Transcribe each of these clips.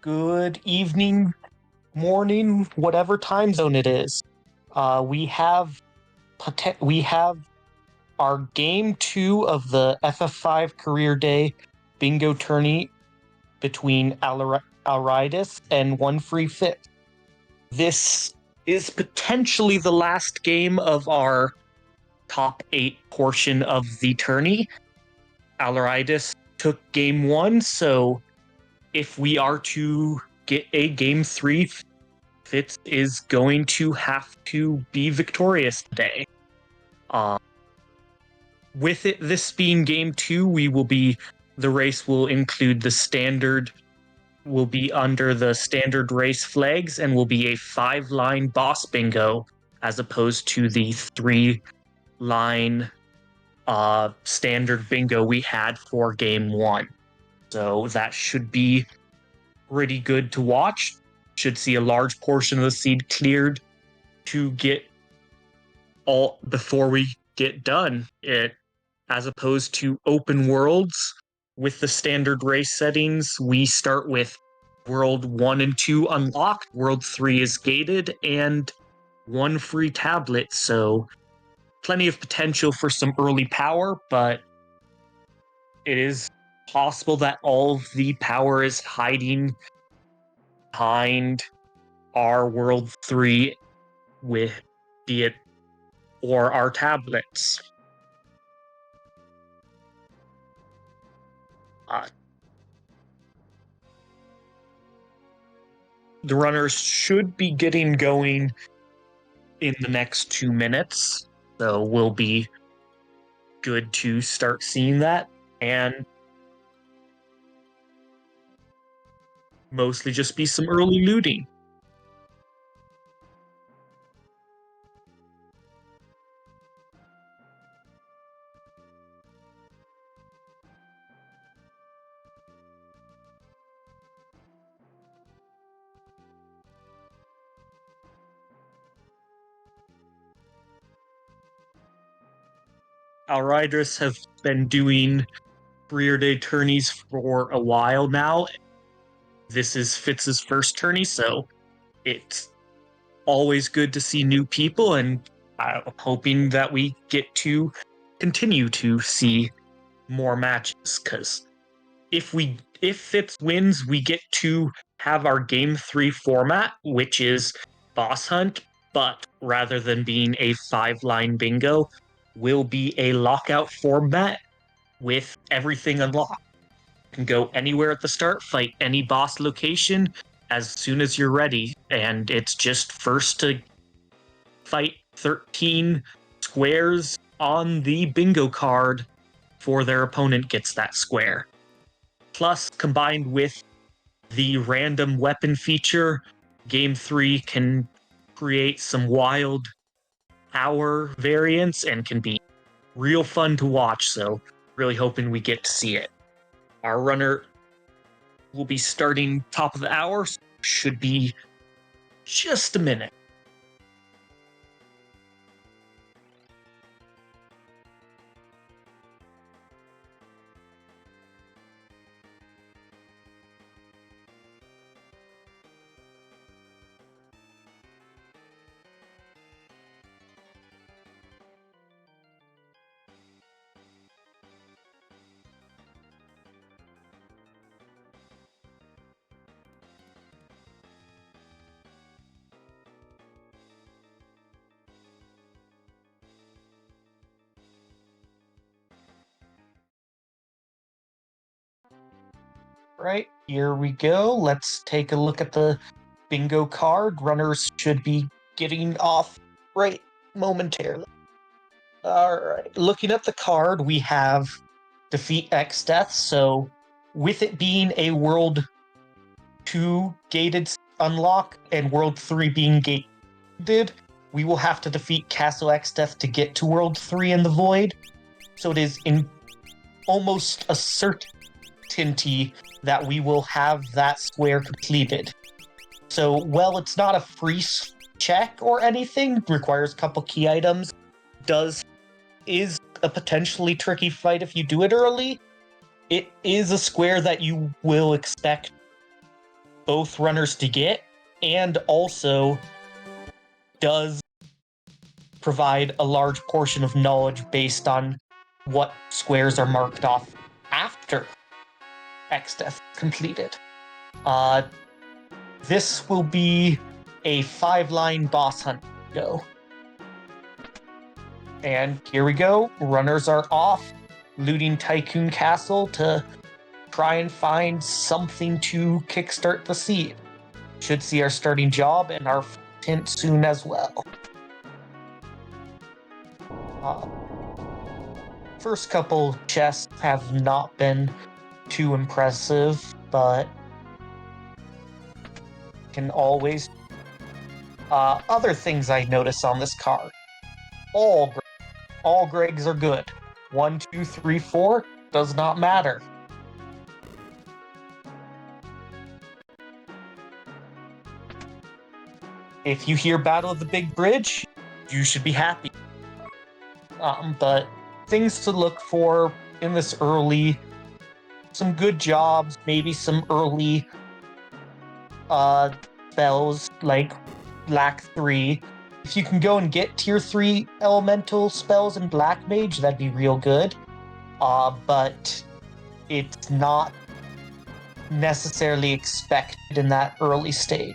Good evening, morning, whatever time zone it is. We have our game two of the FF5 Career Day Bingo Tourney between alraedris and onefreefitz. This is potentially the last game of our top 8 portion of the tourney. Alraedris took game 1, so if we are to get a game 3, Fitz is going to have to be victorious today. Uh, with this being game 2, the race will include will be under the standard race flags and will be a 5-line boss bingo as opposed to the 3-line standard bingo we had for game 1. So that should be pretty good to watch. Should see a large portion of the seed cleared to get all before we get done. As opposed to open worlds with the standard race settings, we start with world 1 and 2 unlocked, world 3 is gated, and 1 free tablet, so plenty of potential for some early power, but it is possible that all of the power is hiding behind our world 3 with be it or our tablets. The runners should be getting going in the next 2 minutes, so we'll be good to start seeing that, and mostly just be some early looting. Alraedris have been doing Career Day tourneys for a while now. This is Fitz's first tourney, so it's always good to see new people, and I'm hoping that we get to continue to see more matches, because if Fitz wins, we get to have our game 3 format, which is boss hunt, but rather than being a 5-line bingo, will be a lockout format with everything unlocked. You can go anywhere at the start, fight any boss location as soon as you're ready, and it's just first to fight 13 squares on the bingo card before their opponent gets that square. Plus, combined with the random weapon feature, Game 3 can create some wild power variants and can be real fun to watch, so really hoping we get to see it. Our runner will be starting top of the hour, so should be just a minute. Right, here we go. Let's take a look at the bingo card. Runners should be getting off right momentarily. Alright, looking at the card, we have Defeat X Death, so with it being a World 2 gated unlock and World 3 being gated, we will have to defeat Castle X Death to get to World 3 in the Void. So it is in almost a certainty that we will have that square completed. So, while it's not a free check or anything, requires a couple key items, is a potentially tricky fight if you do it early. It is a square that you will expect both runners to get, and also does provide a large portion of knowledge based on what squares are marked off after X Death completed. This will be a 5-line boss hunt go. And here we go. Runners are off, looting Tycoon Castle to try and find something to kickstart the seed. Should see our starting job and our hint soon as well. First couple chests have not been too impressive, but can always... other things I notice on this card. All Gregs are good. 1, 2, 3, 4 does not matter. If you hear Battle of the Big Bridge, you should be happy. But things to look for in this early, some good jobs, maybe some early spells like Black 3. If you can go and get tier 3 elemental spells in Black Mage, that'd be real good. But it's not necessarily expected in that early stage.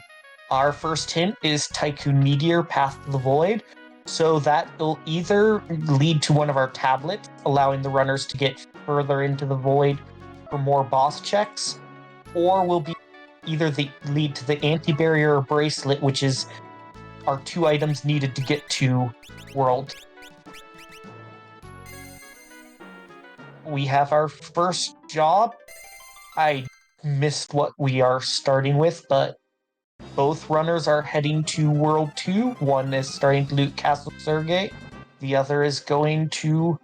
Our first hint is Tycoon Meteor, Path to the Void. So that will either lead to one of our tablets, allowing the runners to get further into the void for more boss checks, or will be either lead to the anti-barrier or bracelet, which is our 2 items needed to get to World. We have our first job. I missed what we are starting with, but both runners are heading to World 2. One is starting to loot Castle Sergei. The other is going to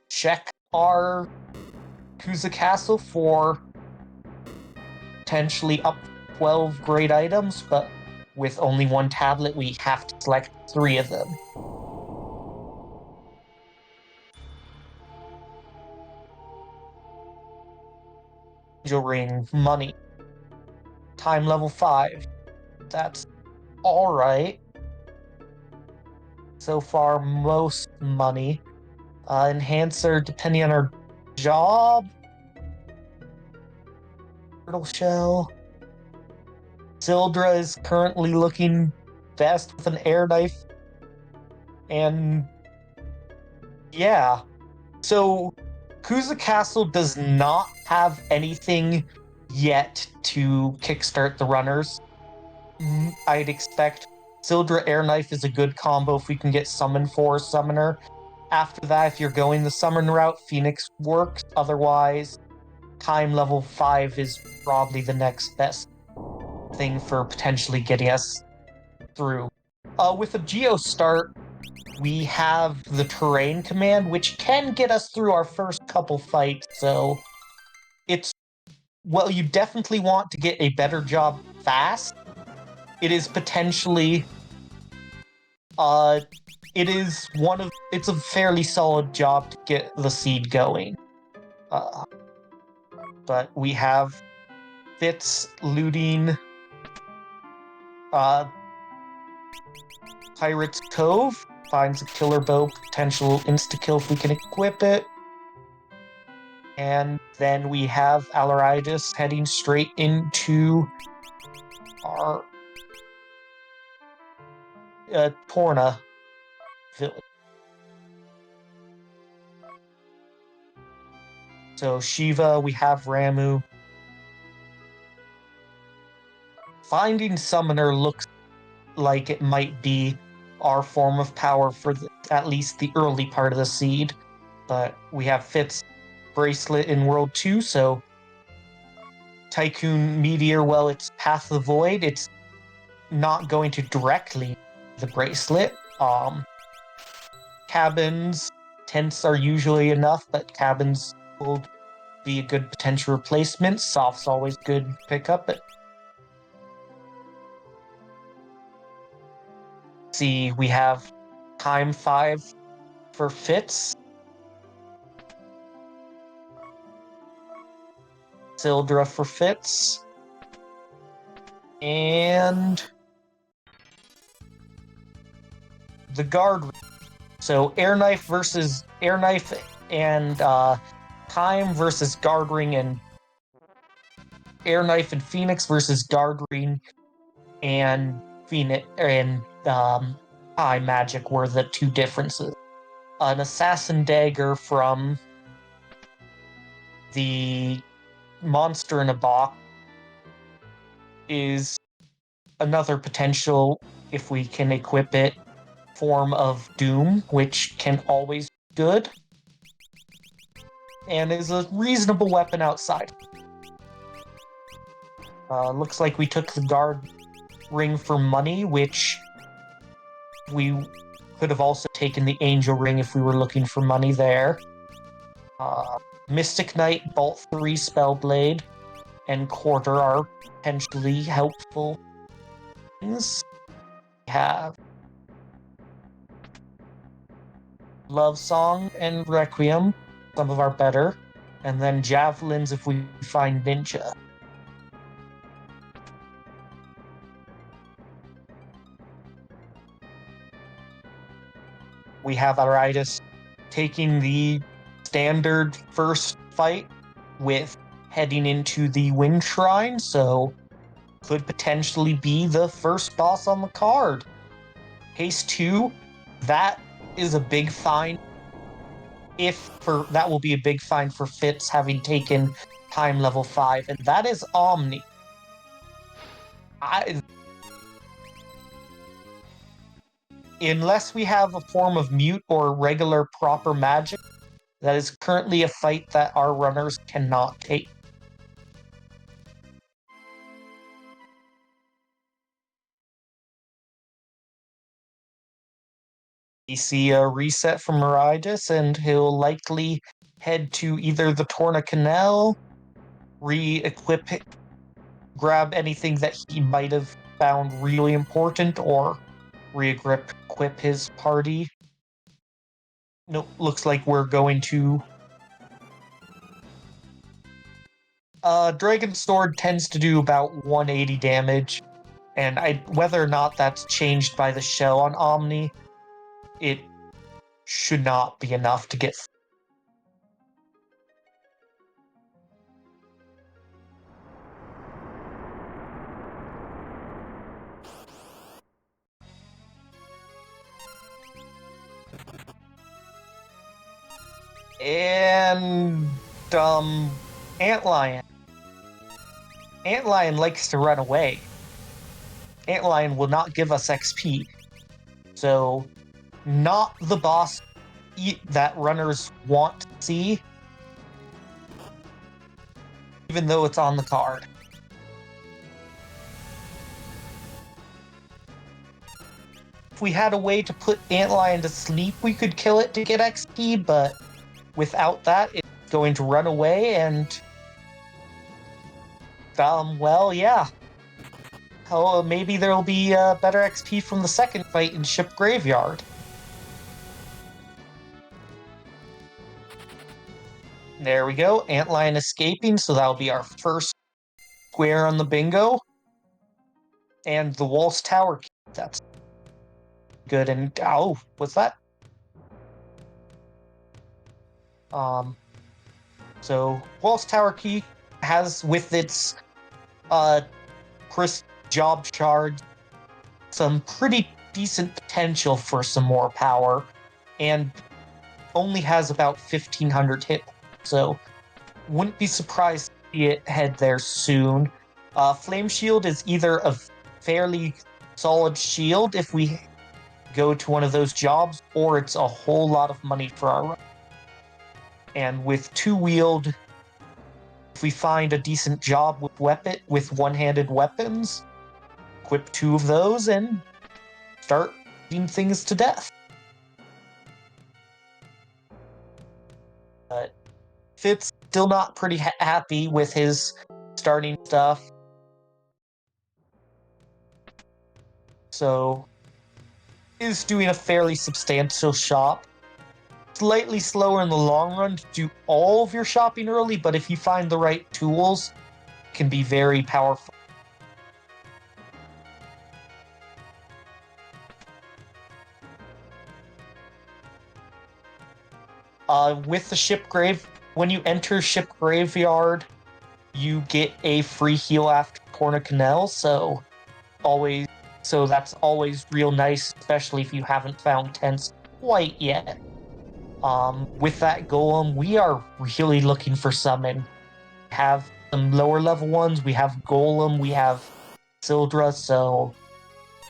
check our Kuza Castle for potentially up 12 great items, but with only 1 tablet, we have to select 3 of them. Angel Ring, money. Time level 5. That's alright. So far, most money. Enhancer, depending on our job. Turtle Shell. Sildra is currently looking best with an air knife. And yeah. So Kuza Castle does not have anything yet to kickstart the runners. I'd expect Sildra Air Knife is a good combo if we can get Summon 4 Summoner. After that, if you're going the Summon route, Phoenix works. Otherwise, Time level 5 is probably the next best thing for potentially getting us through. With a Geo start, we have the Terrain Command, which can get us through our first couple fights, so it's... Well, you definitely want to get a better job fast. It is potentially... it's a fairly solid job to get the seed going. But we have Fitz looting Pirate's Cove, finds a killer bow, potential insta-kill if we can equip it. And then we have alraedris heading straight into our Torna village. So Shiva, we have Ramu. Finding Summoner looks like it might be our form of power for at least the early part of the seed. But we have Fitz Bracelet in World 2, so Tycoon Meteor, well, it's Path of the Void. It's not going to directly the bracelet. Cabins, tents are usually enough, but cabins will be a good potential replacement. Soft's always good pickup, but see, we have Time 5 for Fitz. Sildra for Fitz. And the guard. So air knife versus air knife and time versus guard ring, and air knife and phoenix versus guard ring and phoenix and time magic were the two differences. An assassin dagger from the monster in a box is another potential, if we can equip it, form of doom, which can always be good and is a reasonable weapon outside. Looks like we took the guard ring for money, which we could have also taken the angel ring if we were looking for money there. Mystic Knight, Bolt 3, Spellblade, and Quarter are potentially helpful things. We have Love Song and Requiem, some of our better, and then Javelins if we find Ninja. We have alraedris taking the standard first fight with heading into the Wind Shrine, so could potentially be the first boss on the card. Case 2, that is a big find. That will be a big find for Fitz, having taken time level 5, and that is Omni. Unless we have a form of mute or regular proper magic, that is currently a fight that our runners cannot take. We see a reset from alraedris, and he'll likely head to either the Torna Canal, re-equip it, grab anything that he might have found really important, or re-equip his party. Nope, looks like we're going to... Dragon Sword tends to do about 180 damage, and whether or not that's changed by the shell on Omni, it should not be enough to get... And... Antlion. Antlion likes to run away. Antlion will not give us XP. So, not the boss that runners want to see, even though it's on the card. If we had a way to put Antlion to sleep, we could kill it to get XP, but without that, it's going to run away and... well, yeah. Oh, maybe there'll be better XP from the second fight in Ship Graveyard. There we go, Antlion escaping, so that'll be our first square on the bingo. And the Waltz Tower key, that's good. And oh, what's that? So Waltz Tower key has, with its crisp job shard, some pretty decent potential for some more power, and only has about 1,500 hit, so wouldn't be surprised to see it head there soon. Flame Shield is either a fairly solid shield if we go to one of those jobs, or it's a whole lot of money for our run. And with two-wield, if we find a decent job with one-handed weapons, equip 2 of those and start beating things to death. But Fitz still not pretty happy with his starting stuff. So, is doing a fairly substantial shop. Slightly slower in the long run to do all of your shopping early, but if you find the right tools, it can be very powerful. With the ship grave, when you enter ship graveyard, you get a free heal after Corner Canal, so that's always real nice, especially if you haven't found tents quite yet. With that golem, we are really looking for summon. Have some lower level ones, we have golem, we have Sildra, so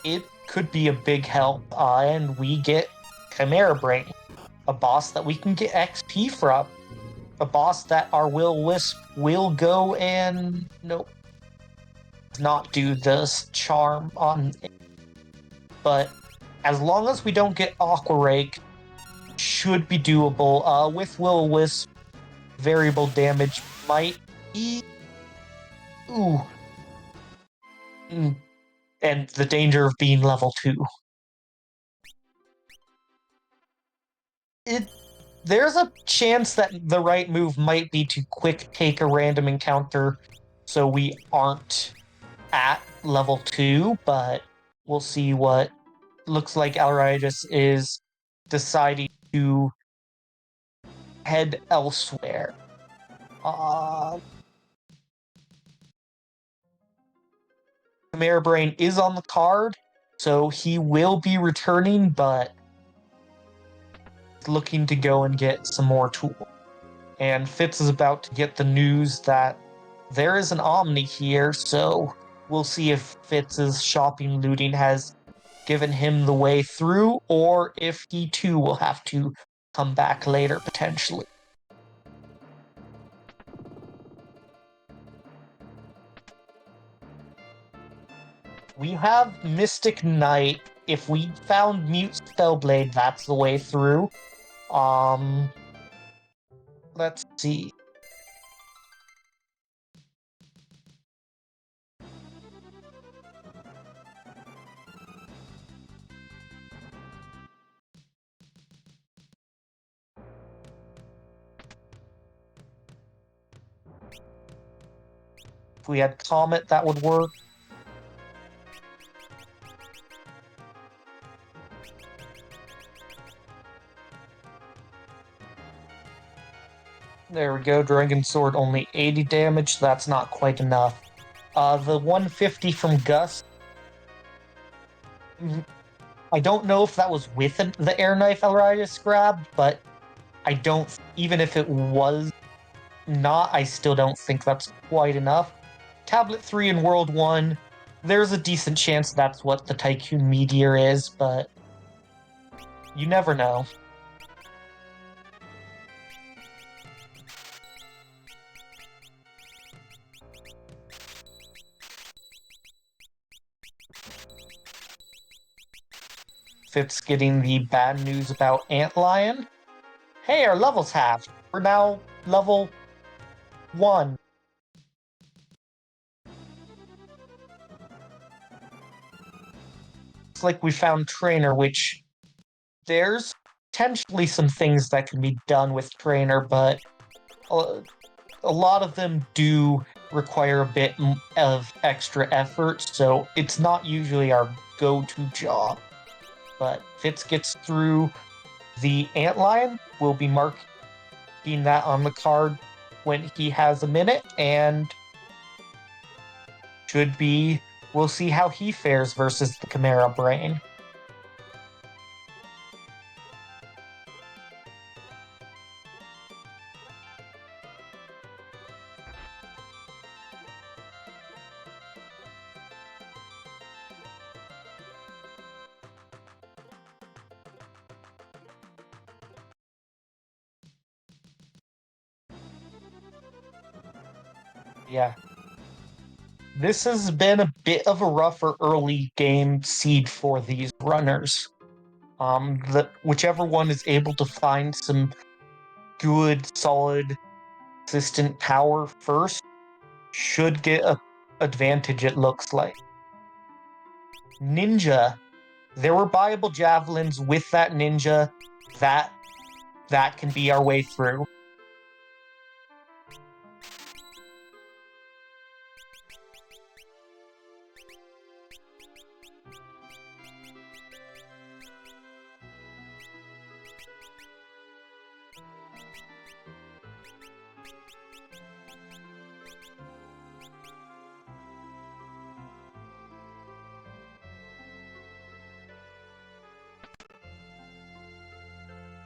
it could be a big help. And we get Chimera Brain, a boss that we can get XP from. A boss that our Will-O-Wisp will go and not do this charm on it. But as long as we don't get Aqua Rake, should be doable. With Will-O-Wisp, variable damage might be... Ooh. And the danger of being level 2. There's a chance that the right move might be to quick take a random encounter so we aren't at level 2, but we'll see. What looks like alraedris is deciding to head elsewhere. Chimera Brain is on the card, so he will be returning, but looking to go and get some more tools. And Fitz is about to get the news that there is an Omni here, so we'll see if Fitz's shopping looting has given him the way through, or if he too will have to come back later, potentially. We have Mystic Knight. If we found Mute Spellblade, that's the way through. Let's see. If we had Comet, that would work. There we go. Dragon Sword, only 80 damage. That's not quite enough. The 150 from Gus. I don't know if that was with the Air Knife alraedris grabbed, but I don't... Even if it was not, I still don't think that's quite enough. Tablet 3 in World 1, there's a decent chance that's what the Tycoon Meteor is, but you never know. Fitz getting the bad news about Antlion. Hey, our levels halved. We're now level 1. It's like we found Trainer, which there's potentially some things that can be done with Trainer, but a lot of them do require a bit of extra effort, so it's not usually our go-to job. But Fitz gets through the Antlion. We'll be marking that on the card when he has a minute, and we'll see how he fares versus the Chimera Brain. Yeah. This has been a bit of a rougher early game seed for these runners. Whichever one is able to find some good, solid, consistent power first should get an advantage, it looks like. Ninja. There were buyable javelins with that ninja. That can be our way through.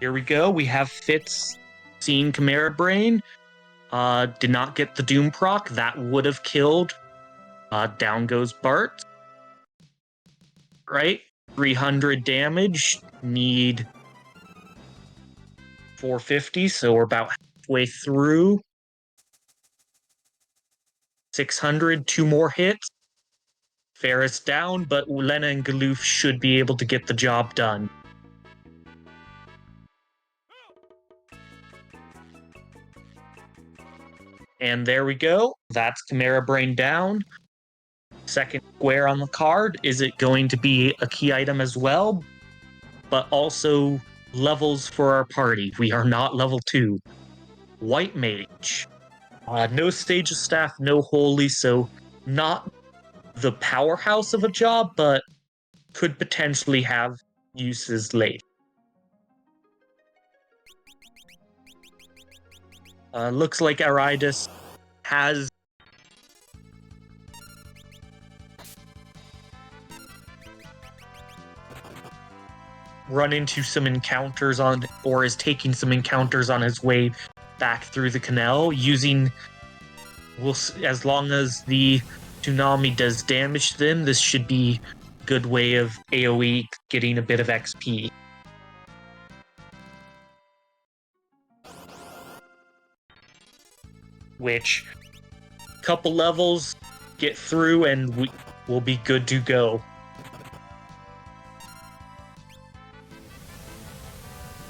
Here we go. We have Fitz seeing Chimera Brain. Did not get the Doom proc. That would have killed. Down goes Bart. Right? 300 damage. Need 450, so we're about halfway through. 600, 2 more hits. Ferris down, but Lena and Galoof should be able to get the job done. And there we go. That's Chimera Brain down. Second square on the card. Is it going to be a key item as well? But also levels for our party. We are not level 2. White Mage. No Stage of Staff, no Holy, so not the powerhouse of a job, but could potentially have uses later. Looks like alraedris has run into some encounters on, or is taking some encounters on his way back through the canal using, as long as the tsunami does damage to them, this should be a good way of AoE getting a bit of XP. Which, couple levels, get through, and we'll be good to go.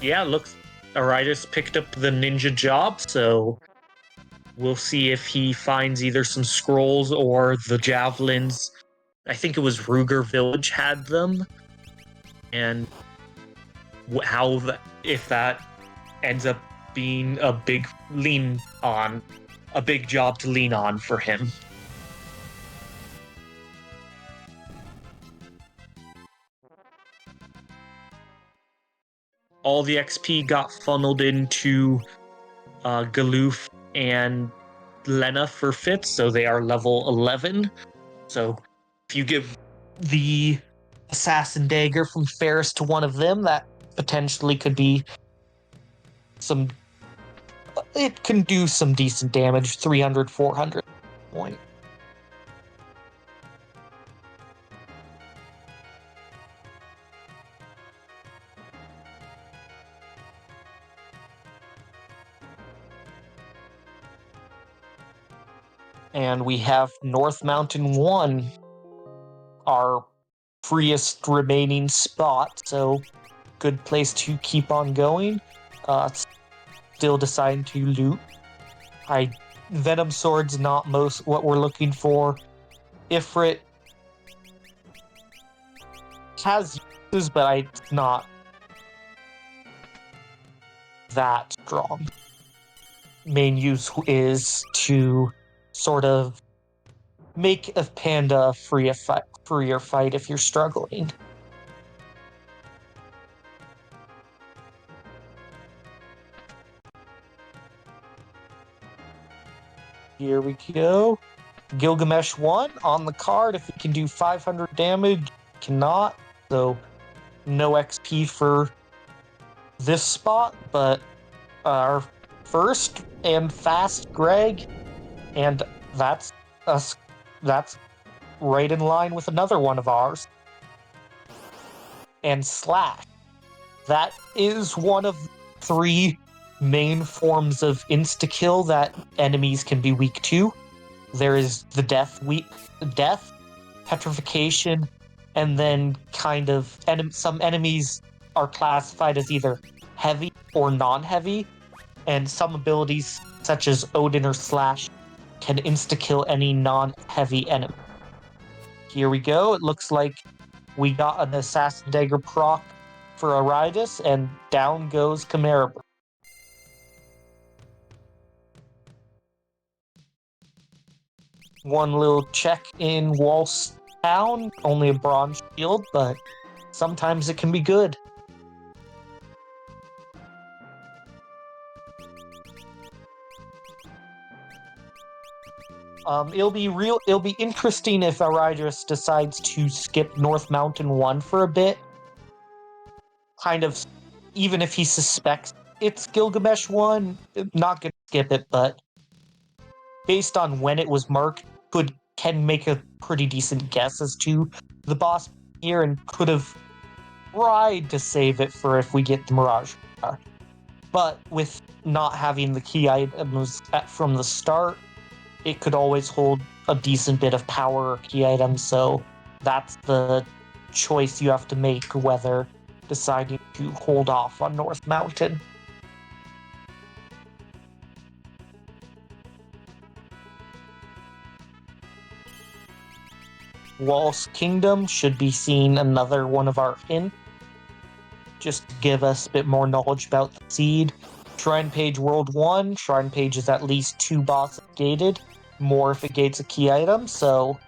Yeah, looks alraedris picked up the ninja job, so we'll see if he finds either some scrolls or the javelins. I think it was Ruger Village had them, and if that ends up being a big job to lean on for him. All the XP got funneled into Galoof and Lena for Fitz, so they are level 11. So if you give the Assassin Dagger from Ferris to one of them, that potentially could be it can do some decent damage, 300, 400 point. And we have North Mountain 1, our freest remaining spot, so good place to keep on going. Still deciding to loot. Venom Sword's not most what we're looking for. Ifrit has uses, but it's not that strong. Main use is to sort of make a panda freer fight if you're struggling. Here we go. Gilgamesh 1 on the card. If it can do 500 damage, cannot. So no XP for this spot, but our first and fast Greg, and that's us. That's right in line with another one of ours. And Slash. That is one of 3 main forms of insta-kill that enemies can be weak to. There is the death, petrification, and then kind of some enemies are classified as either heavy or non-heavy, and some abilities such as Odin or Slash can insta-kill any non-heavy enemy. Here we go. It looks like we got an Assassin Dagger proc for alraedris, and down goes Chimera. One little check in Waltz Town, only a bronze shield, but sometimes it can be good. It'll be interesting if alraedris decides to skip North Mountain 1 for a bit. Kind of, even if he suspects it's Gilgamesh 1, not gonna skip it, but based on when it was marked, can make a pretty decent guess as to the boss here, and could have tried to save it for if we get the Mirage. But with not having the key items from the start, it could always hold a decent bit of power or key items, so that's the choice you have to make, whether deciding to hold off on North Mountain. Walt's Kingdom should be seen another one of our hints, just to give us a bit more knowledge about the seed. Shrine Page World 1, Shrine Page is at least 2 bosses gated, more if it gates a key item, so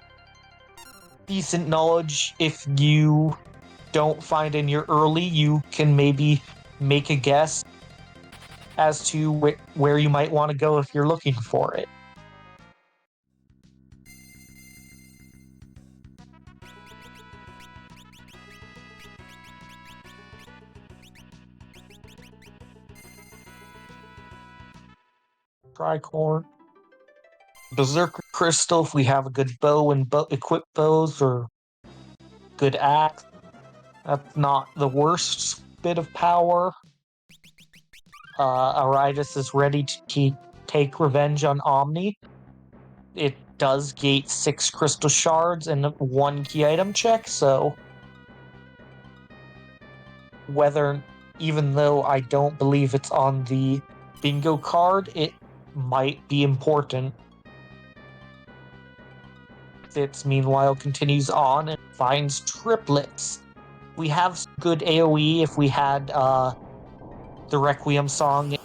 decent knowledge. If you don't find in your early, you can maybe make a guess as to where you might want to go if you're looking for it. Tricorn. Berserker Crystal, if we have a good bow and equipped bows, or good axe. That's not the worst bit of power. alraedris is ready to take revenge on Omni. It does gate 6 crystal shards and 1 key item check, so even though I don't believe it's on the bingo card, it might be important. Fitz, meanwhile, continues on and finds triplets. We have good AoE if we had the Requiem song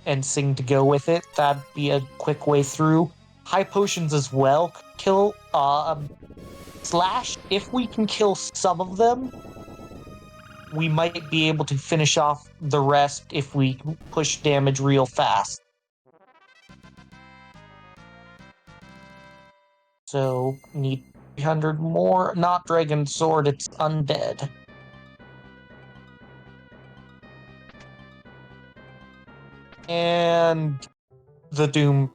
and Sing to go with it. That'd be a quick way through. High potions as well. Kill Slash, if we can kill some of them, we might be able to finish off the rest if we push damage real fast. So, need 300 more. Not Dragon Sword, it's Undead. And the Doom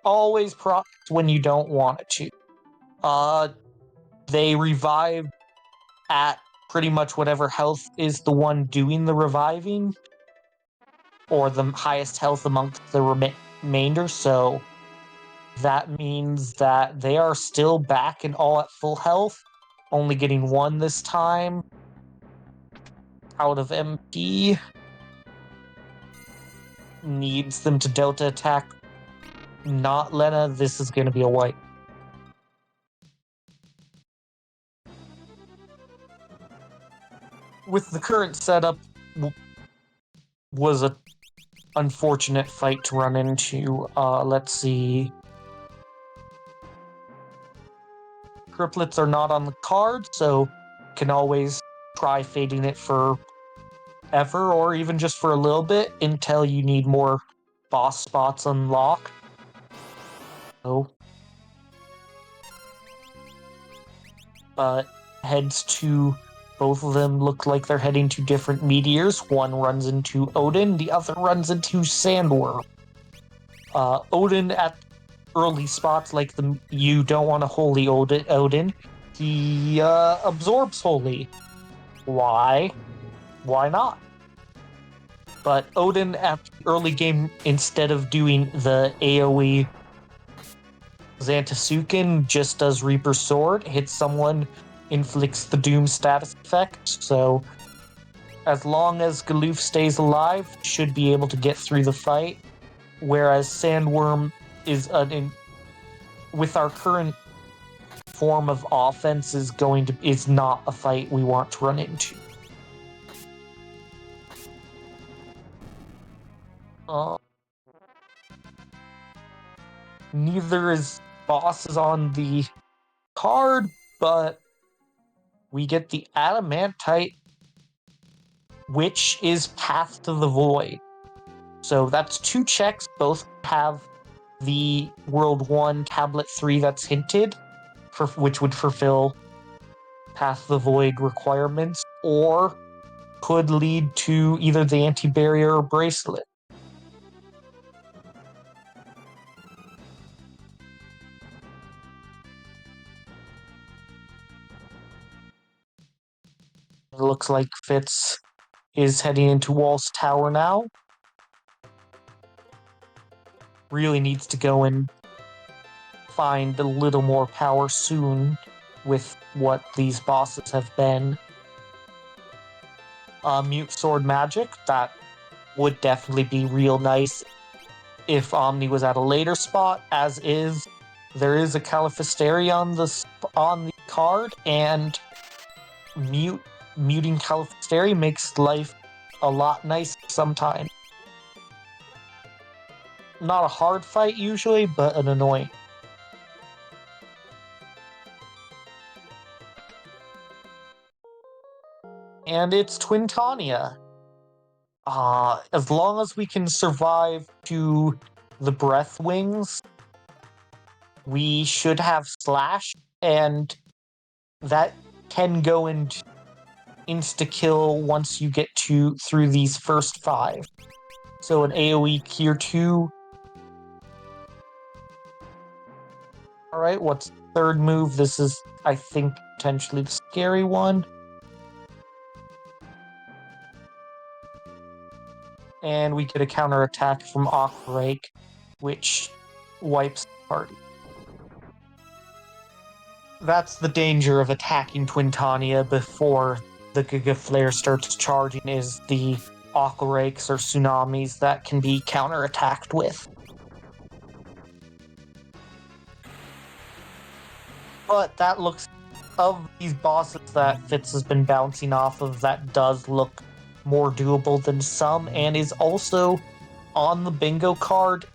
always procs when you don't want it to. They revive at pretty much whatever health is the one doing the reviving, or the highest health amongst the remainder, so that means that they are still back and all at full health, only getting 1 this time out of MP. Needs them to delta attack. Not Lena, this is going to be a wipe. With the current setup, was a unfortunate fight to run into. Let's see. Triplets are not on the card, so can always try fading it for ever, or even just for a little bit until you need more boss spots unlocked. So, but heads to both of them look like they're heading to different meteors. One runs into Odin, the other runs into Sandworm. Odin at early spots, like you don't want to holy Odin. He absorbs holy. Why? Why not? But Odin at early game, instead of doing the AoE Xantasuken, just does Reaper Sword, hits someone, inflicts the Doom status effect, so as long as Galoof stays alive, should be able to get through the fight, whereas Sandworm is with our current form of offense is not a fight we want to run into. Neither is bosses on the card, but we get the Adamantite, which is Path to the Void. So that's 2 checks, both have the World 1 Tablet 3 that's hinted, which would fulfill Path of the Void requirements, or could lead to either the anti-barrier or bracelet. It looks like Fitz is heading into Wall's Tower now. Really needs to go and find a little more power soon with what these bosses have been. Mute Sword Magic, that would definitely be real nice if Omni was at a later spot, as is. There is a Califisteri on the card, and muting Califisteri makes life a lot nicer sometimes. Not a hard fight usually, but an annoying. And it's Twintania. As long as we can survive to the Breath Wings, we should have Slash, and that can go into insta-kill once you get through these first 5. So an AoE Tier 2. Alright, what's third move? This is, I think, potentially the scary one. And we get a counterattack from Aquarake, which wipes the party. That's the danger of attacking Twintania before the Giga Flare starts charging, is the Aquarakes or Tsunamis that can be counterattacked with. But that looks, of these bosses that Fitz has been bouncing off of, that does look more doable than some, and is also on the bingo card,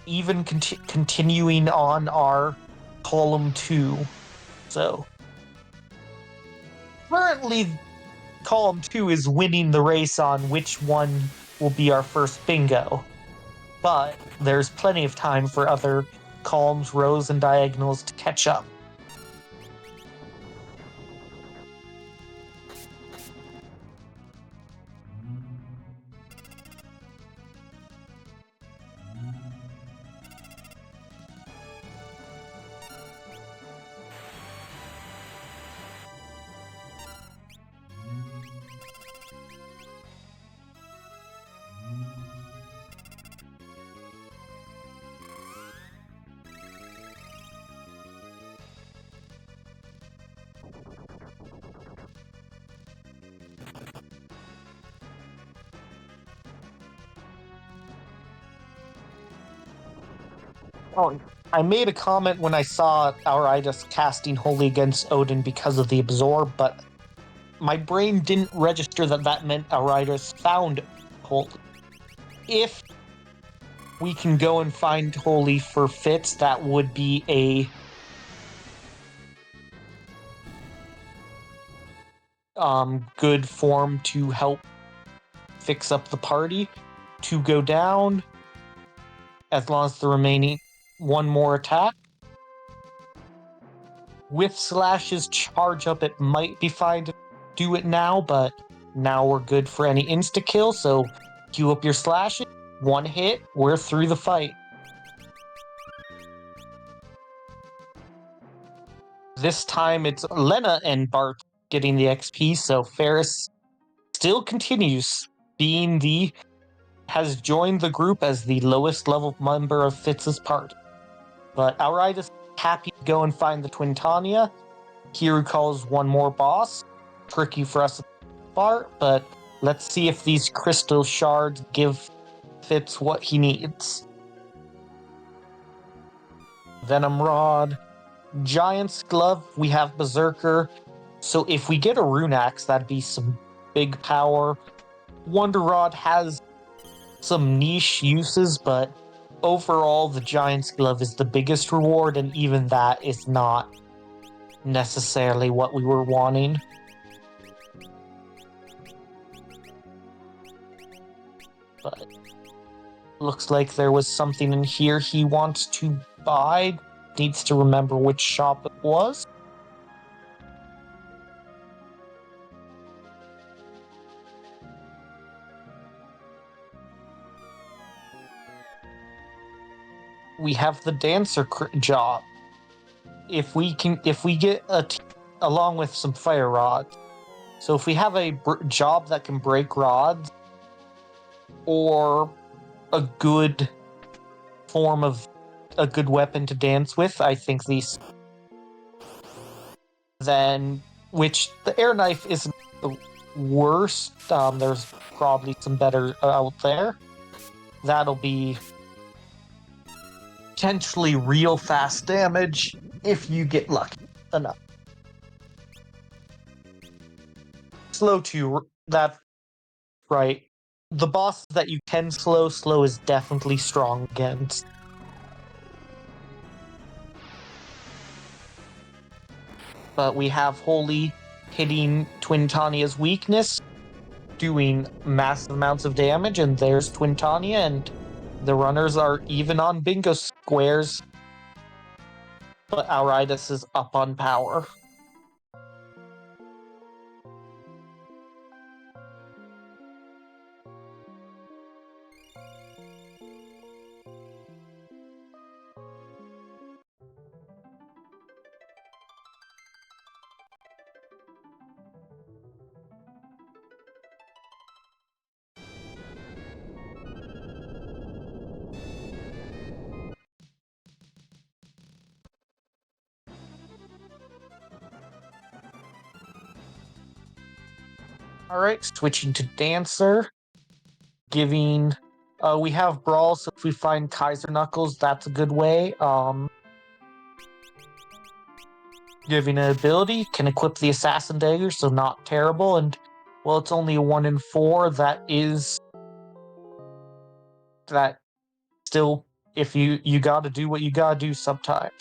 even continuing on our column 2. So currently column 2 is winning the race on which one will be our first bingo, but there's plenty of time for other columns, rows, and diagonals to catch up. Oh, I made a comment when I saw alraedris casting Holy against Odin because of the Absorb, but my brain didn't register that meant alraedris found Holy. If we can go and find Holy for Fitz, that would be a good form to help fix up the party. To go down, as long as the remaining one more attack. With Slash's charge up, it might be fine to do it now, but now we're good for any insta-kill, so queue up your Slashes. One hit, we're through the fight. This time it's Lena and Bart getting the XP, so Ferris still continues being has joined the group as the lowest level member of Fitz's party. But alraedris is happy to go and find the Twintania. Kiru calls one more boss. Tricky for us to start, but let's see if these crystal shards give Fitz what he needs. Venom Rod. Giant's Glove, we have Berserker. So if we get a Rune Axe, that'd be some big power. Wonder Rod has some niche uses, but overall the Giant's Glove is the biggest reward, and even that is not necessarily what we were wanting. But Looks like there was something in here he wants to buy. Needs to remember which shop it was. We have the dancer job. If we get along with some fire rods. So if we have a job that can break rods, or a good form of a good weapon to dance with, I think these. Then, which the air knife isn't the worst. There's probably some better out there. That'll be potentially real fast damage if you get lucky enough. Slow too. That's right. The boss that you can slow is definitely strong against. But we have Holy hitting Twin Tanya's weakness, doing massive amounts of damage, and there's Twin Tanya, and the runners are even on bingo squares. But alraedris is up on power. Alright, switching to Dancer. Giving... we have Brawl, so if we find Kaiser Knuckles, that's a good way. Giving an ability, can equip the Assassin Dagger, so not terrible, and, well, it's only a 1 in 4, that still, if you gotta do what you gotta do sometimes.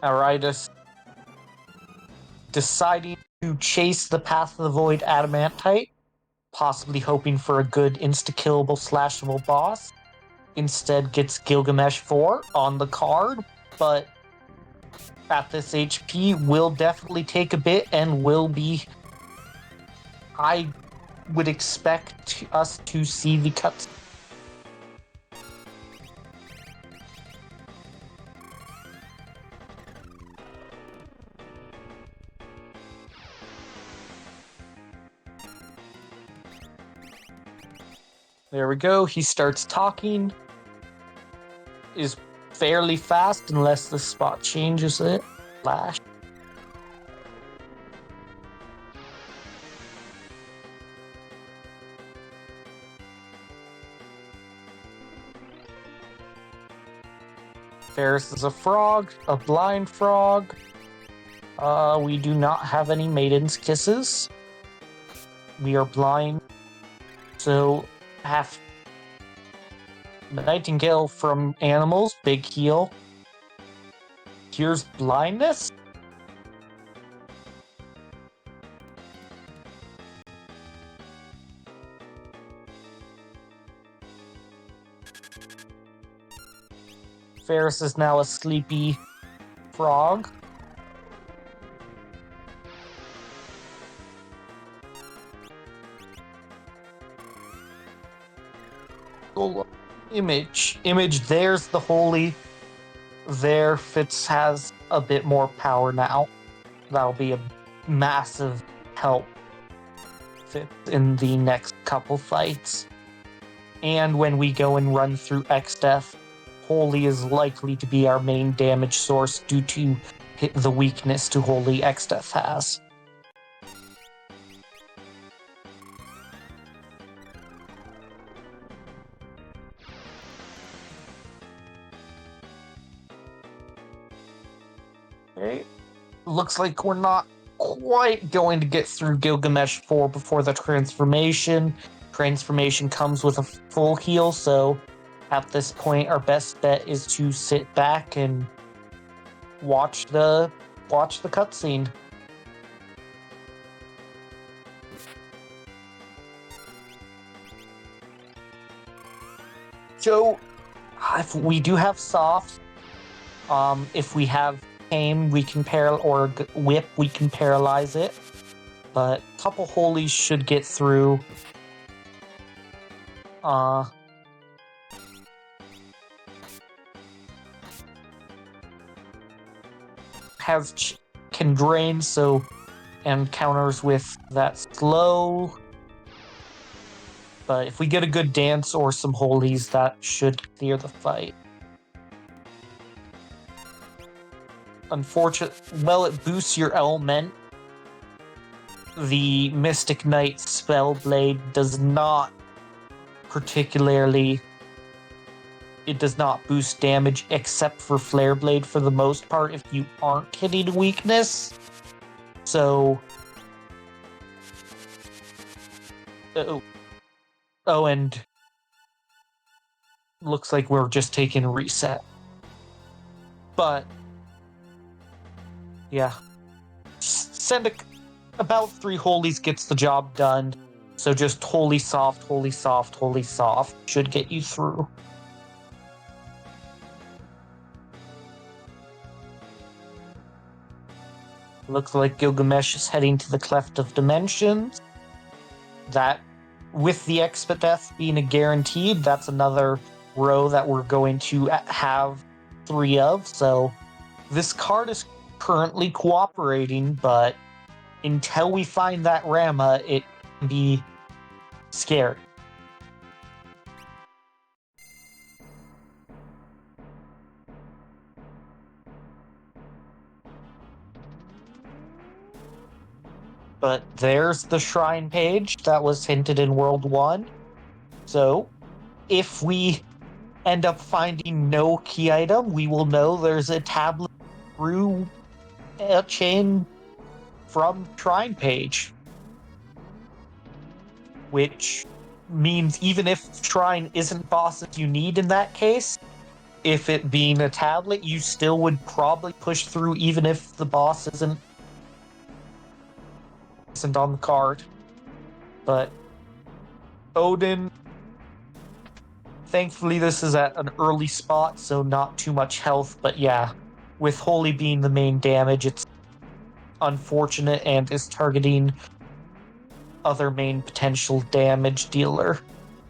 alraedris deciding to chase the Path of the Void Adamantite, possibly hoping for a good insta-killable, slashable boss. Instead gets Gilgamesh 4 on the card, but at this HP will definitely take a bit and will be... I would expect us to see the cuts. There we go, he starts talking. Is fairly fast unless the spot changes it. Flash. Ferris is a frog, a blind frog. We do not have any Maiden's Kisses. We are blind, so half Nightingale from Animals, big heal. Cures blindness? Ferris is now a sleepy frog. Oh, image, there's the holy. There, Fitz has a bit more power now. That'll be a massive help Fitz in the next couple fights. And when we go and run through X-Death, Holy is likely to be our main damage source due to the weakness to Holy X-Death has. Okay. Looks like we're not quite going to get through Gilgamesh 4 before the transformation. Transformation comes with a full heal, so at this point our best bet is to sit back and watch the cutscene. So, if we do have soft, if we have tame, we can or whip, we can paralyze it. But a couple holies should get through. Can drain, so and counters with that slow. But if we get a good dance or some holies, that should clear the fight. Well, it boosts your element. The Mystic Knight Spellblade does not particularly... It does not boost damage except for Flare Blade for the most part if you aren't hitting a weakness. So... Oh, and... Looks like we're just taking a reset. But... Yeah. About 3 holies gets the job done. So just holy soft, holy soft, holy soft should get you through. Looks like Gilgamesh is heading to the Cleft of Dimensions. That, with the Expedeth being a guaranteed, that's another row that we're going to have 3 of. So this card is currently cooperating, but until we find that Rama, it can be scary. But there's the shrine page that was hinted in World 1. So, if we end up finding no key item, we will know there's a tablet through a chain from shrine page. Which means even if shrine isn't bosses you need in that case, if it being a tablet, you still would probably push through even if the boss isn't on the card. But Odin, thankfully this is at an early spot, so not too much health, but yeah, with Holy being the main damage, it's unfortunate and is targeting other main potential damage dealer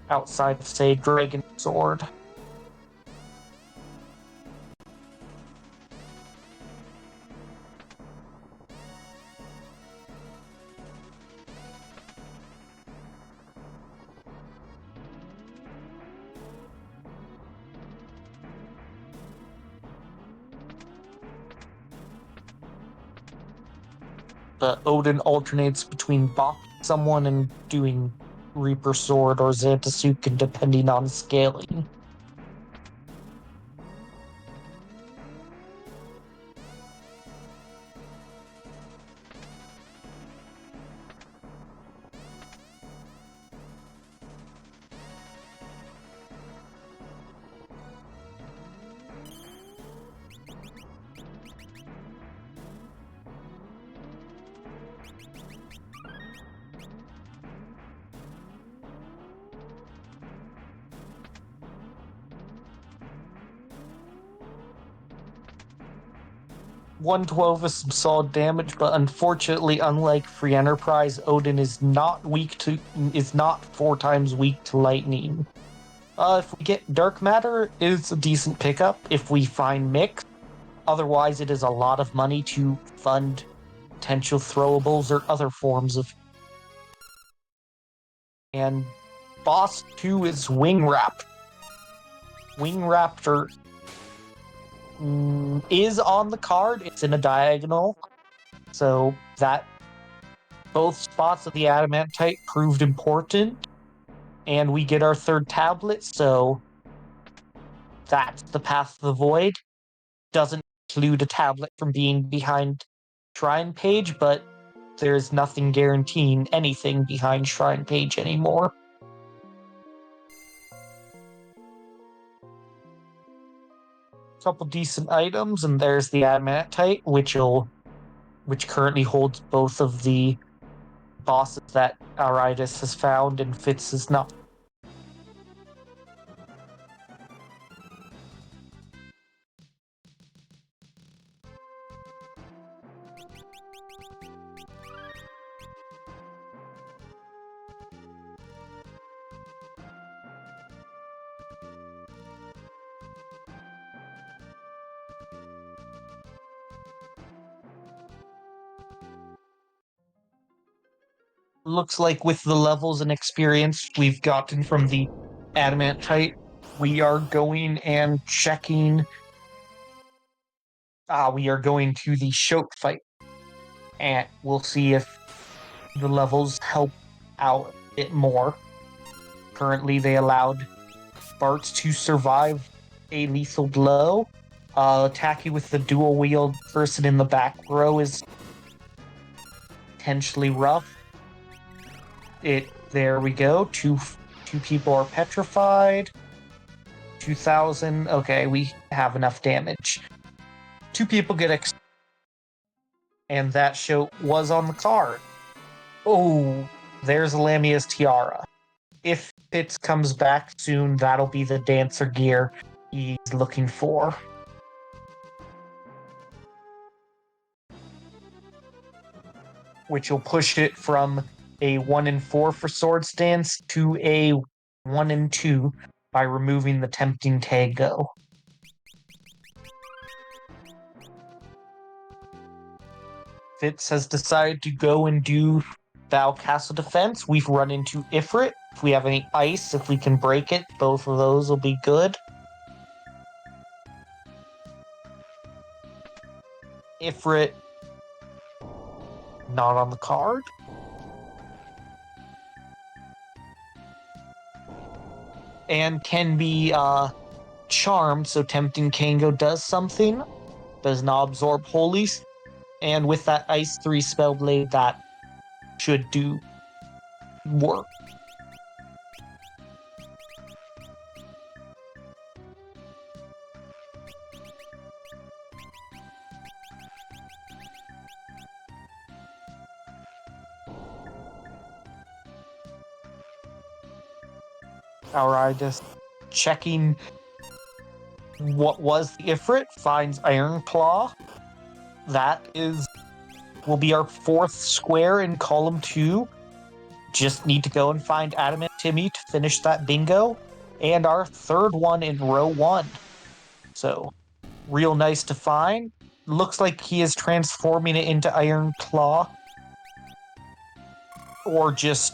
outside of, say, Dragon Sword. But Odin alternates between bopping someone and doing Reaper Sword or Xantasuken depending on scaling. $112 is some solid damage, but unfortunately, unlike Free Enterprise, Odin is not 4 times weak to lightning. If we get Dark Matter, it's a decent pickup if we find Mix. Otherwise, it is a lot of money to fund potential throwables or other forms of. And boss 2 is Wing Raptor. Wing Raptor is on the card. It's in a diagonal. So that both spots of the Adamantite proved important. And we get our 3rd tablet, so that's the Path of the Void. Doesn't include a tablet from being behind Shrine Page, but there's nothing guaranteeing anything behind Shrine Page anymore. Couple decent items, and there's the Adamantite, which currently holds both of the bosses that alraedris has found and Fitz is not. looks like with the levels and experience we've gotten from the adamantite, we are going and checking. We are going to the Shote fight, and we'll see if the levels help out a bit more. Currently, they allowed Bartz to survive a lethal blow. Attack you with the dual wield person in the back row is potentially rough. There we go. Two people are petrified. 2,000. Okay, we have enough damage. Two people get and that show was on the card. Oh, there's Lamia's tiara. If Fitz comes back soon, that'll be the dancer gear he's looking for. Which will push it from a 1 and 4 for Swords Dance to a 1 and 2 by removing the Tempting Tango. Fitz has decided to go and do Val Castle Defense. We've run into Ifrit. If we have any ice, if we can break it, both of those will be good. Ifrit, not on the card. And can be charmed, so Tempting Tango does something. Does not absorb Holies. And with that Ice 3 Spellblade, that should do work. alraedris, checking what was the Ifrit, finds Iron Claw. That will be our 4th square in column 2. Just need to go and find Adamant Timmy to finish that bingo. And our 3rd one in row 1. So, real nice to find. Looks like he is transforming it into Iron Claw. Or just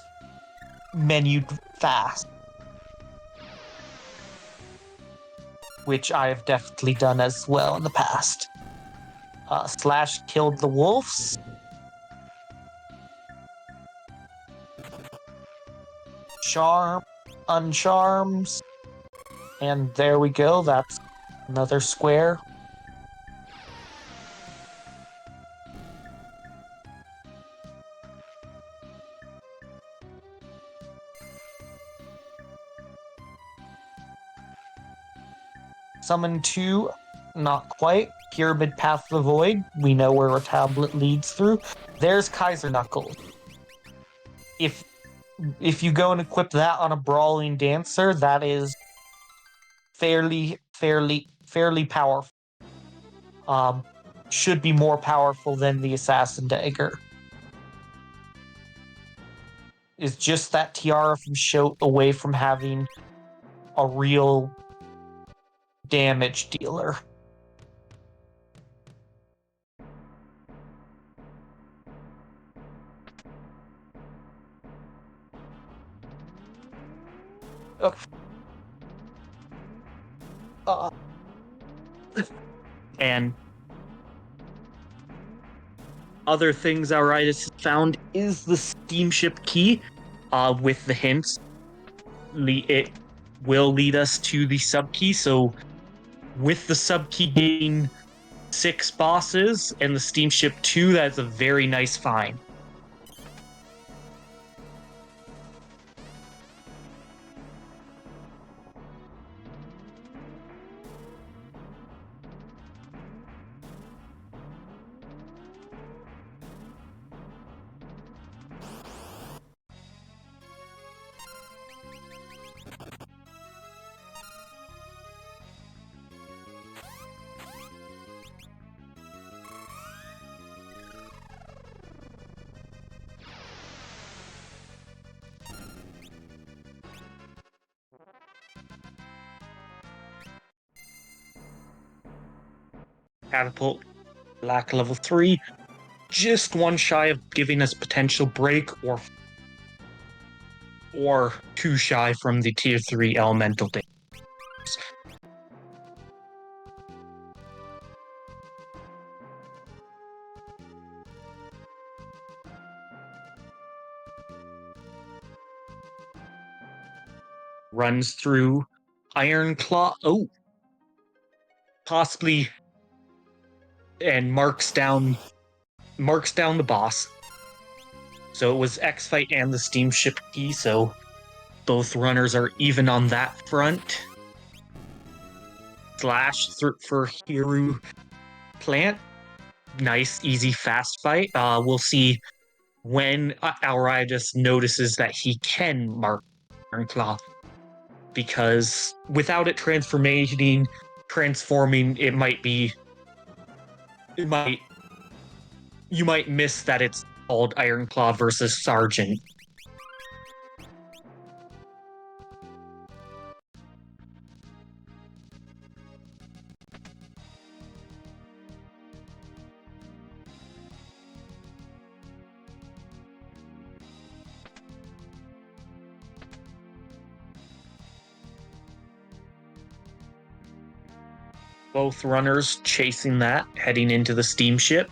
menued fast. Which I have definitely done as well in the past. Slash killed the wolves. Charm, uncharms. And there we go, that's another square. Summon 2, not quite. Pyramid Path of the Void, we know where a tablet leads through. There's Kaiser Knuckles. If you go and equip that on a Brawling Dancer, that is fairly powerful. Should be more powerful than the Assassin Dagger. Is just that tiara from Shote away from having a real damage dealer. And other things alraedris found is the steamship key. With the hints, it will lead us to the sub key. So, with the sub key getting 6 bosses and the steamship 2, that's a very nice find. Catapult, Black level 3, just one shy of giving us potential break or or too shy from the tier 3 elemental damage. Runs through Iron Claw. Oh, possibly, and marks down the boss. So it was X Fight and the steamship key. So both runners are even on that front. Slash for Hiru Plant. Nice, easy, fast fight. We'll see when alraedris notices that he can mark Iron Claw, because without it transforming, it might you might miss that it's called Iron Claw versus Sergeant. Both runners chasing that, heading into the steamship.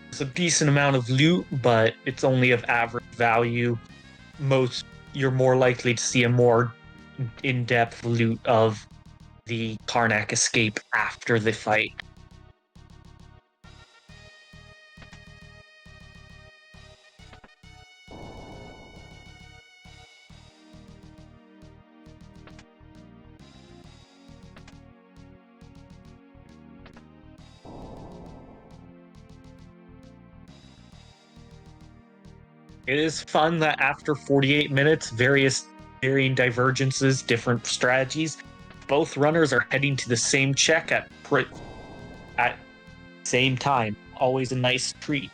It's a decent amount of loot, but it's only of average value. You're more likely to see a more in-depth loot of the Karnak escape after the fight. It is fun that after 48 minutes, varying divergences, different strategies, both runners are heading to the same check at same time. Always a nice treat.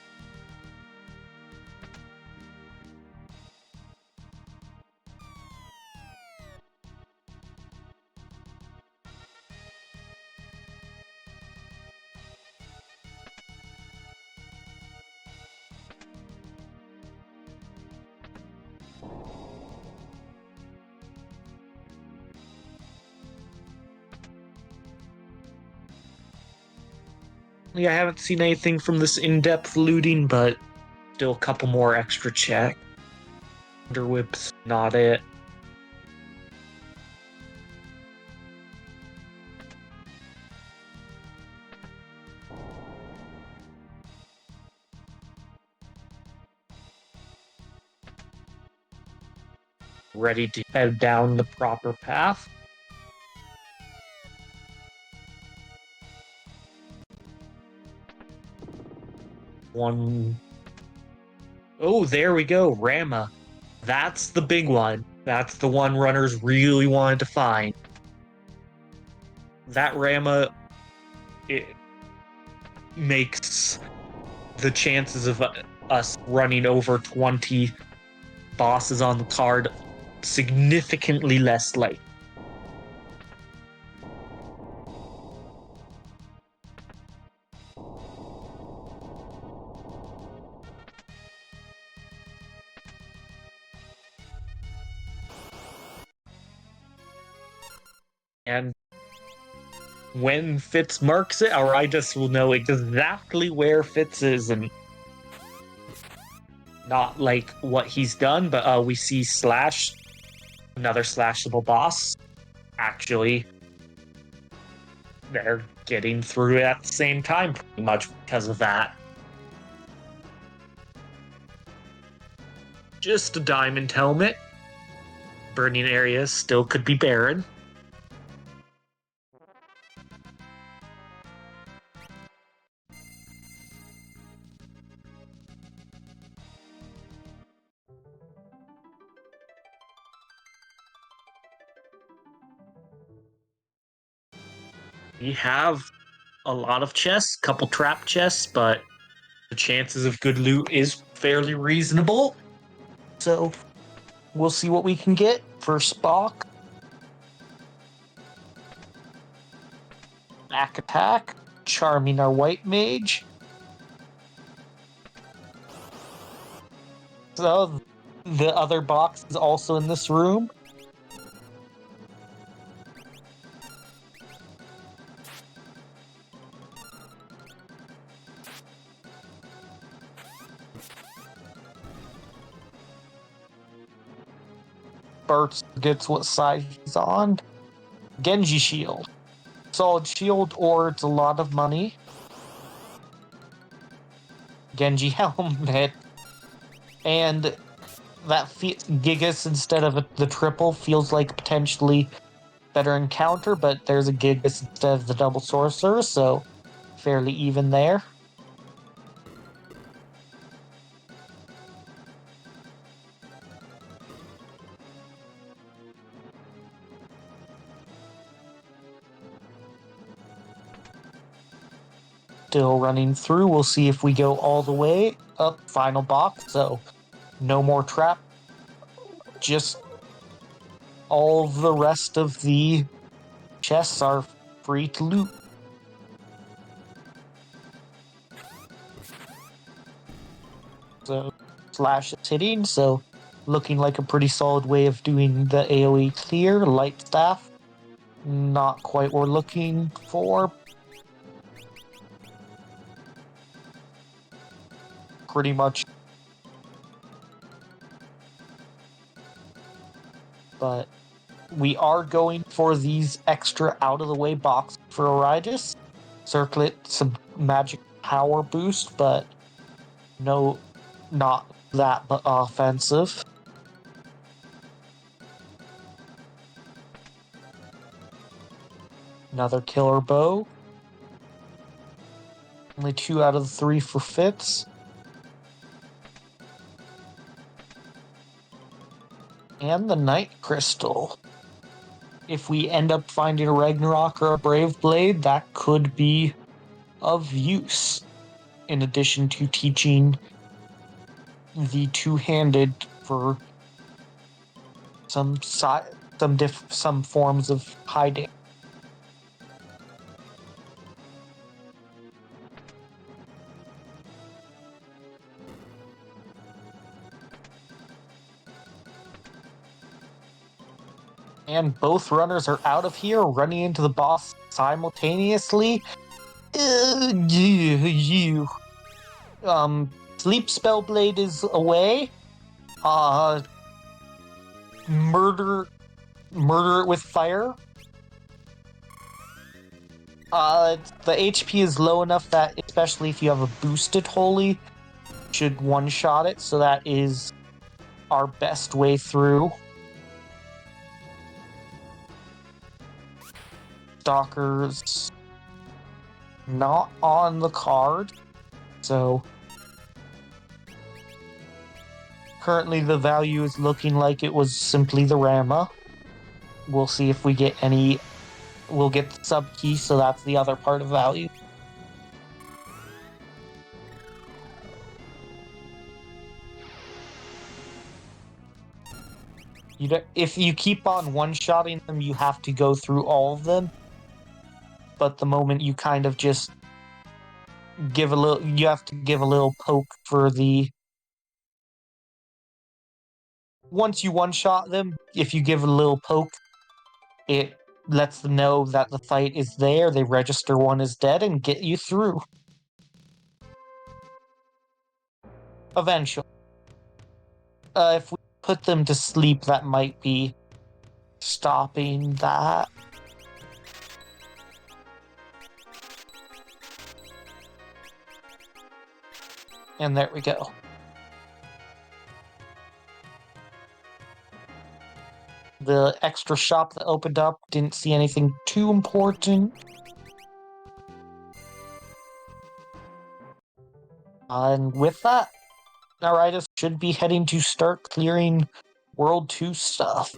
I haven't seen anything from this in-depth looting, but still a couple more extra check. Underwhip's not it. Ready to head down the proper path. Oh, there we go, Rama. That's the big one. That's the one runners really wanted to find. That Rama, it makes the chances of us running over 20 bosses on the card significantly less likely. And when Fitz marks it, alraedris will know exactly where Fitz is, and not like what he's done, but we see Slash, another slashable boss. Actually, they're getting through it at the same time, pretty much because of that. Just a diamond helmet. Burning areas still could be barren. We have a lot of chests, couple trap chests, but the chances of good loot is fairly reasonable. So we'll see what we can get for Spock. Back attack, charming our white mage. So the other box is also in this room. Bart gets what side he's on. Genji shield. Solid shield, or it's a lot of money. Genji helmet. And that Gigas instead of the triple feels like potentially better encounter, but there's a Gigas instead of the double sorcerer, so fairly even there. Still running through. We'll see if we go all the way up. Final box, so no more trap. Just all the rest of the chests are free to loot. So Slash is hitting, so looking like a pretty solid way of doing the AoE clear. Light staff, not quite what we're looking for. Pretty much. But we are going for these extra out-of-the-way boxes for alraedris. Circlet some magic power boost, but no, not that offensive. Another killer bow. Only 2 out of the 3 for Fitz. And the Night Crystal. If we end up finding a Ragnarok or a Brave Blade, that could be of use. In addition to teaching the two-handed for some forms of hiding. And both runners are out of here, running into the boss simultaneously. Sleep Spellblade is away. Murder it with fire. The HP is low enough that, especially if you have a boosted holy, should one-shot it, so that is our best way through. Stalkers not on the card, so currently the value is looking like it was simply the Rama. We'll see if we get any. We'll get the sub key, so that's the other part of value. If you keep on one-shotting them, you have to go through all of them. But the moment you kind of just give a little, you have to give a little poke for the. Once you one-shot them, if you give a little poke, it lets them know that the fight is there, they register one as dead, and get you through. Eventually. If we put them to sleep, that might be stopping that. And there we go. The extra shop that opened up, didn't see anything too important. And with that, alraedris should be heading to start clearing World 2 stuff.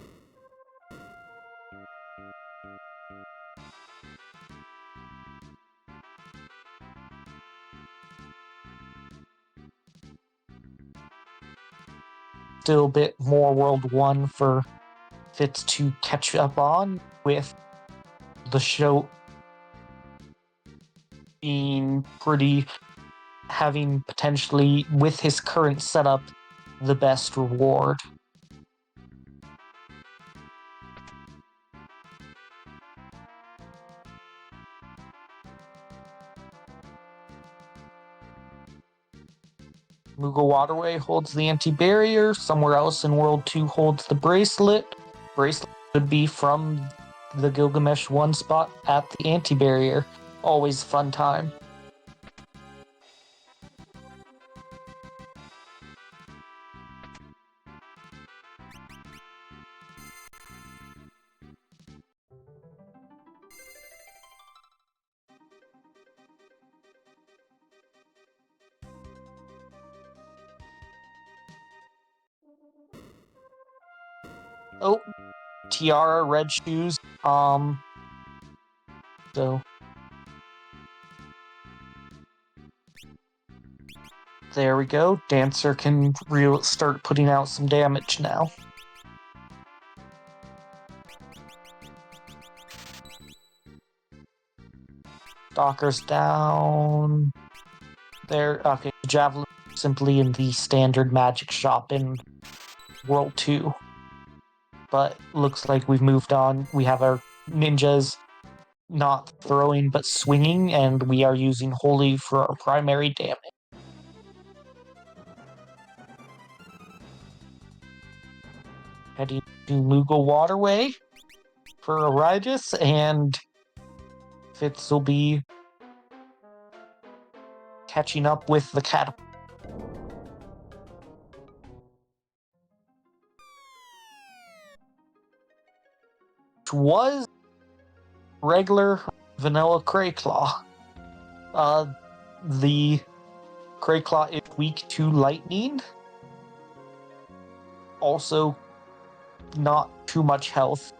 Still a bit more World 1 for Fitz to catch up on, with the show being having potentially, with his current setup, the best reward. Moogle Waterway holds the anti-barrier. Somewhere else in World 2 holds the bracelet. Bracelet would be from the Gilgamesh 1 spot at the anti-barrier. Always a fun time. Oh, Tiara, red shoes. So there we go. Dancer can start putting out some damage now. Stalker's down. There. Okay, Javelin simply in the standard magic shop in World 2. But looks like we've moved on. We have our ninjas not throwing but swinging, and we are using Holy for our primary damage. Heading to Moogle Waterway for alraedris, and Fitz will be catching up with the catapult. Which was regular vanilla Crayclaw. The Crayclaw is weak to lightning. Also, not too much health.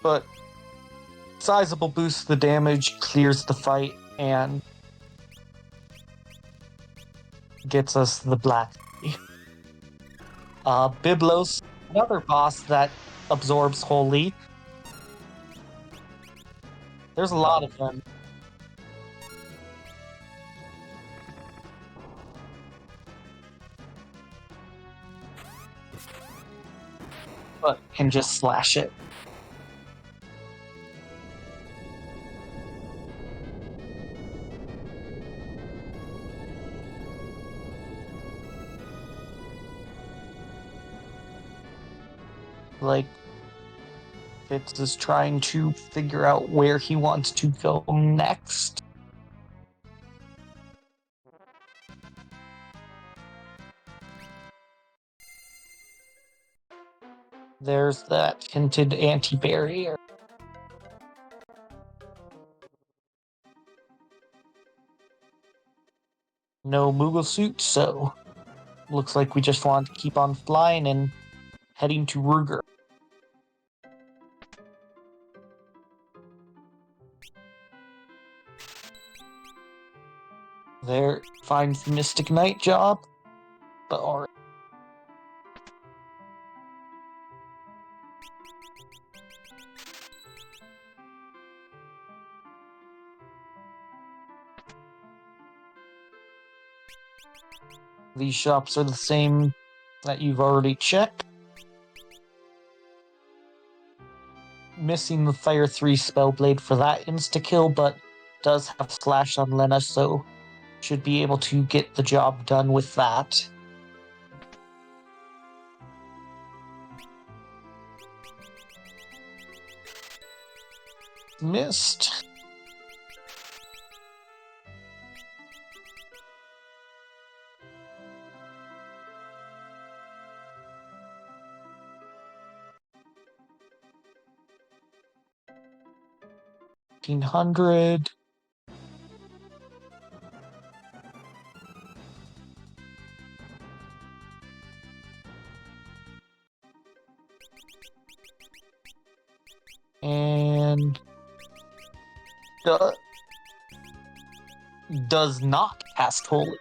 But sizable boost to the damage, clears the fight, and gets us the black. Biblos, another boss that absorbs Holy. There's a lot of them. But can just slash it. Like, Fitz is trying to figure out where he wants to go next. There's that hinted anti-barrier. No Moogle suit, so looks like we just want to keep on flying and heading to Ruger. There finds the Mystic Knight job, but alright. These shops are the same that you've already checked. Missing the Fire 3 Spellblade for that insta-kill, but does have Slash on Lena, so should be able to get the job done with that. Missed. $1,500. And does not cast Holy.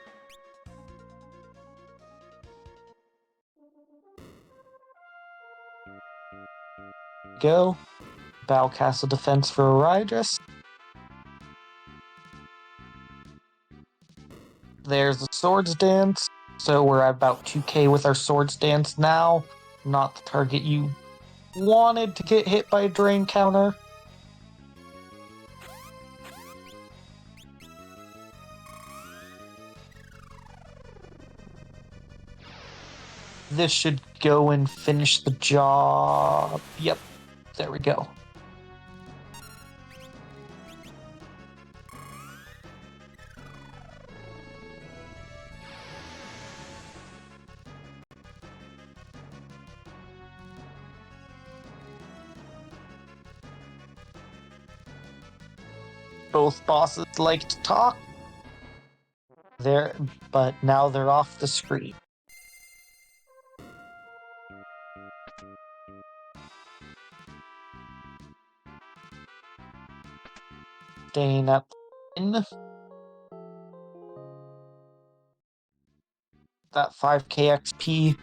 Go. Bow Castle Defense for alraedris. There's the Swords Dance. So we're at about 2k with our Swords Dance now. Not the target you wanted to get hit by a drain counter. This should go and finish the job. Yep, there we go. Both bosses like to talk. But now they're off the screen. Staying up in that 5k XP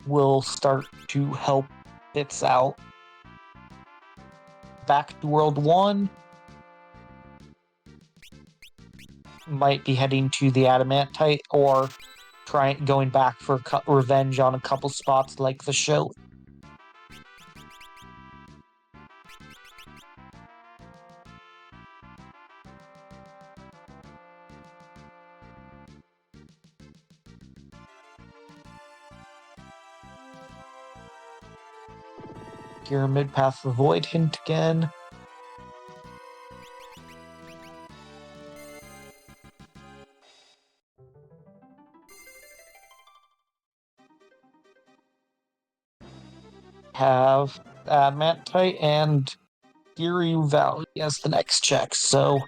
will start to help Fitz out. Back to World 1. Might be heading to the Adamantite or going back for revenge on a couple spots like the show. Pyramid Path Avoid hint again. Have Adamantite and Giryu Valley as the next check, so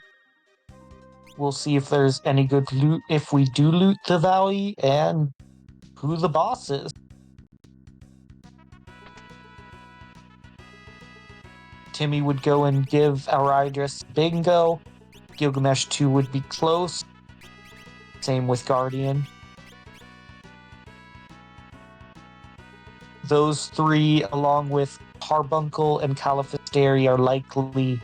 we'll see if there's any good loot if we do loot the valley and who the boss is. Timmy would go and give alraedris bingo. Gilgamesh 2 would be close. Same with Guardian. Those three, along with Carbuncle and Califisteri, are likely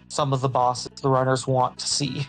some of the bosses the runners want to see.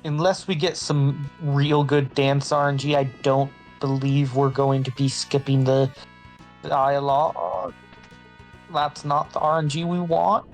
Unless we get some real good dance RNG, I don't believe we're going to be skipping the dialogue. That's not the RNG we want.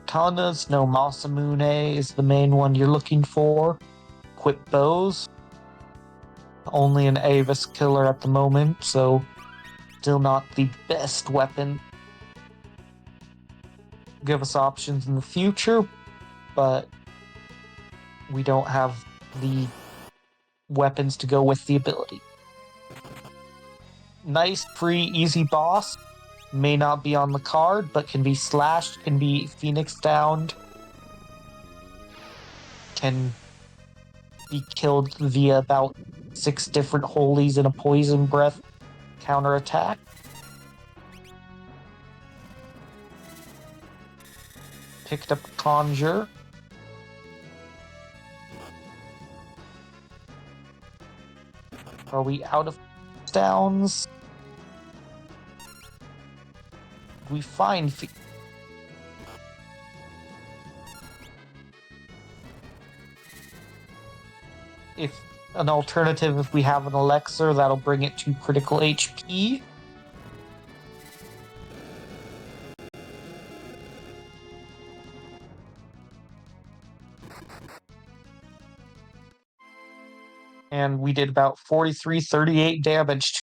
Katanas, no Masamune is the main one you're looking for. Equip bows. Only an Avis killer at the moment, so still not the best weapon. Give us options in the future, but we don't have the weapons to go with the ability. Nice, free, easy boss. May not be on the card, but can be slashed, can be phoenix downed, can be killed via about 6 different holies and a poison breath counterattack. Picked up a conjure. Are we out of downs? We find if an alternative, if we have an elixir, that'll bring it to critical HP. And we did about 38 damage.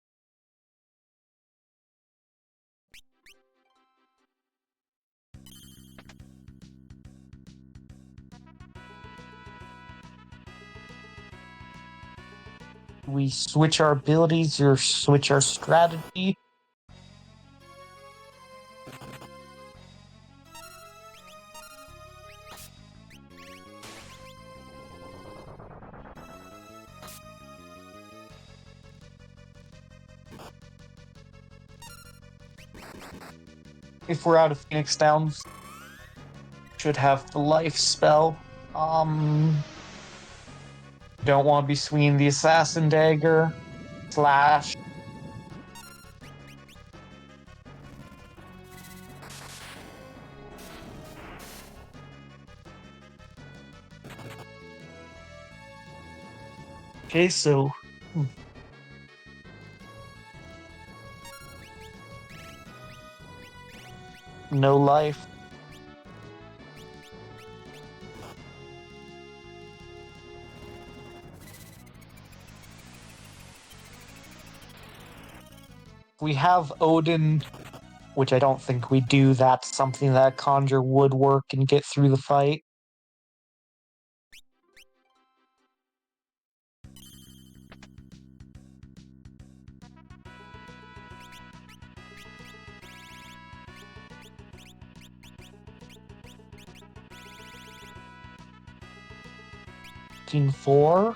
We switch our abilities or switch our strategy. If we're out of Phoenix Downs, should have the life spell. Don't want to be swinging the assassin dagger. Slash. Okay, so no life. We have Odin, which I don't think we do. That's something that Conjure would work and get through the fight. Team 4.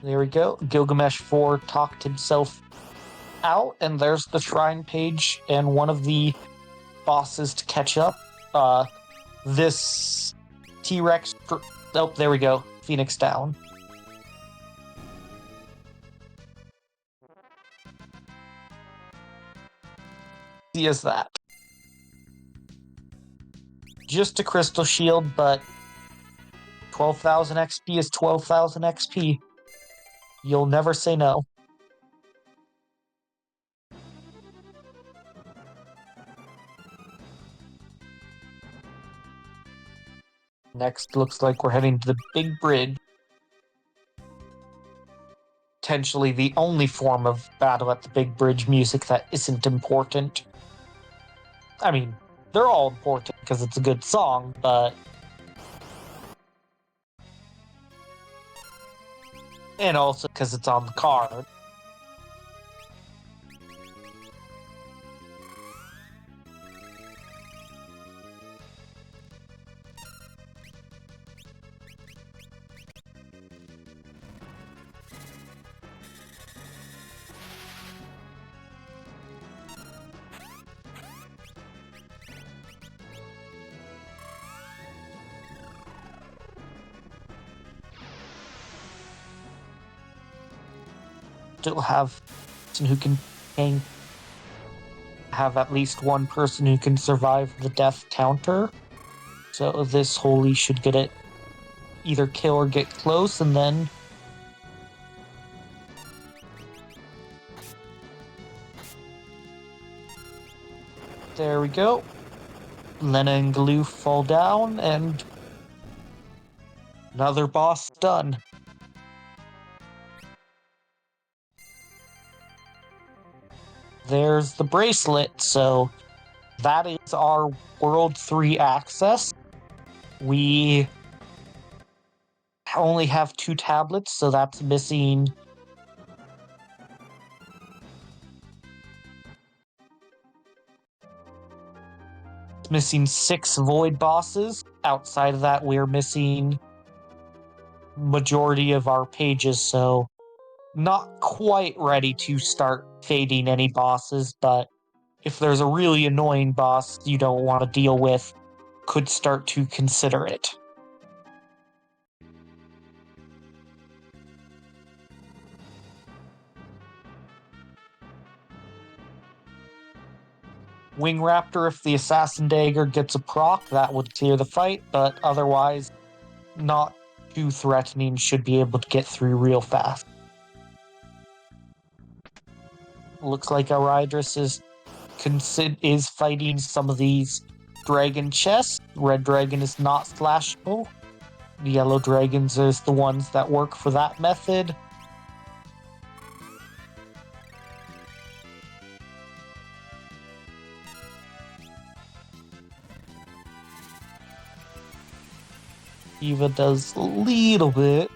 There we go. Gilgamesh 4 talked himself out, and there's the shrine page and one of the bosses to catch up. This T-Rex... Oh, there we go. Phoenix down. Easy as that. Just a crystal shield, but 12,000 XP is 12,000 XP. You'll never say no. Next, looks like we're heading to the big bridge. Potentially the only form of battle at the big bridge music that isn't important. I mean, they're all important because it's a good song, but... And also because it's on the card. Still have person who can have at least one person who can survive the death counter. So this holy should get it either kill or get close, and then there we go. Lena and Galoof fall down, and another boss done. There's the bracelet, so that is our World 3 access. We only have 2 tablets, so that's missing... missing 6 void bosses. Outside of that, we're missing majority of our pages, so not quite ready to start fading any bosses, but if there's a really annoying boss you don't want to deal with, could start to consider it. Wing Raptor, if the Assassin Dagger gets a proc, that would clear the fight, but otherwise, not too threatening, should be able to get through real fast. Looks like alraedris is fighting some of these dragon chests. Red dragon is not slashable. The yellow dragons is the ones that work for that method. Eva does a little bit.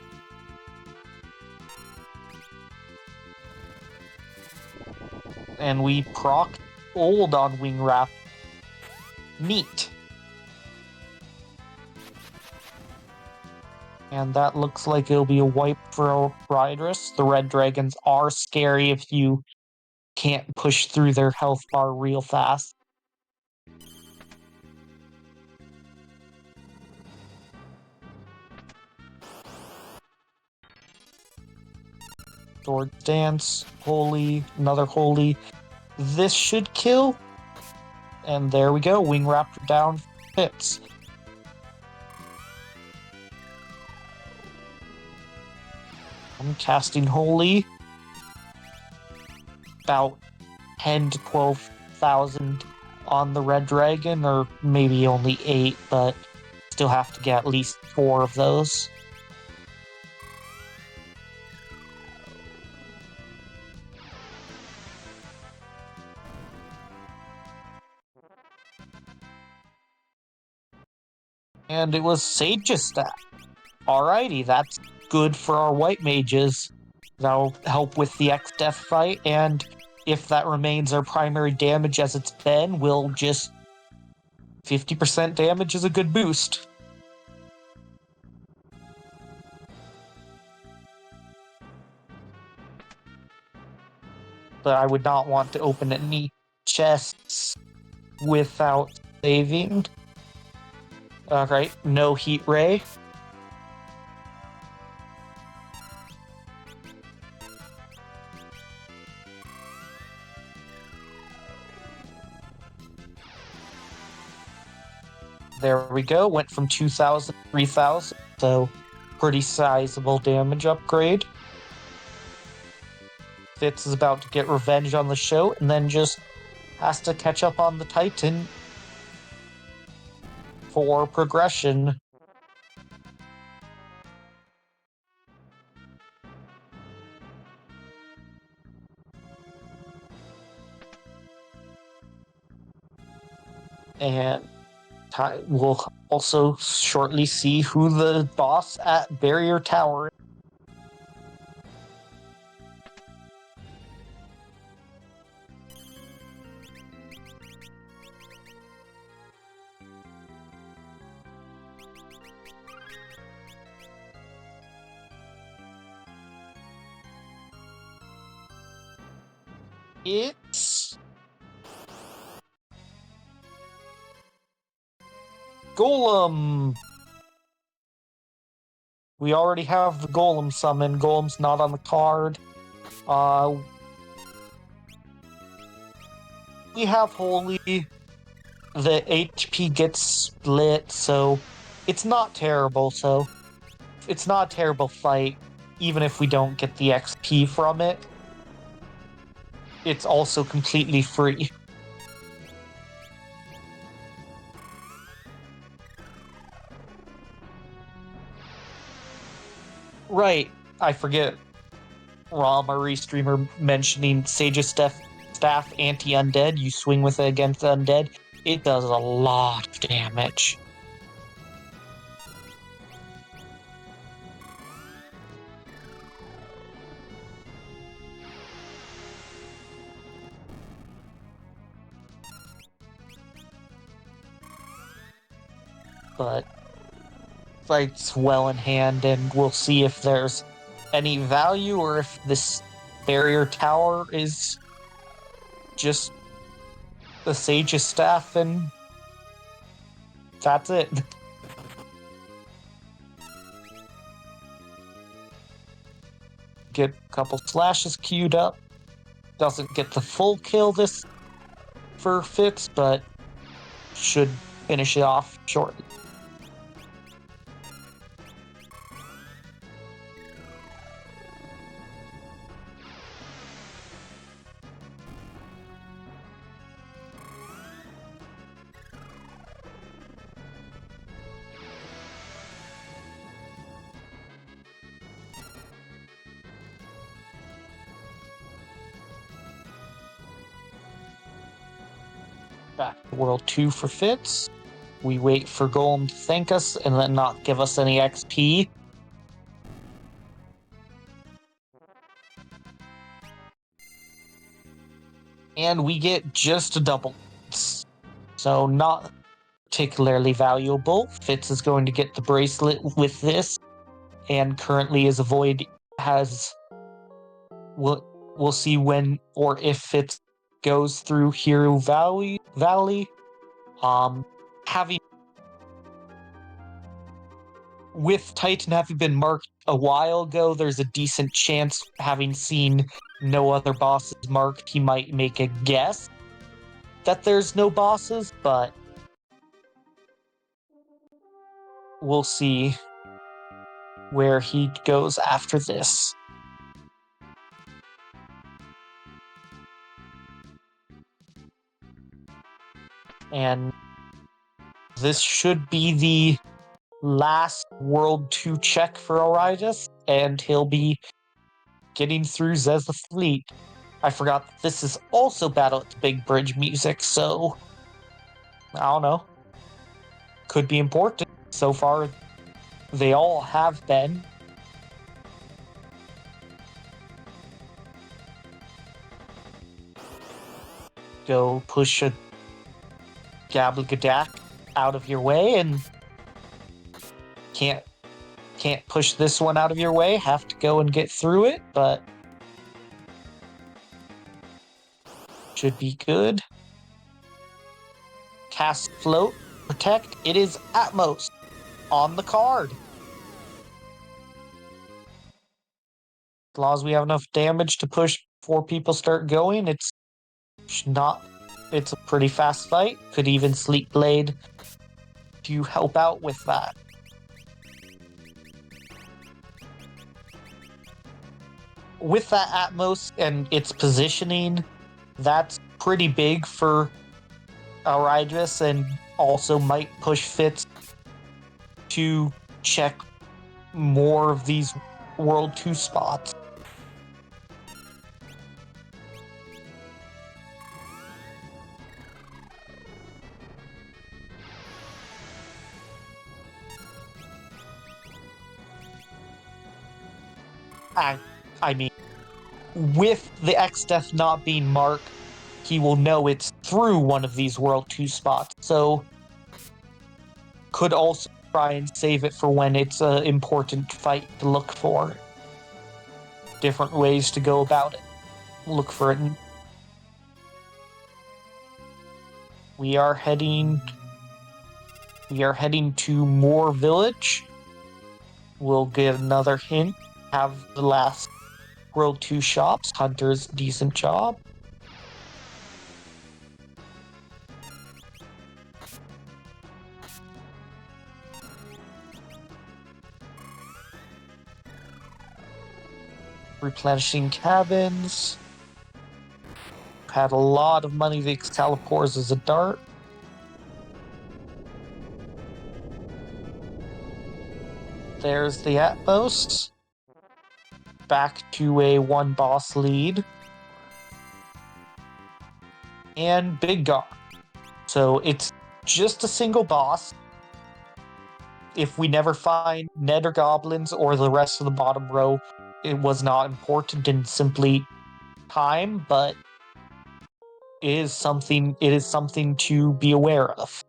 And we proc old on Wing Wrap. Neat. And that looks like it'll be a wipe for alraedris. The red dragons are scary if you can't push through their health bar real fast. Sword Dance, Holy, another Holy. This should kill. And there we go, Wing Raptor down fits. I'm casting Holy. About 10 to 12,000 on the red dragon, or maybe only 8, but still have to get at least 4 of those. And it was Sage's stat. Alrighty, that's good for our white mages. That'll help with the X-Death fight, and if that remains our primary damage as it's been, we'll just... 50% damage is a good boost. But I would not want to open any chests without saving. Alright, no Heat Ray. There we go, went from 2,000 to 3,000, so pretty sizable damage upgrade. Fitz is about to get revenge on the show, and then just has to catch up on the Titan for progression. And we'll also shortly see who the boss at Barrier Tower is. It's Golem. We already have the Golem summon. Golem's not on the card. We have Holy. The HP gets split, so it's not terrible. So it's not a terrible fight, even if we don't get the XP from it. It's also completely free. Right, I forget. Rom, a restreamer, mentioning Sage's staff anti-undead. You swing with it against the undead. It does a lot of damage. But fight's well in hand, and we'll see if there's any value or if this barrier tower is just the Sage's staff, and that's it. Get a couple slashes queued up. Doesn't get the full kill this for Fitz, but should finish it off shortly. Back to World 2 for Fitz. We wait for Golem to thank us and then not give us any XP. And we get just a double. So not particularly valuable. Fitz is going to get the bracelet with this, and currently is avoid has. We'll see when or if Fitz goes through Hero Valley. Having with Titan having been marked a while ago, there's a decent chance, having seen no other bosses marked, he might make a guess that there's no bosses, but we'll see where he goes after this. And this should be the last World 2 check for alraedris, and he'll be getting through Zez the Fleet. I forgot that this is also Battle at the Big Bridge music, so I don't know. Could be important. So far, they all have been. Go push a Gablagadak out of your way, and can't push this one out of your way. Have to go and get through it, but should be good. Cast Float, Protect. It is Atmos on the card. As long as we have enough damage to push before people start going, it's a pretty fast fight. Could even Sleep Blade to help out with that. With that Atmos and its positioning, that's pretty big for alraedris, and also might push Fitz to check more of these World 2 spots. I mean, with the X-Death not being marked, he will know it's through one of these World 2 spots, so could also try and save it for when it's an important fight to look for. Different ways to go about it. Look for it. We are heading to Moor Village. We'll get another hint. Have the last World 2 shops. Hunter's decent job. Replenishing cabins. Had a lot of money. The Excaliburs as a dart. There's the Atmos. Back to a one boss lead. And Big Gar. So it's just a single boss. If we never find Nether Goblins or the rest of the bottom row, it was not important in simply time, but it is something to be aware of.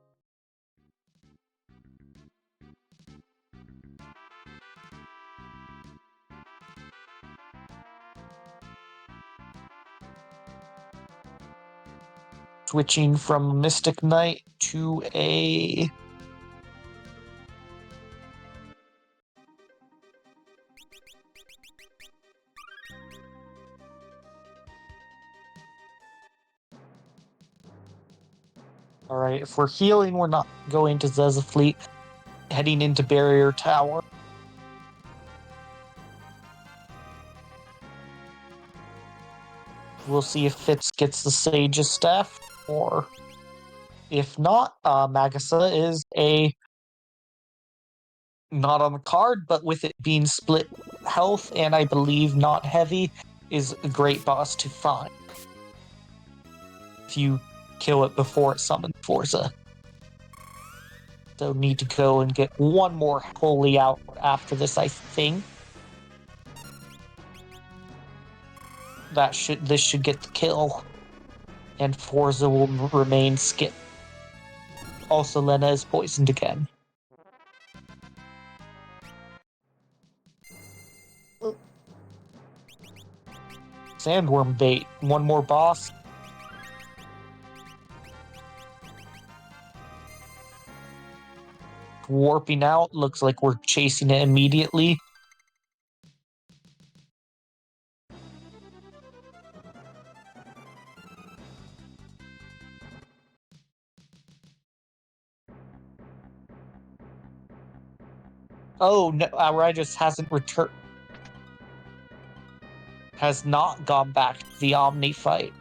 Switching from Mystic Knight to a Alright, if we're healing, we're not going to Zez the Fleet, heading into Barrier Tower. We'll see if Fitz gets the Sage's Staff, or if not, Magasa is not on the card, but with it being split health and I believe not heavy, is a great boss to find. If you kill it before it summons Forza. So need to go and get one more Holy out after this, I think. This should get the kill. And Forza will remain skip. Also, Lena is poisoned again. Sandworm bait. One more boss. Warping out. Looks like we're chasing it immediately. Oh, no, alraedris hasn't returned. Has not gone back to the Omni fight.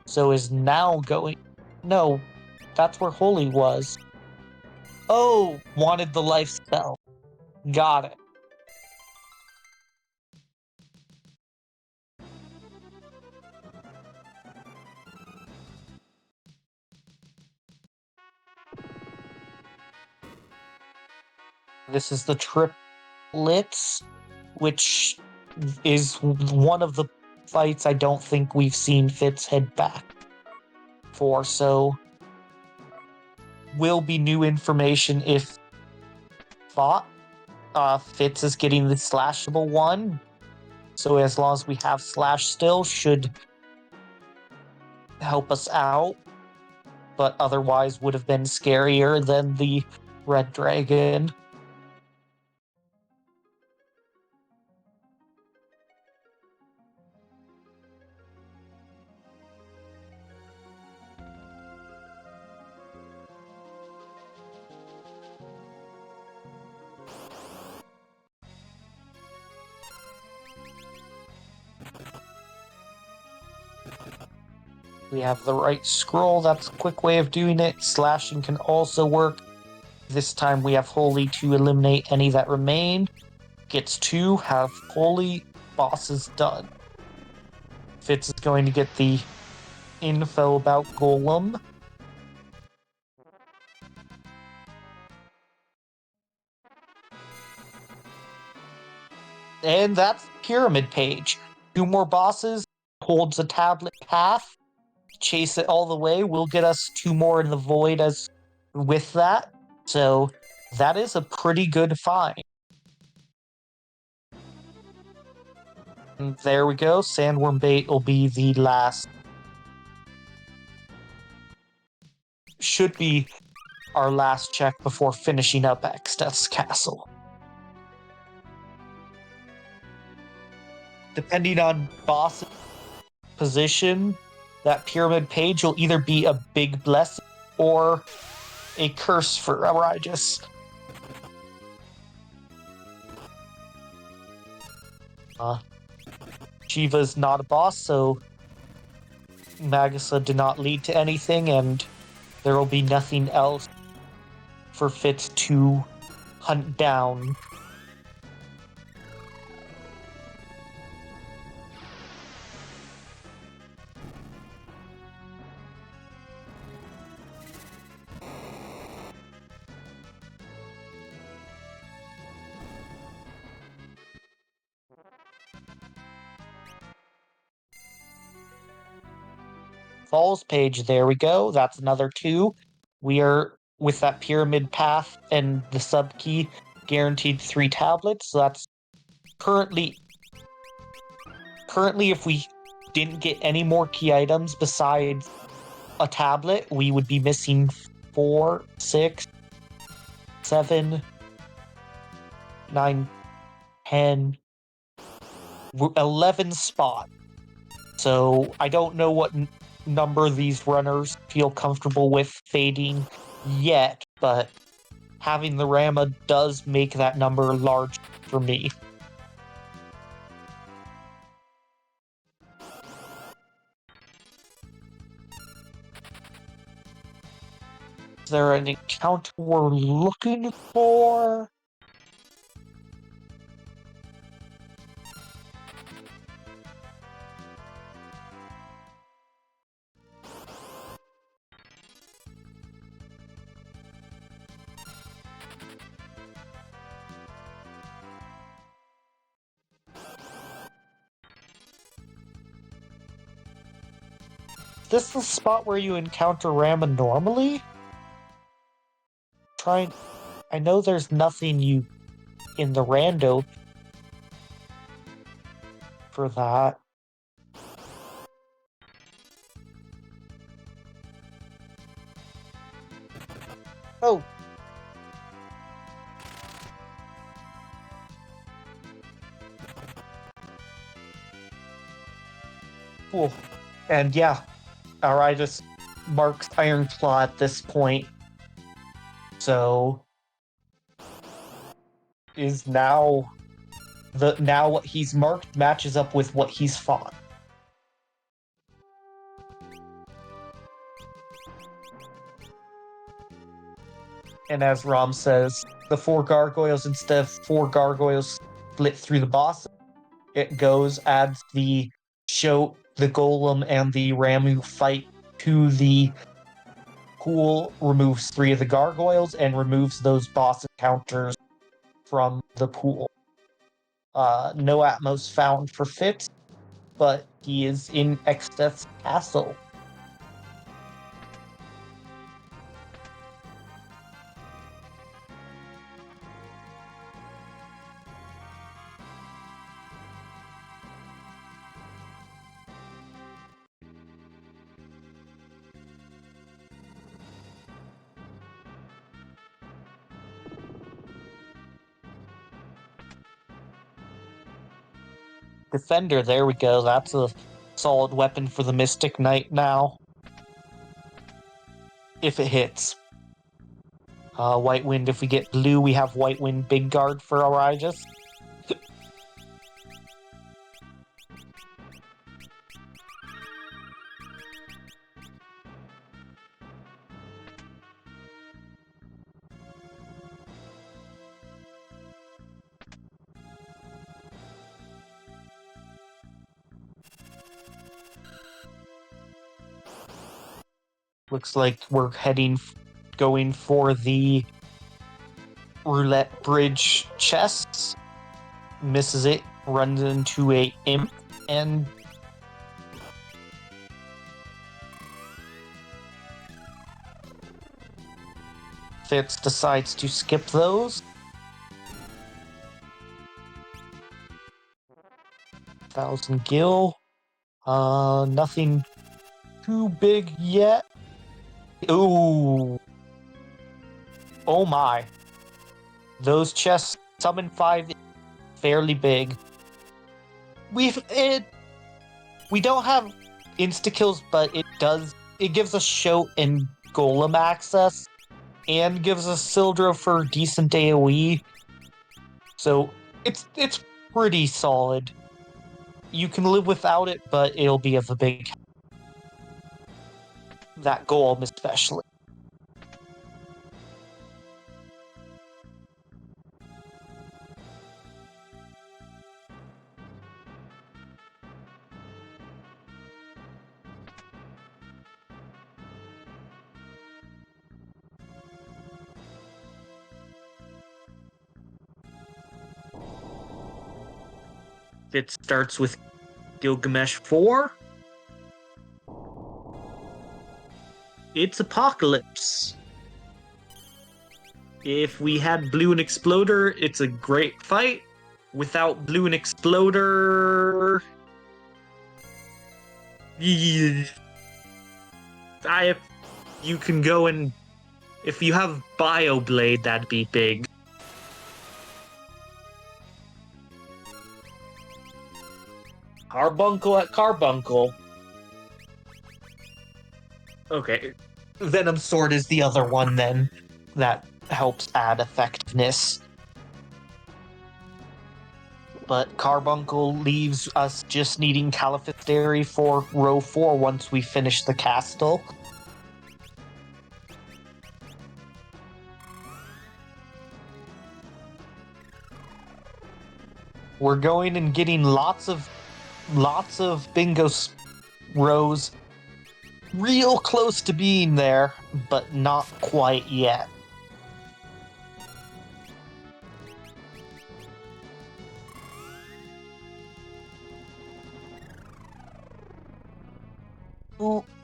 So is now going... No, that's where Holy was. Oh, wanted the life spell. Got it. This is the triplets, which is one of the fights I don't think we've seen Fitz head back for, so will be new information if fought. Fitz is getting the slashable one, so as long as we have slash still, should help us out, but otherwise would have been scarier than the red dragon. We have the right scroll, that's a quick way of doing it. Slashing can also work. This time we have Holy to eliminate any that remain. Gets 2, have Holy, bosses done. Fitz is going to get the info about Golem. And that's Pyramid Page. 2 more bosses, holds a tablet path. Chase it all the way will get us 2 more in the void as with that. So that is a pretty good find. And there we go. Sandworm bait will be the last. Should be our last check before finishing up Exdeath's Castle. Depending on boss position, that Pyramid Page will either be a big blessing or a curse for alraedris. Shiva's not a boss, so Magasa did not lead to anything, and there will be nothing else for Fitz to hunt down. Falls page, there we go. That's another 2. We are, with that pyramid path and the sub key, guaranteed 3 tablets. So that's currently, if we didn't get any more key items besides a tablet, we would be missing 4, 6, 7, 9, 10, 11 spots. So I don't know what number these runners feel comfortable with fading yet, but having the Rama does make that number large for me. Is there an encounter we're looking for? this the spot where you encounter Rama normally? I know there's nothing in the rando for that. Oh. Cool. And yeah, alraedris marks Iron Claw at this point. So is now what he's marked matches up with what he's fought. And as Rom says, the 4 gargoyles, instead of 4 gargoyles split through the boss, it adds the golem and the Ramu fight to the pool, removes 3 of the gargoyles, and removes those boss encounters from the pool. No Atmos found for Fitz, but he is in Exdeath's castle. Defender, there we go. That's a solid weapon for the Mystic Knight now. If it hits. White Wind, if we get blue, we have White Wind Big Guard for alraedris. Looks like we're going for the roulette bridge chests. Misses it, runs into a imp, and Fitz decides to skip those. 1,000 gil. Nothing too big yet. Ooh. Oh my. Those chests, summon 5, fairly big. We don't have insta-kills, but it gives us show and golem access, and gives us Sildra for decent AoE. So it's pretty solid. You can live without it, but it'll be of a big help. That golem especially. It starts with Gilgamesh 4. It's Apocalypse. If we had Blue and Exploder, it's a great fight. Without Blue and Exploder... You can go and... If you have Bioblade, that'd be big. Carbuncle at Carbuncle. Okay. Venom Sword is the other one, then. That helps add effectiveness. But Carbuncle leaves us just needing Caliphisteri for row 4 once we finish the castle. We're going and getting lots of bingo rows. Real close to being there, but not quite yet.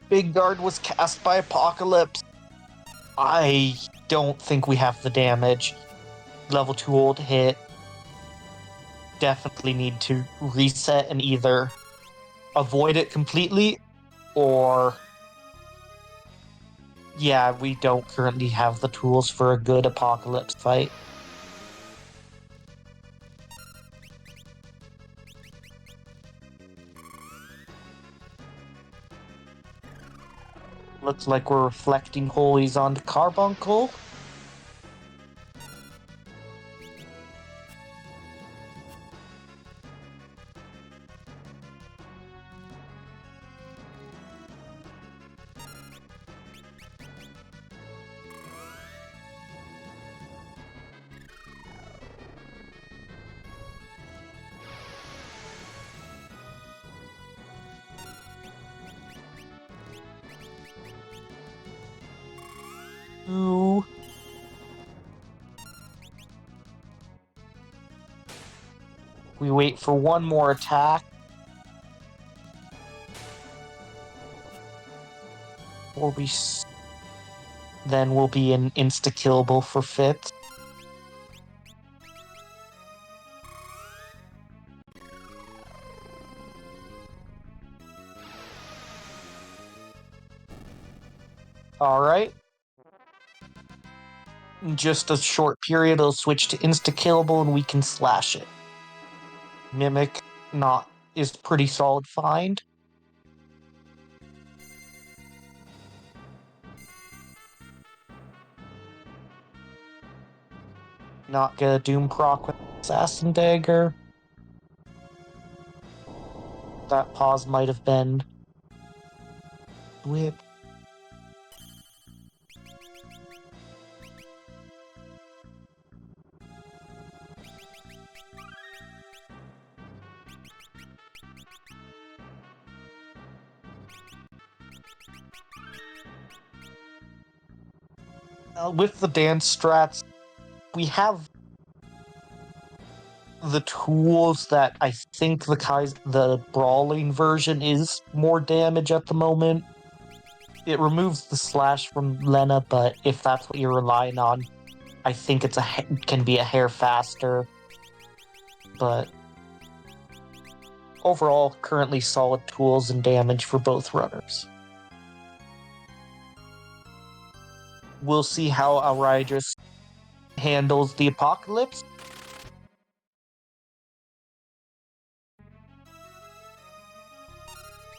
Big Guard was cast by Apocalypse. I don't think we have the damage. Level 2 ult hit. Definitely need to reset and either avoid it completely or... Yeah, we don't currently have the tools for a good Apocalypse fight. Looks like we're reflecting holies onto Carbuncle. Ooh. We wait for one more attack. Or then we'll be an insta-killable for Fitz. Alright. In just a short period, it'll switch to insta-killable and we can slash it. Mimic is pretty solid find. Not gonna Doom proc with Assassin Dagger. That pause might have been whip. With the dance strats, we have the tools that I think the brawling version is more damage at the moment. It removes the slash from Lena, but if that's what you're relying on, I think it can be a hair faster. But overall, currently solid tools and damage for both runners. We'll see how alraedris handles the Apocalypse.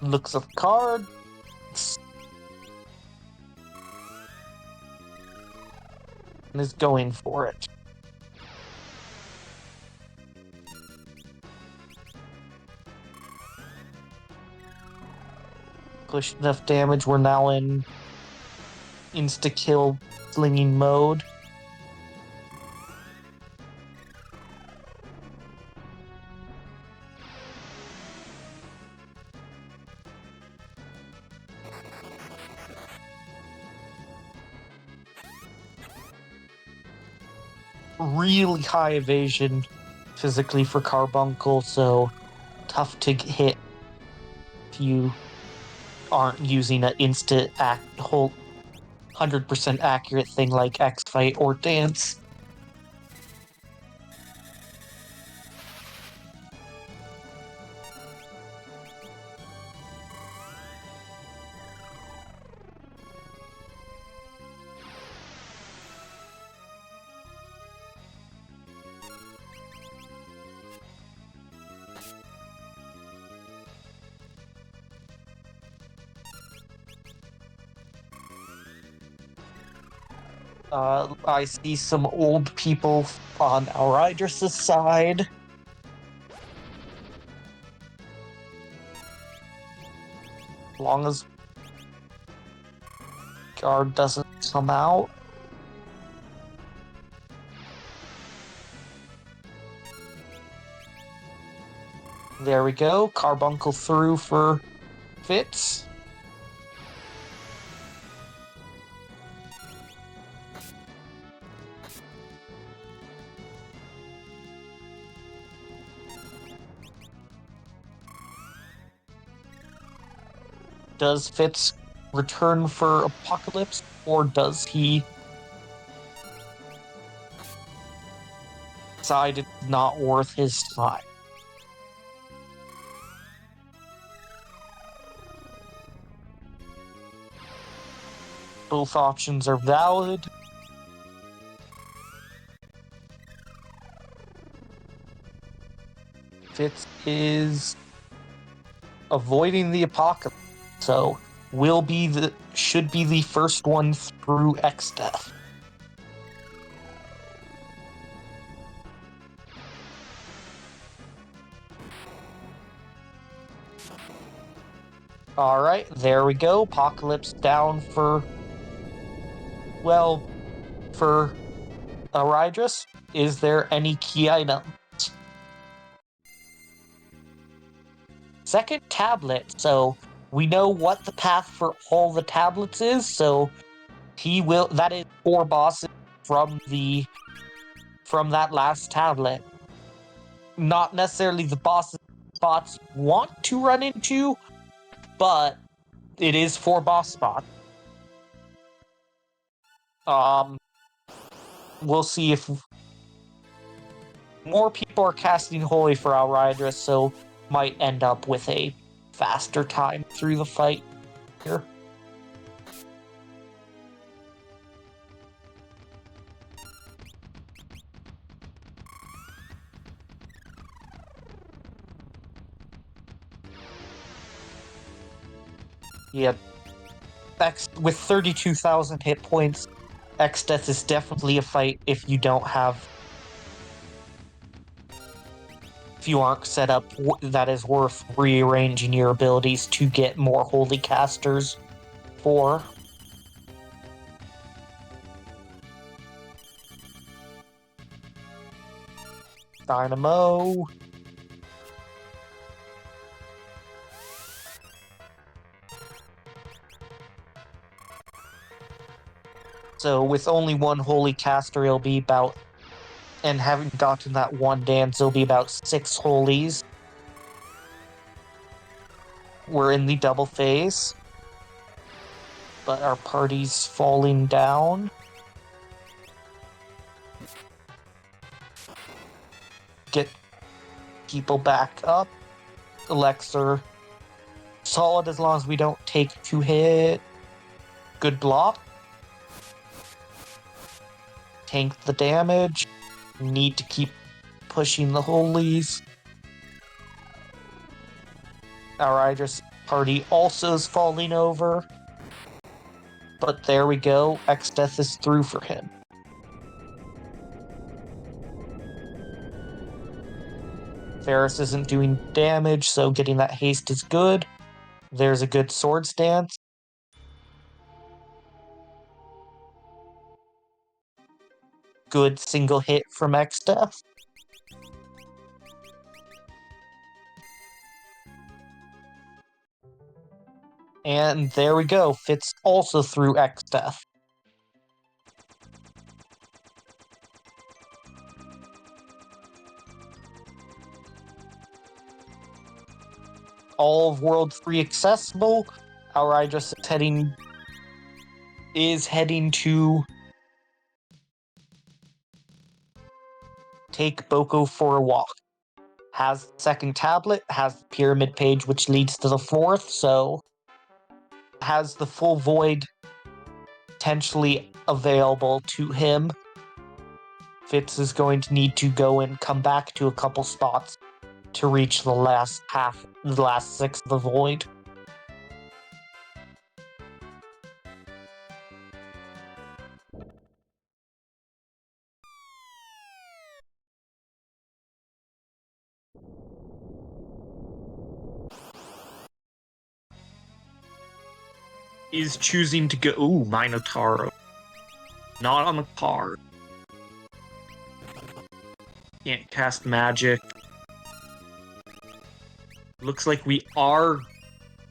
Looks at the card. And is going for it. Pushed enough damage, we're now in insta-kill slinging mode. Really high evasion physically for Carbuncle, so tough to hit if you aren't using an whole 100% accurate thing like X-Fight or Dance. I see some old people on alraedris' side. As long as guard doesn't come out. There we go. Carbuncle through for Fitz. Does Fitz return for Apocalypse, or does he decide it's not worth his time? Both options are valid. Fitz is avoiding the apocalypse, so should be the first one through X-Death. Alright, there we go. Apocalypse down for alraedris. Is there any key item? Second tablet, so we know what the path for all the tablets is, so that is 4 bosses from that last tablet. Not necessarily the bosses spots want to run into, but it is 4 boss spots. We'll see if more people are casting Holy for alraedris, so might end up with a faster time through the fight here. Yeah, with 32,000 hit points, X-Death is definitely a fight if you aren't set up that is worth rearranging your abilities to get more holy casters for. Dynamo. So with only 1 holy caster, it'll be about, and having gotten that 1 dance, it'll be about 6 holies. We're in the double phase, but our party's falling down. Get people back up. Elixir solid as long as we don't take 2 hit. Good block. Tank the damage. Need to keep pushing the holies. Alraedris party also is falling over. But there we go. X-Death is through for him. Ferris isn't doing damage, so getting that haste is good. There's a good sword stance. Good single hit from X-Death. And there we go. Fitz also through X-Death. All of World 3 accessible. Alraedris is heading to take Boko for a walk. Has the second tablet, has the pyramid page which leads to the 4th, so has the full void potentially available to him. Fitz is going to need to go and come back to a couple spots to reach the last 6 of the void. Is choosing to go. Ooh, Minotauro. Not on the card. Can't cast magic. Looks like we are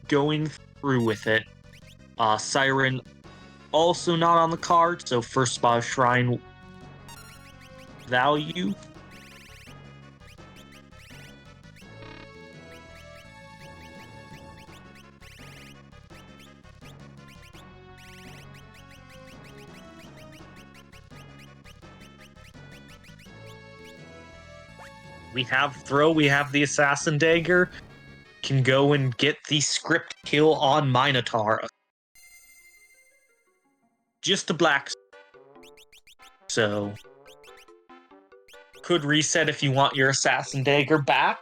going through with it. Siren also not on the card, so first spot shrine value. We have throw, we have the assassin dagger. Can go and get the script kill on Minotaur. Just a black. So could reset if you want your assassin dagger back,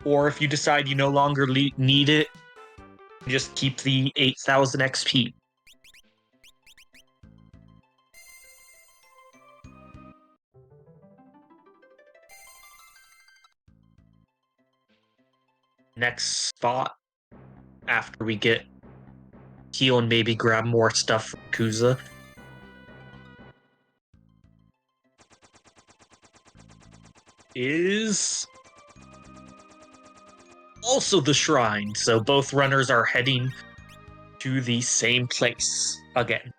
or if you decide you no longer need it, just keep the 8,000 XP. Next spot after we get heal and maybe grab more stuff from Kuza is also the shrine. So both runners are heading to the same place again.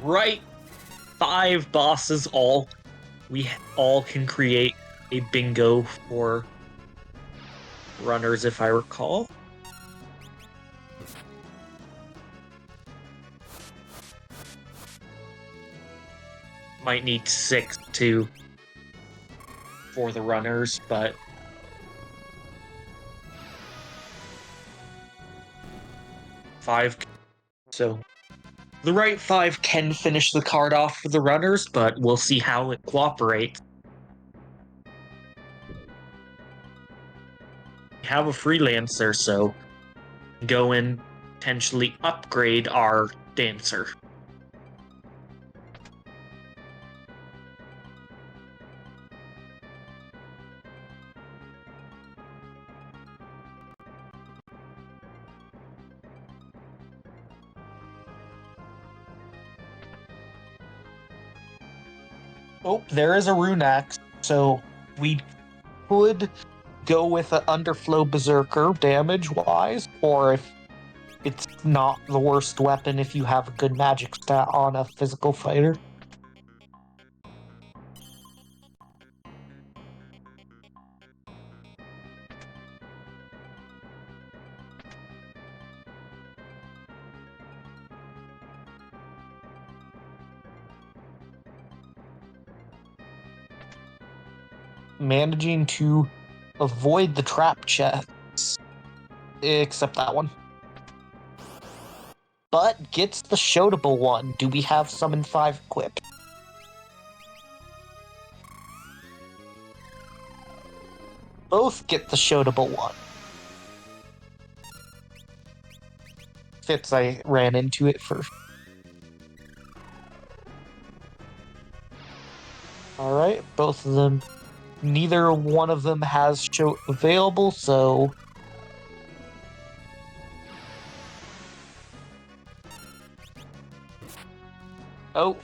Right, 5 bosses all. We all can create a bingo for runners, if I recall. Might need 6 too for the runners, but 5. So the right 5 can finish the card off for the runners, but we'll see how it cooperates. We have a freelancer, so go and potentially upgrade our dancer. Oh, there is a rune axe, so we could go with an underflow berserker damage-wise, or if it's not the worst weapon if you have a good magic stat on a physical fighter. Managing to avoid the trap chests, except that one. But gets the shoutable one. Do we have Summon 5 equipped? Both get the shoutable one. Fitz, I ran into it first. Alright, both of them. Neither one of them has show available, so oh.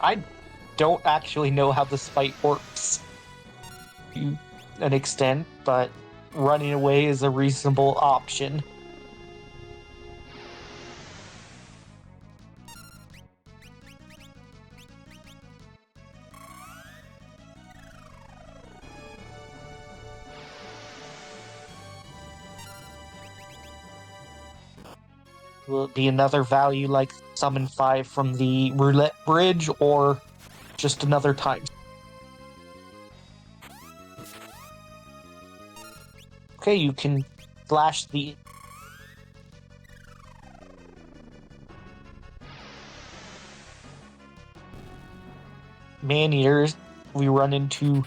I don't actually know how this fight works to an extent, but running away is a reasonable option. Will it be another value like Summon 5 from the Roulette Bridge, or just another time? Okay, you can flash the man-eaters. We run into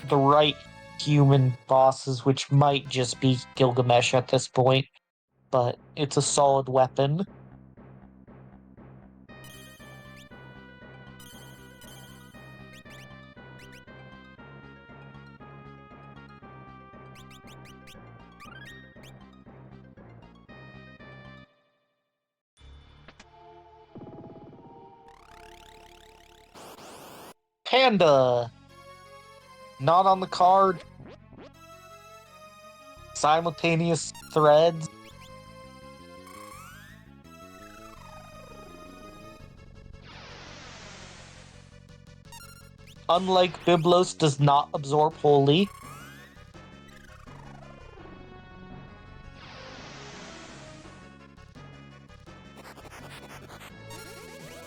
the right human bosses, which might just be Gilgamesh at this point, but it's a solid weapon. Panda! Not on the card. Simultaneous threads. Unlike Biblos, does not absorb wholly.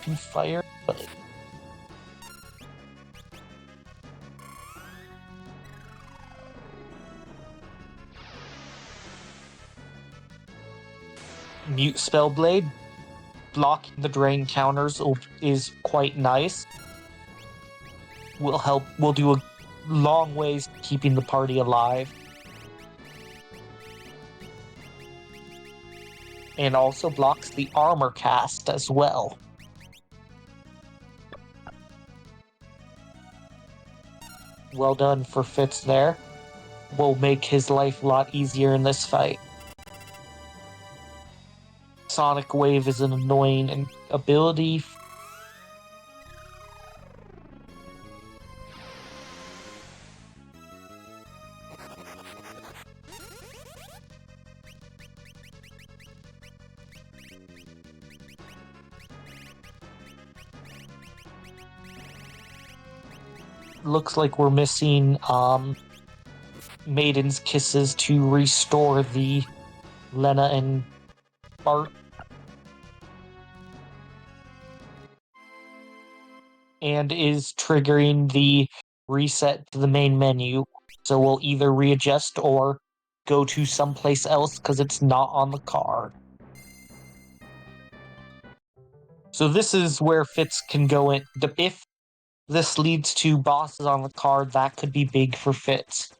Can fire, but Mute Spellblade. Blocking the drain counters is quite nice. Will do a long ways keeping the party alive. And also blocks the armor cast as well. Well done for Fitz there. Will make his life a lot easier in this fight. Sonic Wave is an annoying ability. Looks like we're missing Maiden's Kisses to restore the Lena and Bart. And is triggering the reset to the main menu. So we'll either readjust or go to someplace else because it's not on the card. So this is where Fitz can go in. If this leads to bosses on the card, that could be big for Fitz.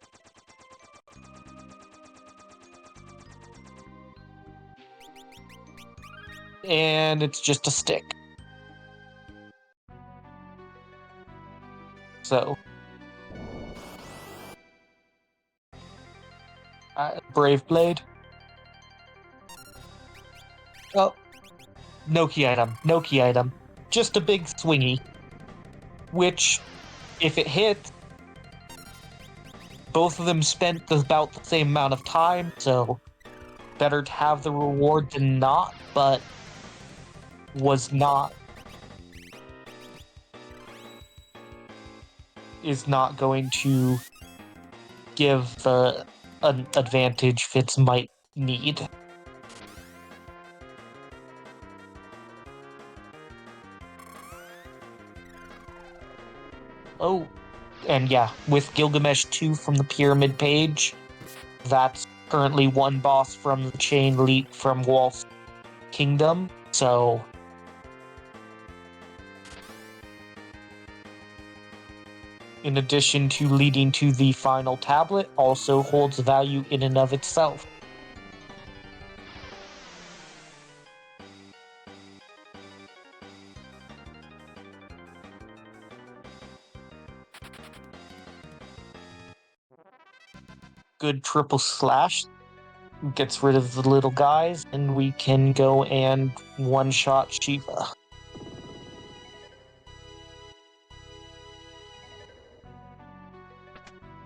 And it's just a stick. So Brave Blade. Oh, no key item. Just a big swingy. Which, if it hits, both of them spent about the same amount of time, so better to have the reward than not, but is not going to give the an advantage Fitz might need. Oh, and yeah, with Gilgamesh 2 from the Pyramid page, that's currently one boss from the Chain Leap from Wolf's Kingdom, so in addition to leading to the final tablet, also holds value in and of itself. Good triple slash. Gets rid of the little guys, and we can go and one-shot Shiva.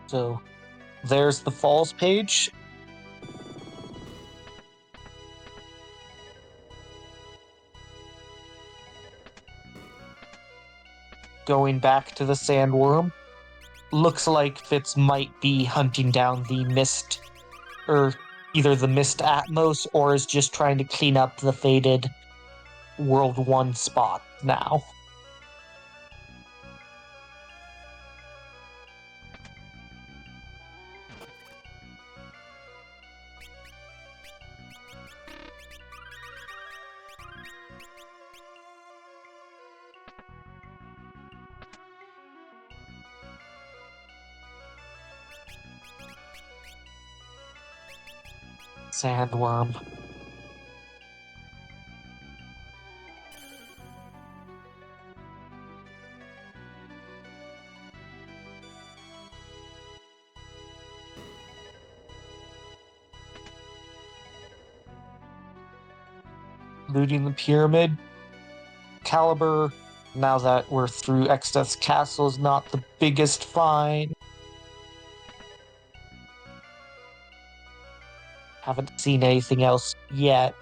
So, there's the Falls page. Going back to the Sandworm. Looks like Fitz might be hunting down the Mist, or either the Mist Atmos, or is just trying to clean up the faded World 1 spot now. Sandworm. Looting the pyramid. Caliber Now that we're through, Exdeath's Castle is not the biggest find. Haven't seen anything else yet.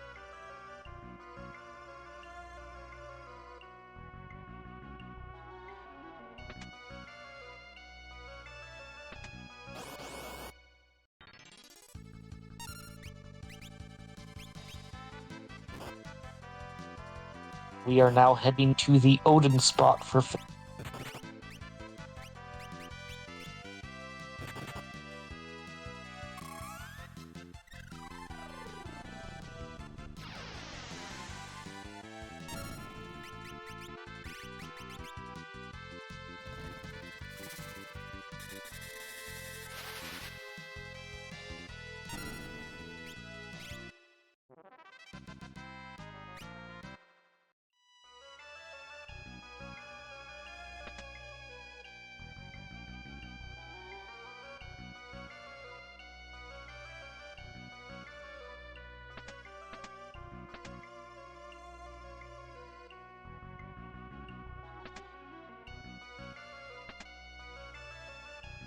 We are now heading to the Odin spot for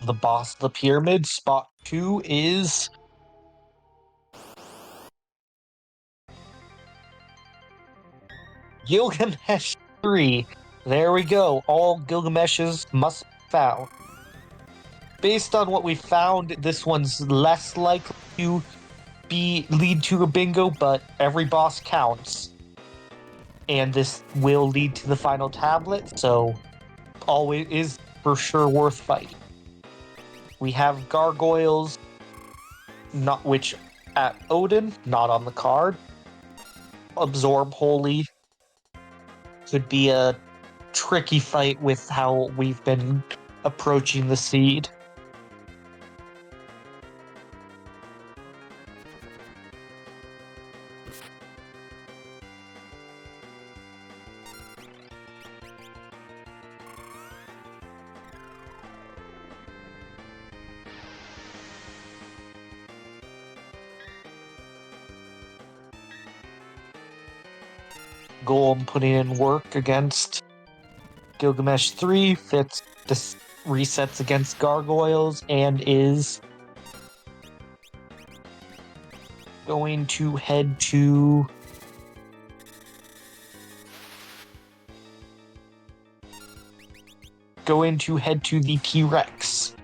the boss of the pyramid. Spot 2 is Gilgamesh 3. There we go. All Gilgameshes must be found. Based on what we found, this one's less likely to lead to a bingo, but every boss counts. And this will lead to the final tablet, so always is for sure worth fighting. We have gargoyles, which at Odin, not on the card. Absorb Holy could be a tricky fight with how we've been approaching the seed. Golem putting in work against Gilgamesh 3. Fitz resets against gargoyles and is going to head to the T-Rex.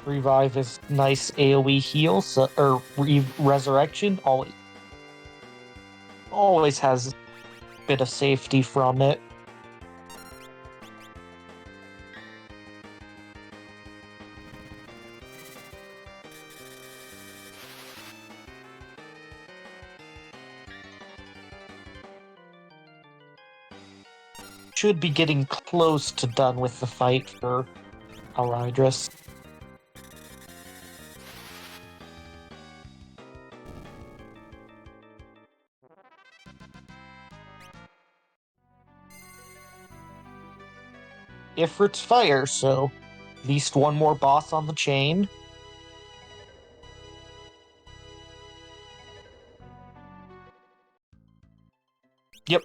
Revive is nice AoE heal, or resurrection always has a bit of safety from it. Should be getting close to done with the fight for alraedris. Ifrit's fire, so at least one more boss on the chain. Yep.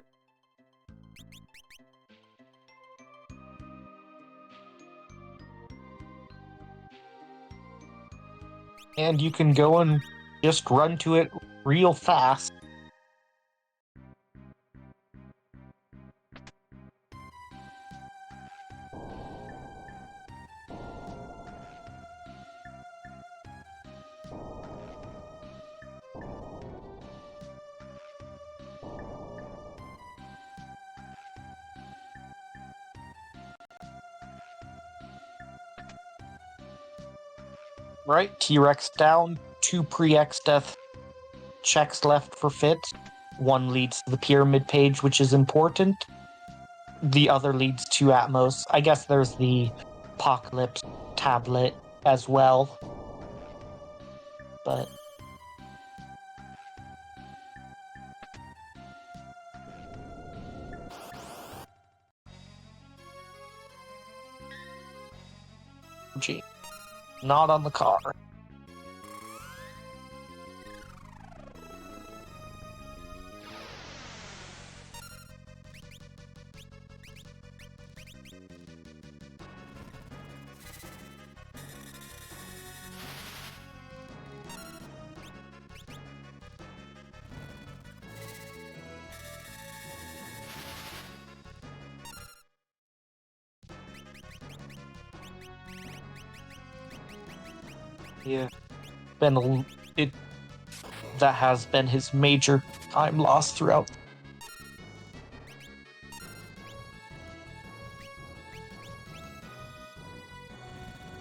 And you can go and just run to it real fast. Right, T-Rex down, 2 pre-Exdeath checks left for Fitz. One leads to the pyramid page, which is important. The other leads to Atmos. I guess there's the Apocalypse tablet as well. But gee, not on the card. Yeah, it that has been his major time lost throughout.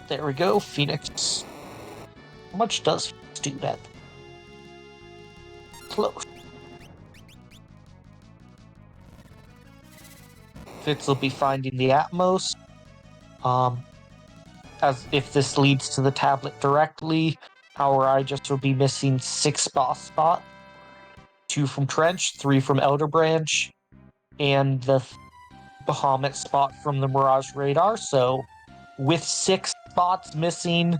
There we go, Phoenix. How much does Phoenix do that? Close. Fitz will be finding the Atmos. As if this leads to the tablet directly, alraedris will be missing 6 boss spots. 2 from Trench, 3 from Elder Branch, and the Bahamut spot from the Mirage Radar. So, with 6 spots missing,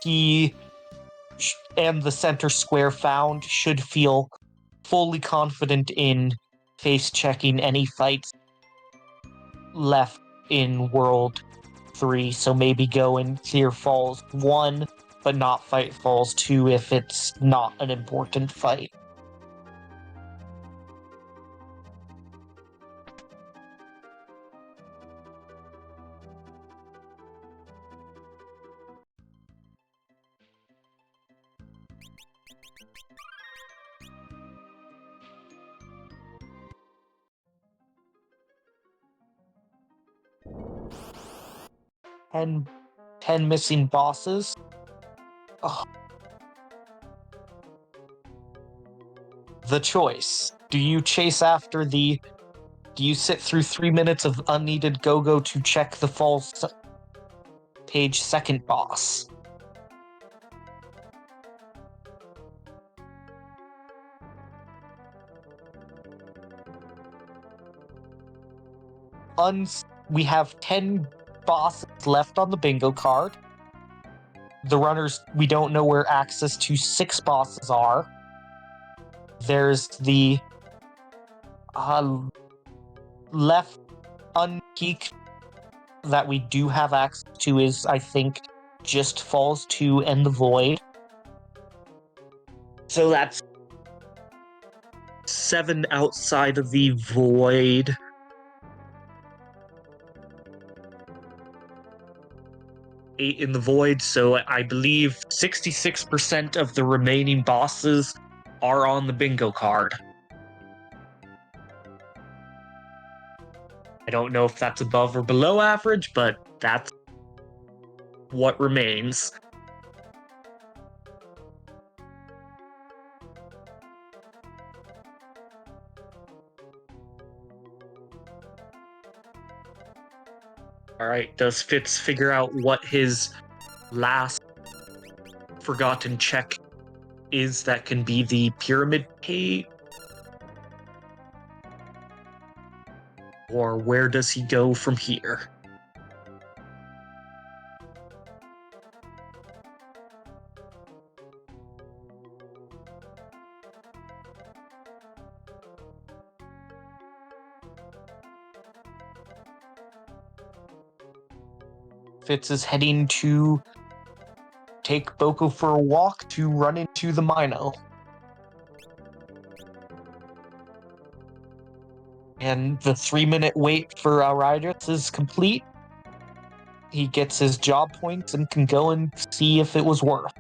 he and the center square found should feel fully confident in face checking any fights left in World 3. So maybe go in Clear Falls 1, but not fight Falls 2 if it's not an important fight. And 10 missing bosses. Ugh. The choice. Do you chase after the... Do you sit through 3 minutes of unneeded go-go to check the Falls page second boss? We have 10 bosses left on the bingo card. The runners, we don't know where access to 6 bosses are. There's the left unpeaked that we do have access to is, I think, just Falls 2 and the Void. So that's 7 outside of the Void. Eight in the Void, so I believe 66% of the remaining bosses are on the bingo card. I don't know if that's above or below average, but that's what remains. Alright, does Fitz figure out what his last forgotten check is that can be the pyramid page? Or where does he go from here? Fitz is heading to take Boko for a walk to run into the Mino. And the 3-minute wait for alraedris is complete. He gets his job points and can go and see if it was worth.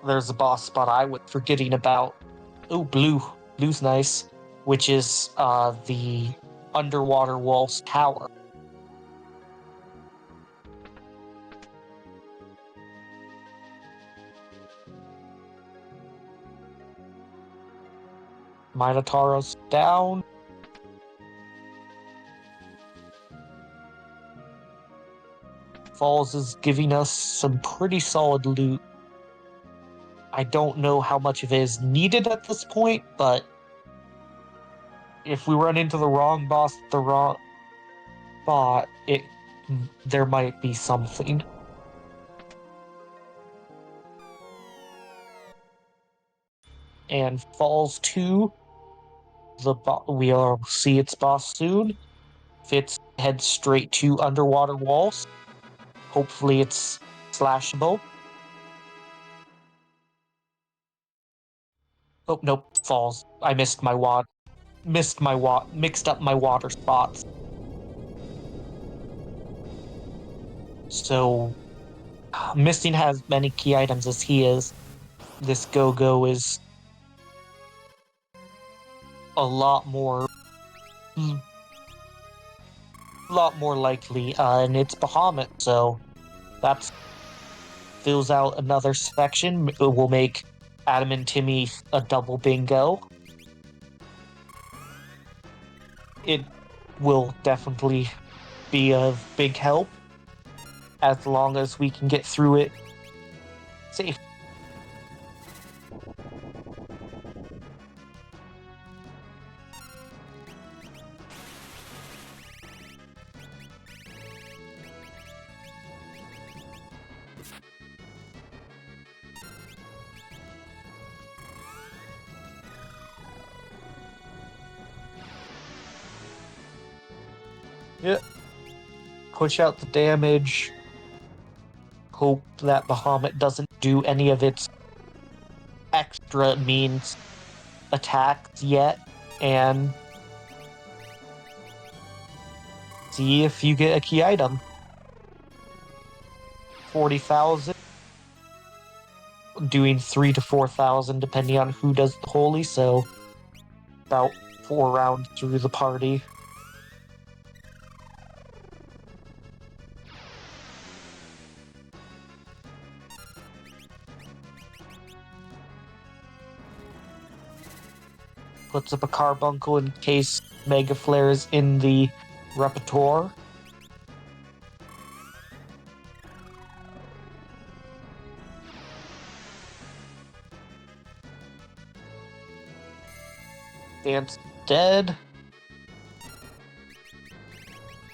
There's a boss spot I was forgetting about. Oh, blue. Blue's nice. Which is the underwater walls tower. Minotauro's down. Falls is giving us some pretty solid loot. I don't know how much of it is needed at this point, but if we run into the wrong boss at the wrong spot, there might be something. And Falls 2, we'll see its boss soon. Fitz heads straight to underwater walls. Hopefully it's slashable. Oh, nope, Falls. I mixed up my water spots. So, missing as many key items as he is, this Go-Go is a lot more likely, and it's Bahamut, so that fills out another section. It will make Adam and Timmy a double bingo. It will definitely be of big help as long as we can get through it safe. Yeah. Push out the damage. Hope that Bahamut doesn't do any of its extra means attacks yet, and see if you get a key item. 40,000, doing 3 to 4,000 depending on who does the holy, so about 4 rounds through the party. Puts up a carbuncle in case Mega Flare is in the repertoire. Dance dead.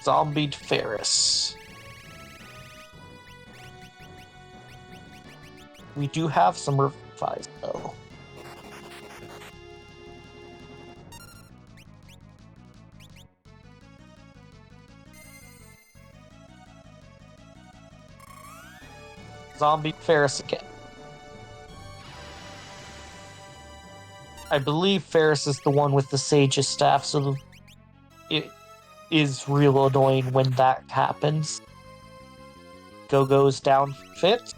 Zombied Ferris. We do have some revives though. Zombie Ferris again. I believe Ferris is the one with the Sage's staff, so it is real annoying when that happens. Go-Go's down Fitz.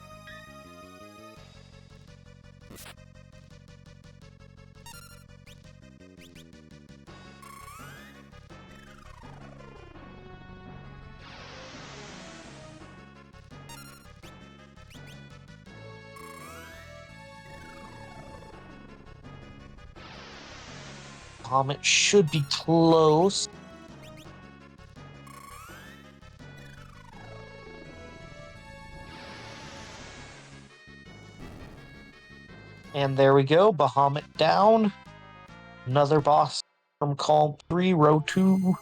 It should be close. And there we go, Bahamut down. Another boss from Column 3, Row 2.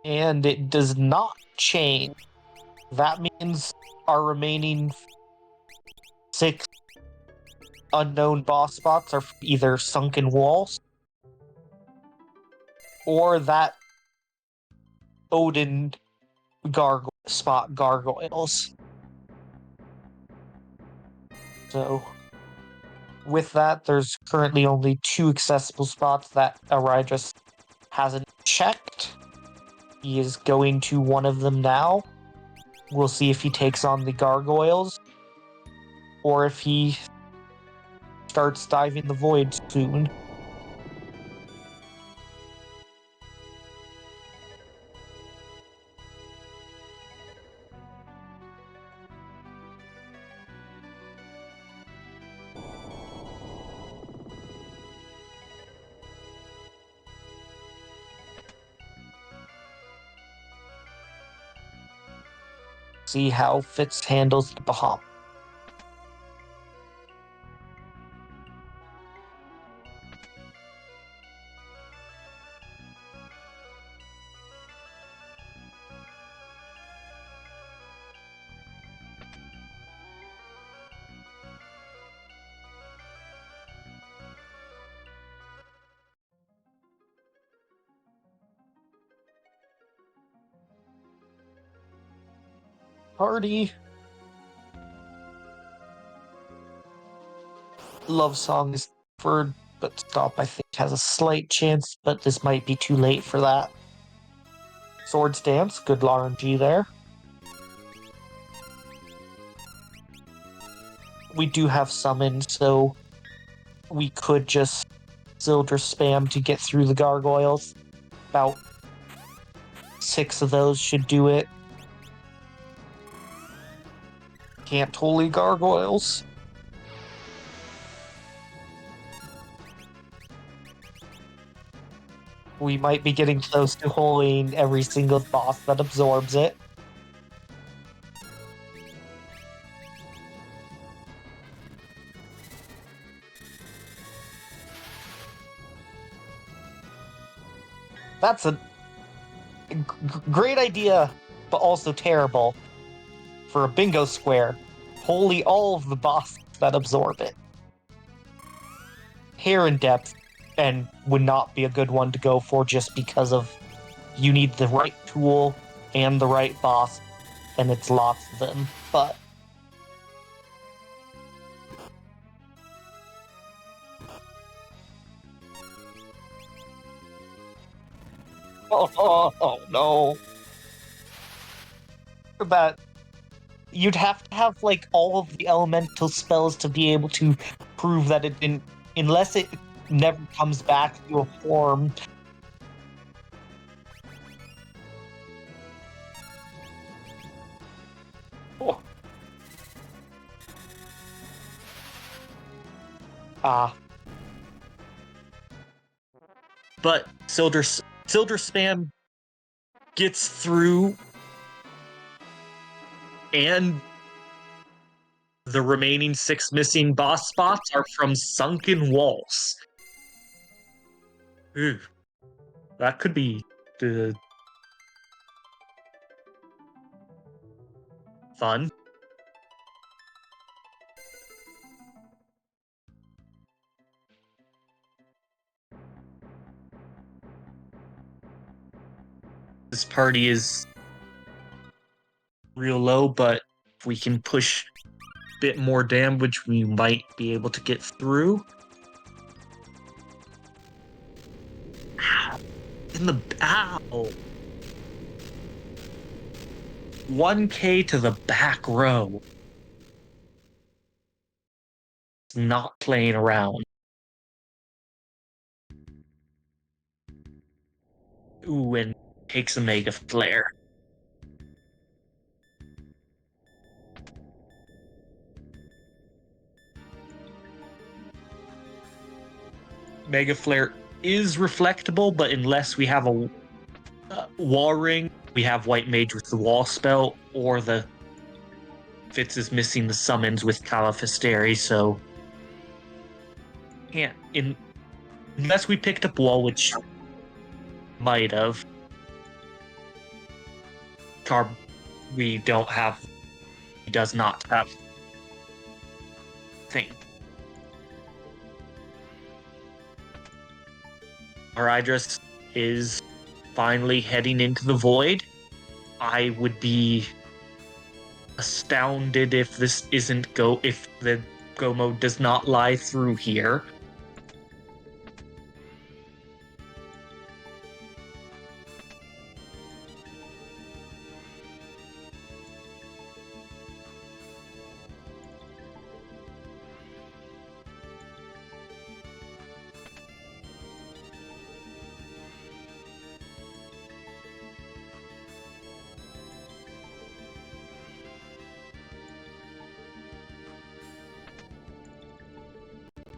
And it does not change. That means our remaining 6 unknown boss spots are either sunken walls or that Odin gargoyles. So with that, there's currently only 2 accessible spots that alraedris hasn't checked. He is going to one of them now. We'll see if he takes on the gargoyles or if he starts diving the void soon. see how Fitz handles the Bahamut. Party. Love Song is preferred, but Stop, I think, has a slight chance, but this might be too late for that. Swords Dance, good RNG there. We do have Summon, so we could just Zildra spam to get through the gargoyles. About 6 of those should do it. Can't holy gargoyles. We might be getting close to holding every single boss that absorbs it. That's a great idea, but also terrible. For a bingo square, holy all of the bosses that absorb it. Hair in depth, and would not be a good one to go for just because of you need the right tool and the right boss, and it's lots of them, but oh no. That you'd have to have like all of the elemental spells to be able to prove that it didn't, unless it never comes back to a form. Oh. But Sildr Spam gets through, and the remaining 6 missing boss spots are from sunken walls. Ooh, that could be fun. This party is real low, but if we can push a bit more damage, we might be able to get through. Ow. In the ow. 1k to the back row. It's not playing around. Ooh, and takes a Mega Flare. Mega Flare is reflectable, but unless we have a wall ring, we have White Mage with the wall spell, or the Fitz is missing the summons with Califisteri, so can't unless we picked up wall, which might have. We don't have. He does not have thing. Alraedris is finally heading into the void. I would be astounded if this isn't if the go mode does not lie through here.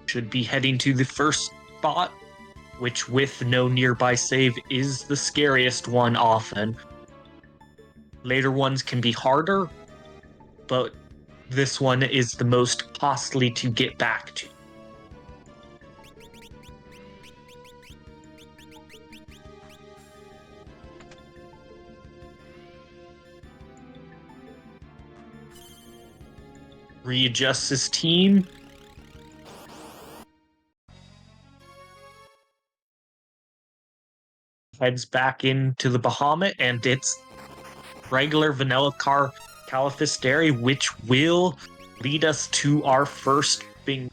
Should be heading to the first spot, which with no nearby save is the scariest one often. Later ones can be harder, but this one is the most costly to get back to. Readjusts his team. Heads back into the Bahamut, and it's regular vanilla car Califisteri, which will lead us to our first bingo.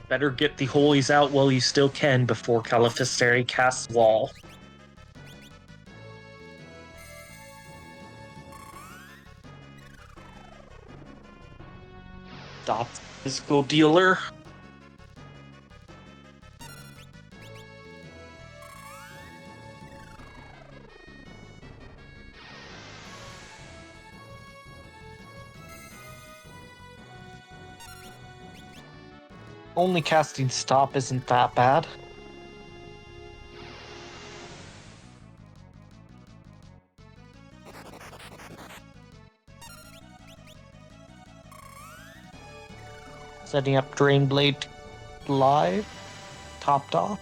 Better get the holies out while you still can before Califisteri casts Wall. Stops physical dealer. Only casting stop isn't that bad. Setting up Drainblade live. Topped off.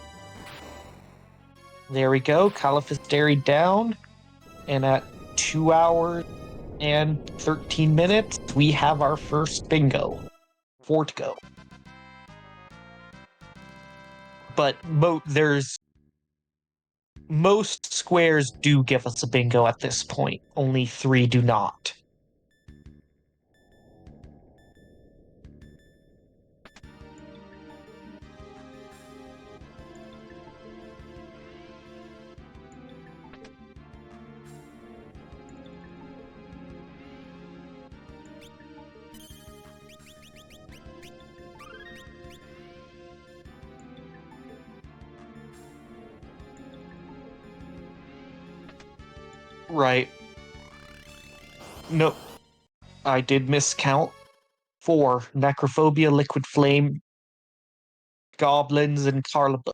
There we go. Califisteri down. And at 2 hours and 13 minutes, we have our first bingo. 4 to go. But most squares do give us a bingo at this point. Only 3 do not. Right. No, I did miscount. 4, Necrophobia, Liquid Flame, Goblins, and Carlibus.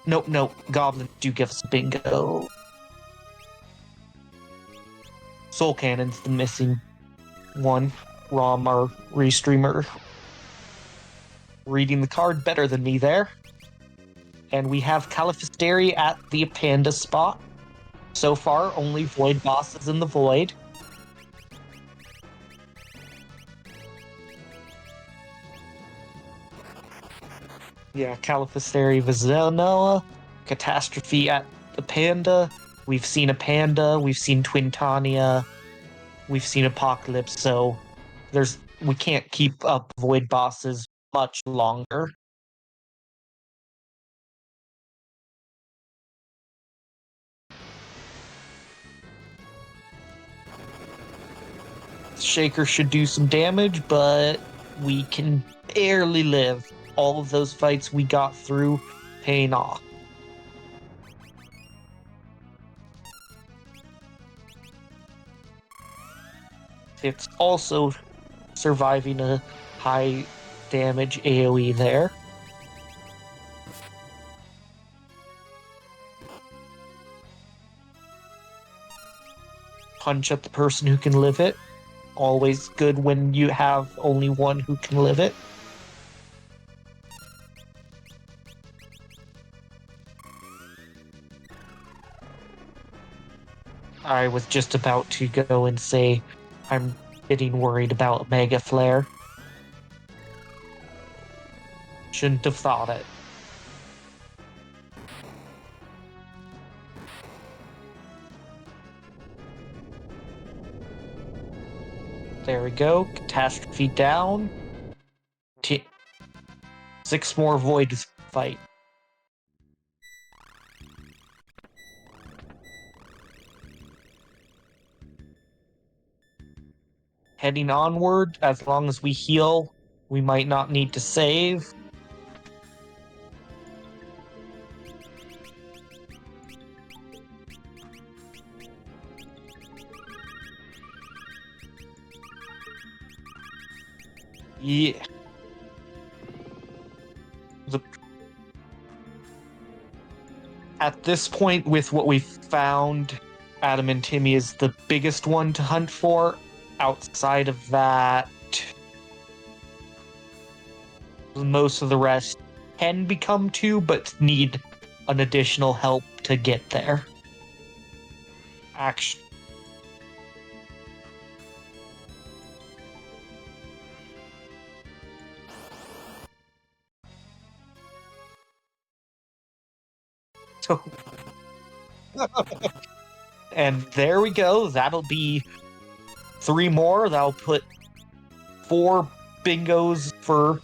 No, Goblins do give us a bingo. Soul Cannon's the missing one. Rom, our restreamer, reading the card better than me there. And we have Califisteri at the Panda spot. So far, only Void bosses in the Void. Yeah, Califisteri, Vanilla, Catastrophe at the Panda. We've seen a Panda, we've seen Twintania, we've seen Apocalypse, so we can't keep up Void bosses much longer. Shaker should do some damage, but we can barely live. All of those fights we got through paying off. It's also surviving a high damage AoE there. Punch at the person who can live it. Always good when you have only one who can live it. I was just about to go and say I'm getting worried about Mega Flare. Shouldn't have thought it. There we go. Catastrophe down. 6 more Voids fight. Heading onward, as long as we heal, we might not need to save. Yeah. At this point, with what we've found, Adam and Timmy is the biggest one to hunt for. Outside of that, most of the rest can become two, but need an additional help to get there. Actually, so and there we go. That'll be 3 more. That'll put 4 bingos for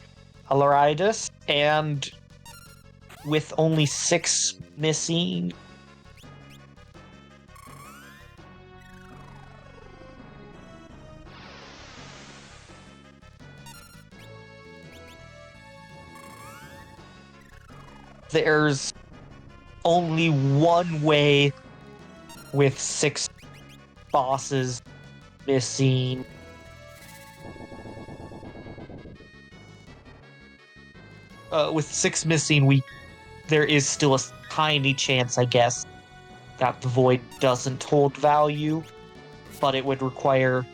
alraedris, and with only 6 missing, there's only one way with 6 bosses missing. With 6 missing, there is still a tiny chance, I guess, that the void doesn't hold value, but it would require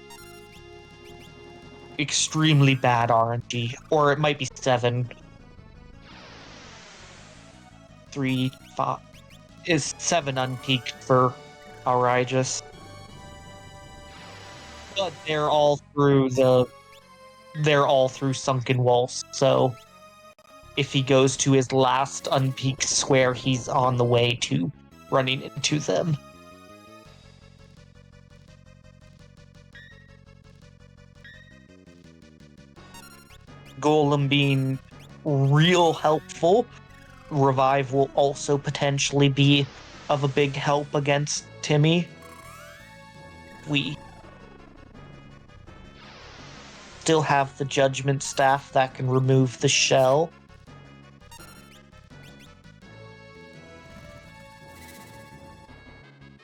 extremely bad RNG, or it might be 7. 3, 5 is 7 unpeaked for alraedris. But they're all through sunken walls, so if he goes to his last unpeaked square, he's on the way to running into them. Golem being real helpful. Revive will also potentially be of a big help against Timmy. We still have the Judgment Staff that can remove the shell.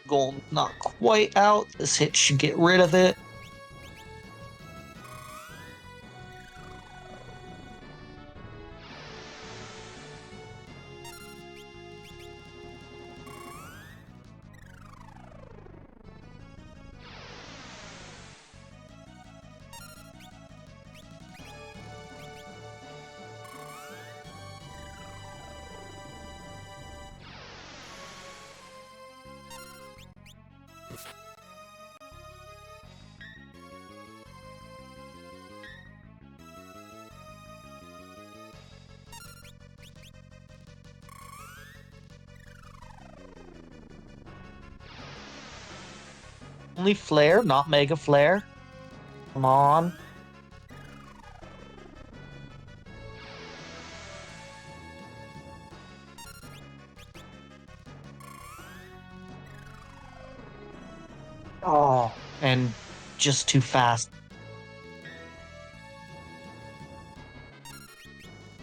Golem not quite out. This hit should get rid of it. Only flare, not mega flare. Come on. Oh, and just too fast.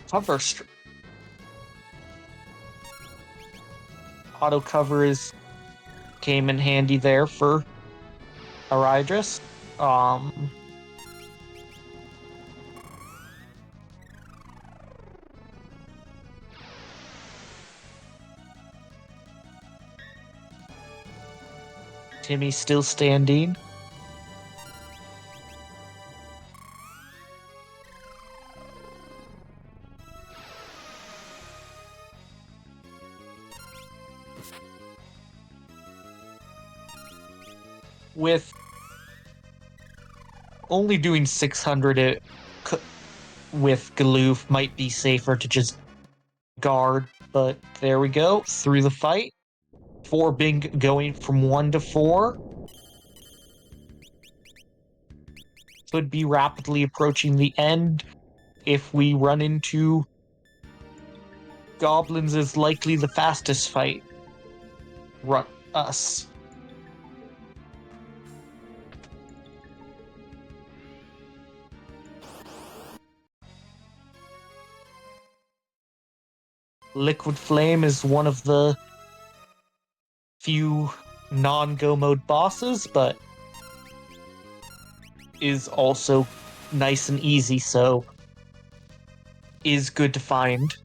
Cover auto cover came in handy there for alraedris. Timmy's still standing. With only doing 600 with Galoof might be safer to just guard, but there we go. Through the fight. 4 Bing going from 1 to 4. Could be rapidly approaching the end. If we run into goblins, is likely the fastest fight. Run us. Liquid Flame is one of the few non-go mode bosses, but is also nice and easy, so is good to find.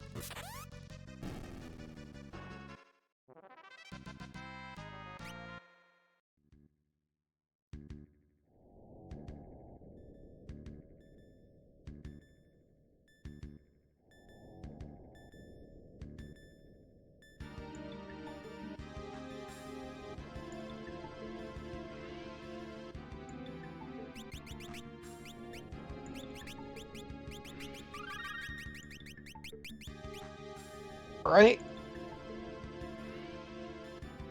Right?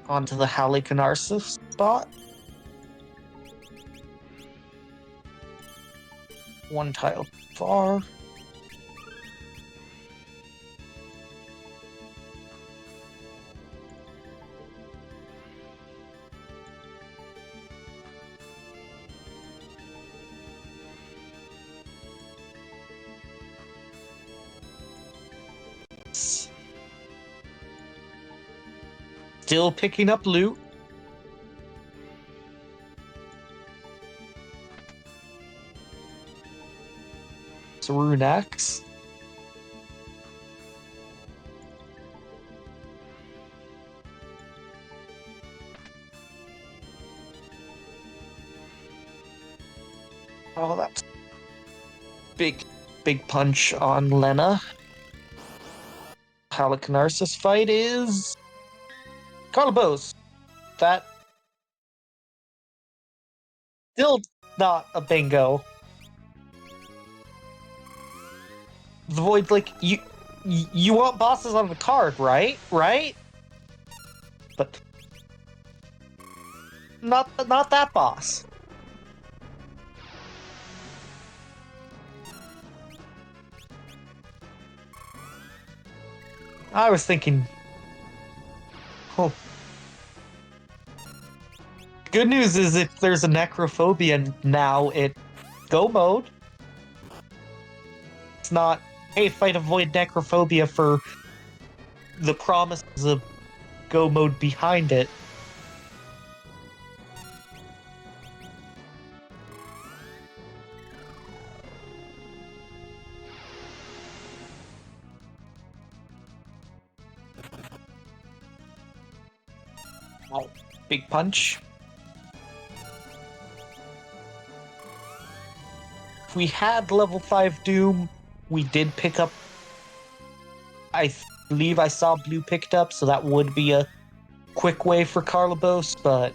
Onto the Halicarnassus spot. One tile far. Still picking up loot. Rune Axe. Oh, that's big punch on Lena. Halicarnassus fight is Carlibos. That still not a bingo. The Void's like, you want bosses on the card, right? Right? But not that boss. I was thinking, oh. Good news is if there's a necrophobia now, it go mode. It's not, hey, fight avoid necrophobia for the promises of go mode behind it. Oh, big punch. If we had level 5 Doom, we did pick up. I believe I saw blue picked up, so that would be a quick way for Carlibos, but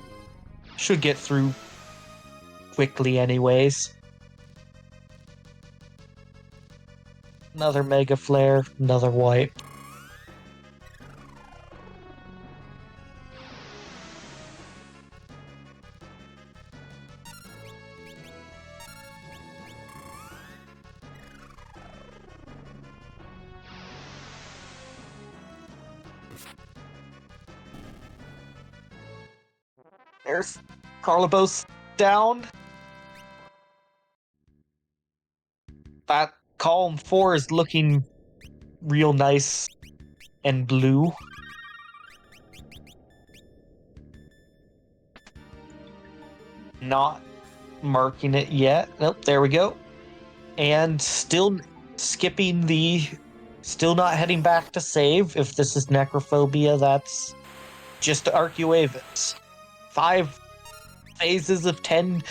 should get through quickly anyways. Another Mega Flare, another wipe. There's Carlibos down. That column 4 is looking real nice and blue. Not marking it yet. Nope, there we go. And still skipping still not heading back to save. If this is necrophobia, that's just Arcuavis. 5 phases of 10k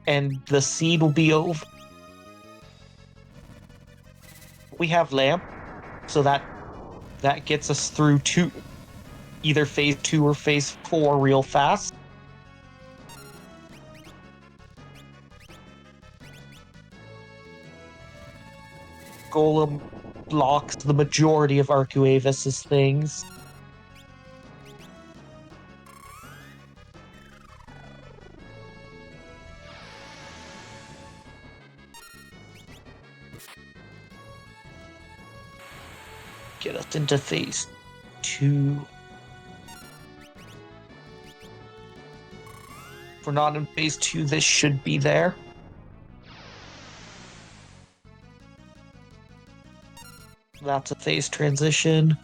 and the seed will be over. We have Lamp, so that gets us through either phase 2 or phase 4 real fast. Golem blocks the majority of Arcuavis's things. Get us into phase 2. If we're not in phase 2, this should be there. That's a phase transition.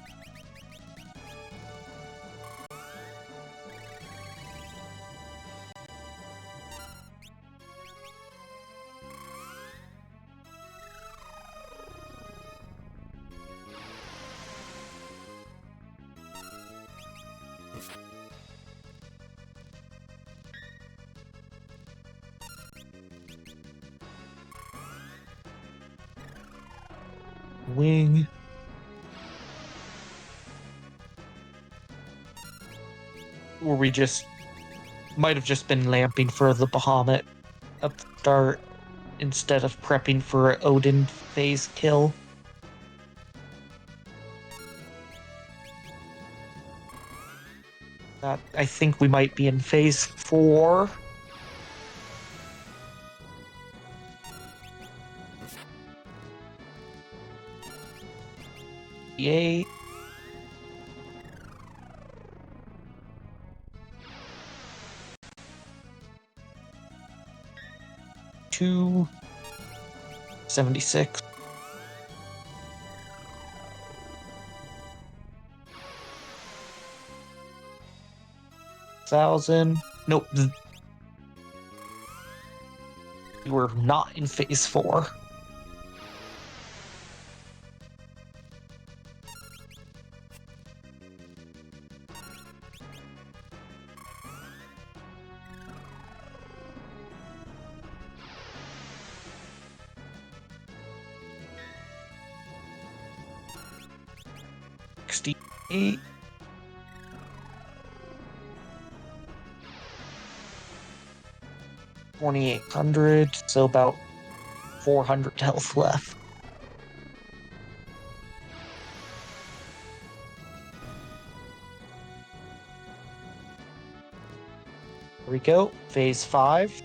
Wing. Or we might have just been lamping for the Bahamut at the start instead of prepping for an Odin phase kill. That I think we might be in phase 4. Yay. $276. Thousand. Nope. We're not in phase 4. $68. 2,800, so about 400 health left. Here we go. Phase 5.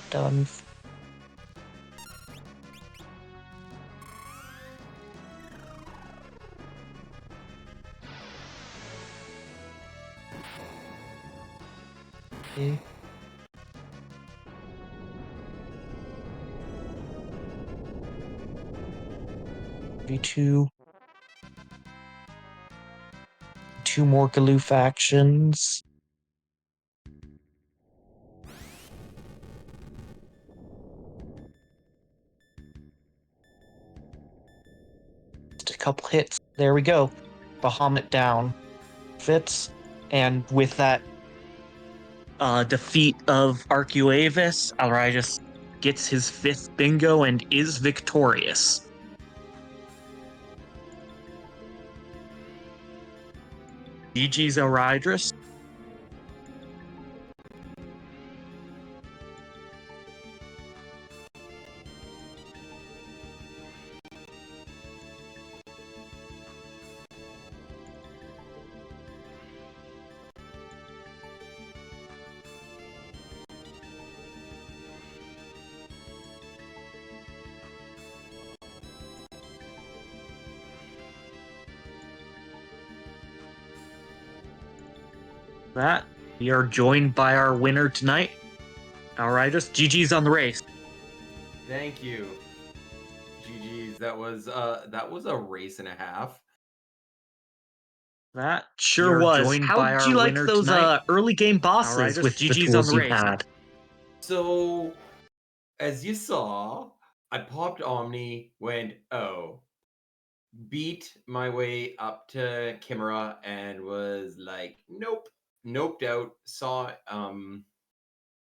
Done. Okay. V2. 2 more Galoo factions. Just a couple hits. There we go. Bahamut down. Fitz. And with that defeat of Arcuavis, alraedris gets his 5th bingo and is victorious. GG's alraedris. That we are joined by our winner tonight, alraedris. GG's on the race. Thank you. GG's. That was a race and a half. That sure was. How did you like those early game bosses with the tools you had? So, as you saw, I popped Omni, went, beat my way up to Chimera and was like, nope, noped out, saw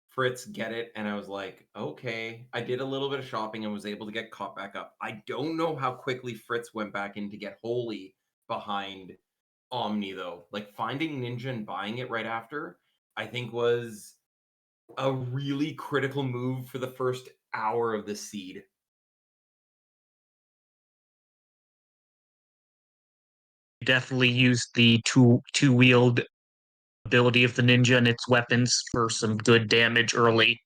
Fritz get it, and I was like, okay. I did a little bit of shopping and was able to get caught back up. I don't know how quickly Fritz went back in to get Holy behind Omni, though. Like, finding Ninja and buying it right after, I think was a really critical move for the first hour of the seed. Definitely used the two-wheeled ability of the ninja and its weapons for some good damage early.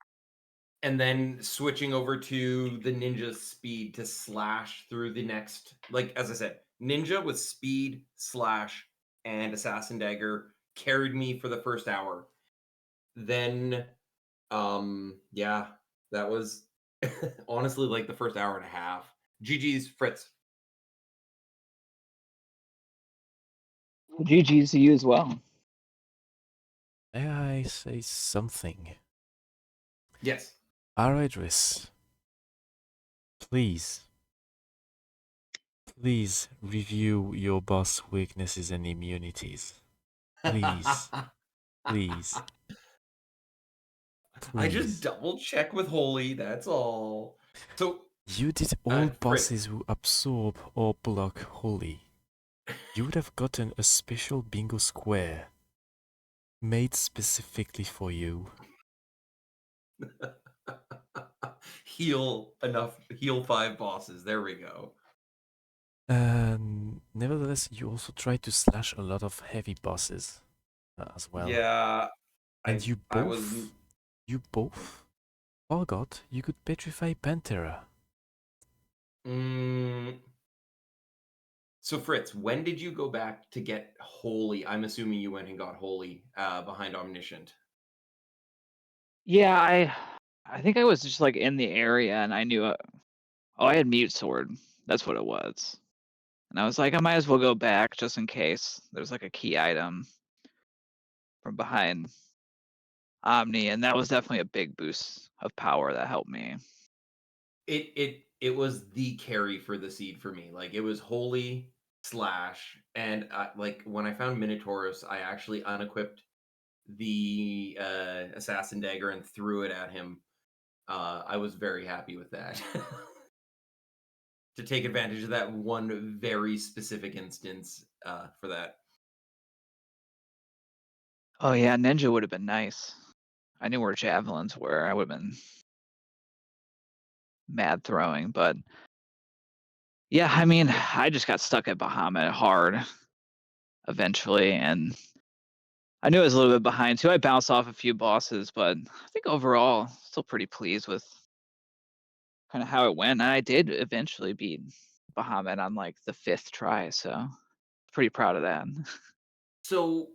And then switching over to the ninja's speed to slash through the next, like, as I said, ninja with speed, slash, and assassin dagger carried me for the first hour. Then, yeah, that was honestly like the first hour and a half. GG's, Fritz. GG's to you as well. May I say something? Yes. alraedris, please Please review your boss weaknesses and immunities. Please. Please. I just Please. double check with Holy, that's all. So, You did all Fritz, bosses who absorb or block Holy. You would have gotten a special bingo square made specifically for you. heal 5 bosses. There we go. Nevertheless, you also tried to slash a lot of heavy bosses as well. Yeah, And I was. you both forgot you could petrify Pantera. So Fritz, when did you go back to get Holy? I'm assuming you went and got Holy behind Omniscient. Yeah, I think I was just like in the area and I knew I had Mute Sword. That's what it was. And I was like, I might as well go back just in case there's like a key item from behind Omni, and that was definitely a big boost of power that helped me. It was the carry for the seed for me. Like it was Holy slash, and like when I found Minotaurus, I actually unequipped the assassin dagger and threw it at him. I was very happy with that. To take advantage of that one very specific instance for that. Oh yeah, Ninja would have been nice. I knew where javelins were. I would have been mad throwing, but yeah, I mean, I just got stuck at Bahamut hard eventually, and I knew I was a little bit behind too. I bounced off a few bosses, but I think overall, still pretty pleased with kind of how it went. And I did eventually beat Bahamut on like the 5th try, so pretty proud of that. So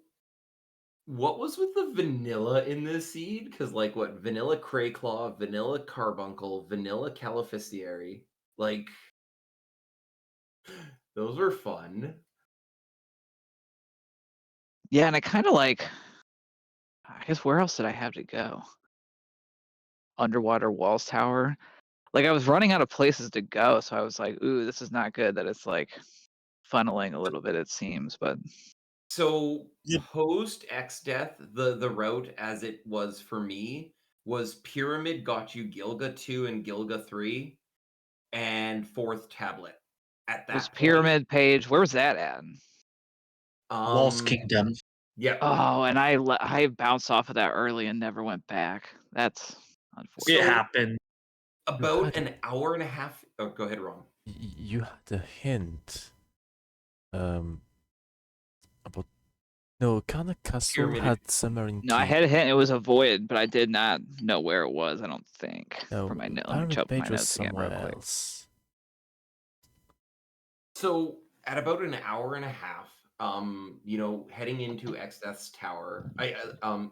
what was with the vanilla in this seed? Because like what vanilla Crayclaw, vanilla Carbuncle, vanilla Califistieri, like those were fun. Yeah, and I kind of like, I guess where else did I have to go? Underwater Walls Tower. Like I was running out of places to go, so I was like, ooh, this is not good that it's like funneling a little bit, it seems, but So Yeah. post X Death, the route as it was for me was Pyramid got you Gilga 2 and Gilga 3 and 4th tablet at was that point. Pyramid Page, where's that at? Walls Kingdom. Yeah. Oh, and I bounced off of that early and never went back. That's unfortunate. It So happened. about an hour and a half. Oh, go ahead, Ron. You had a hint about no, Kana Castle Pyramid. had submarine No, I key. had a hint it was a void, but I did not know where it was, I don't think. No, For my note. Let me Pyramid check my Page was notes again real somewhere quick. else. So at about an hour and a half, heading into X Death's tower,